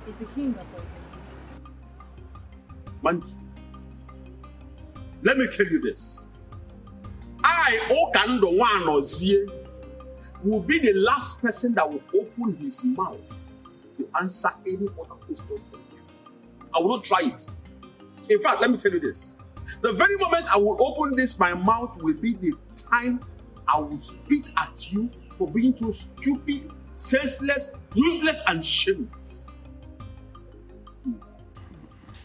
is the kingdom for you. Mandy, let me tell you this. I, Okando Wanozie, will be the last person that will open his mouth to answer any other question from you. I will not try it. In fact, let me tell you this. The very moment I will open this, my mouth will be the time I will spit at you for being too stupid, senseless, useless, and shameless.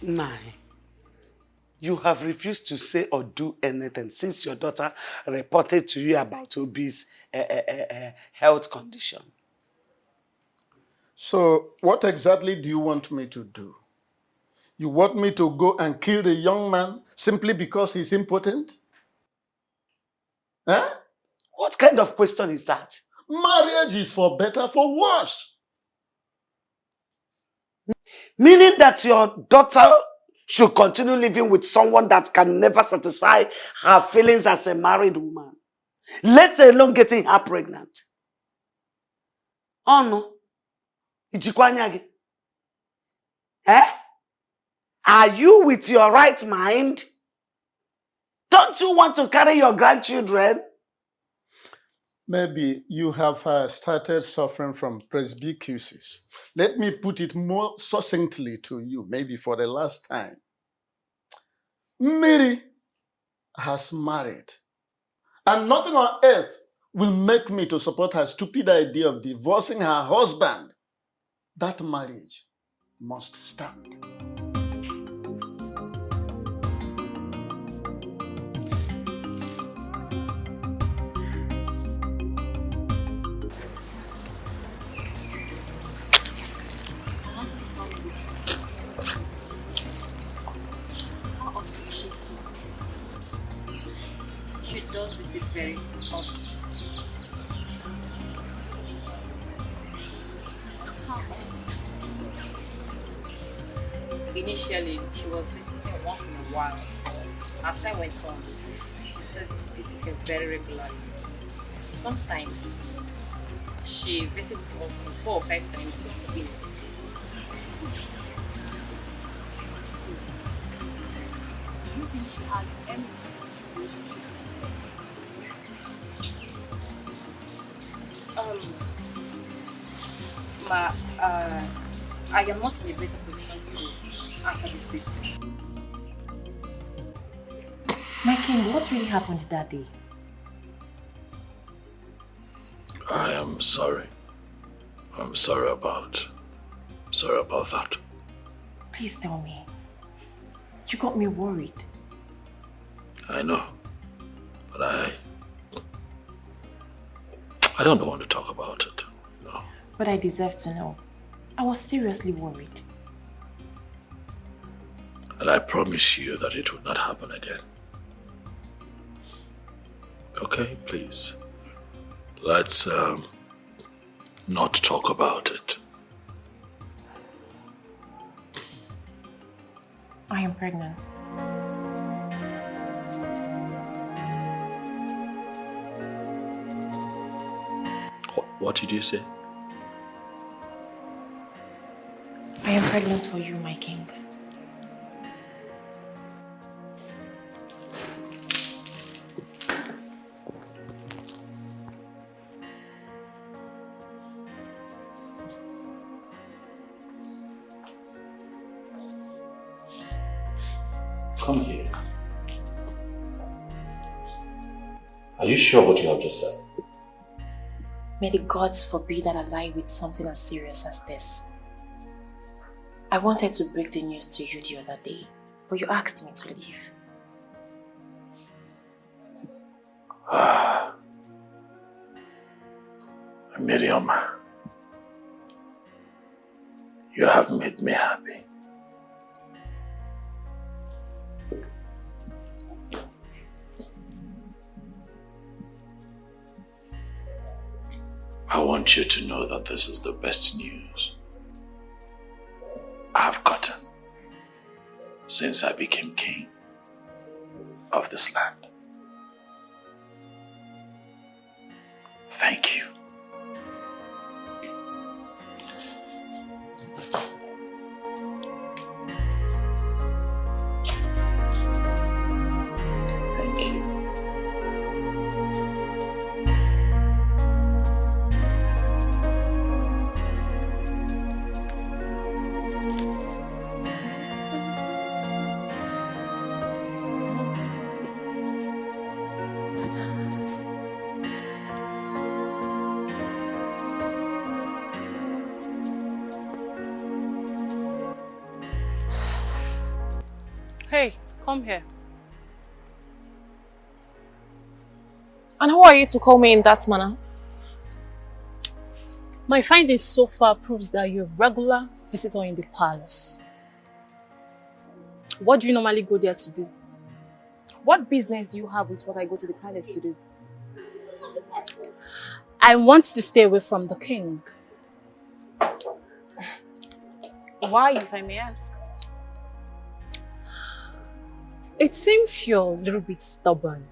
Nai, you have refused to say or do anything since your daughter reported to you about Obi's health condition. So, what exactly do you want me to do? You want me to go and kill the young man simply because he's impotent? Huh? What kind of question is that? Marriage is for better, for worse. Meaning that your daughter should continue living with someone that can never satisfy her feelings as a married woman, let alone getting her pregnant. Oh no. Ijikwanyagi. Eh? Are you with your right mind? Don't you want to carry your grandchildren? Maybe you have started suffering from presbycusis. Let me put it more succinctly to you, maybe for the last time. Mary has married, and nothing on earth will make me to support her stupid idea of divorcing her husband. That marriage must stand. She does visit very often. Initially, she was visiting once in a while, but as time went on, she started visiting very regularly. Sometimes she visits up to 4 or 5 times a week. So, do you think she has any relationship? I am not in a better position to answer this question. My king, what really happened that day? I am sorry. I'm sorry about that. Please tell me. You got me worried. I know, but I don't want to talk about it. No. But I deserve to know. I was seriously worried. And I promise you that it will not happen again. Okay, please. Let's not talk about it. I am pregnant. What did you say? I am pregnant for you, my king. Come here. Are you sure what you have just said? May the gods forbid that I lie with something as serious as this. I wanted to break the news to you the other day, but you asked me to leave. Miriam, you have made me happy. I want you to know that this is the best news I have gotten since I became king of this land. Thank you. Hey, come here. And who are you to call me in that manner? My findings so far proves that you're a regular visitor in the palace. What do you normally go there to do? What business do you have with what I go to the palace to do? I want to stay away from the king. Why, if I may ask? It seems you're a little bit stubborn.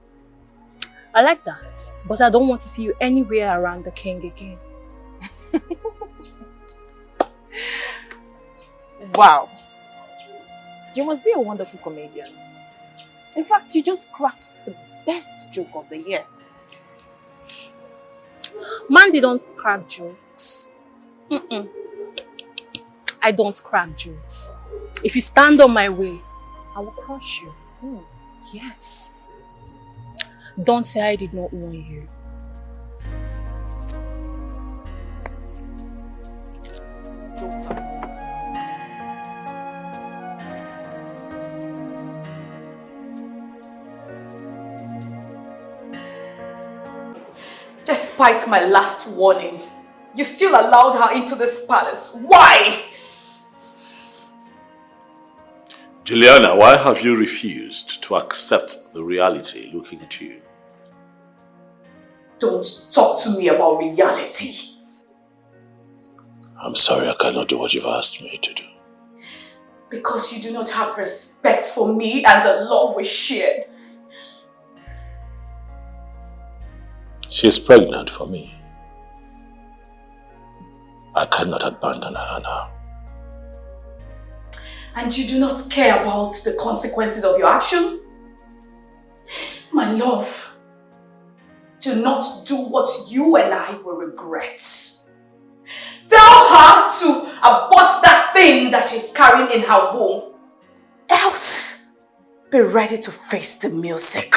I like that, but I don't want to see you anywhere around the king again. Wow. You must be a wonderful comedian. In fact, you just cracked the best joke of the year. Man, they don't crack jokes. I don't crack jokes. If you stand on my way, I will crush you. Yes. Don't say I did not warn you. Despite my last warning, you still allowed her into this palace. Why? Juliana, why have you refused to accept the reality looking at you? Don't talk to me about reality. I'm sorry, I cannot do what you've asked me to do. Because you do not have respect for me and the love we shared. She's pregnant for me. I cannot abandon her now. And you do not care about the consequences of your action? My love, do not do what you and I will regret. Tell her to abort that thing that she's carrying in her womb. Else, be ready to face the music.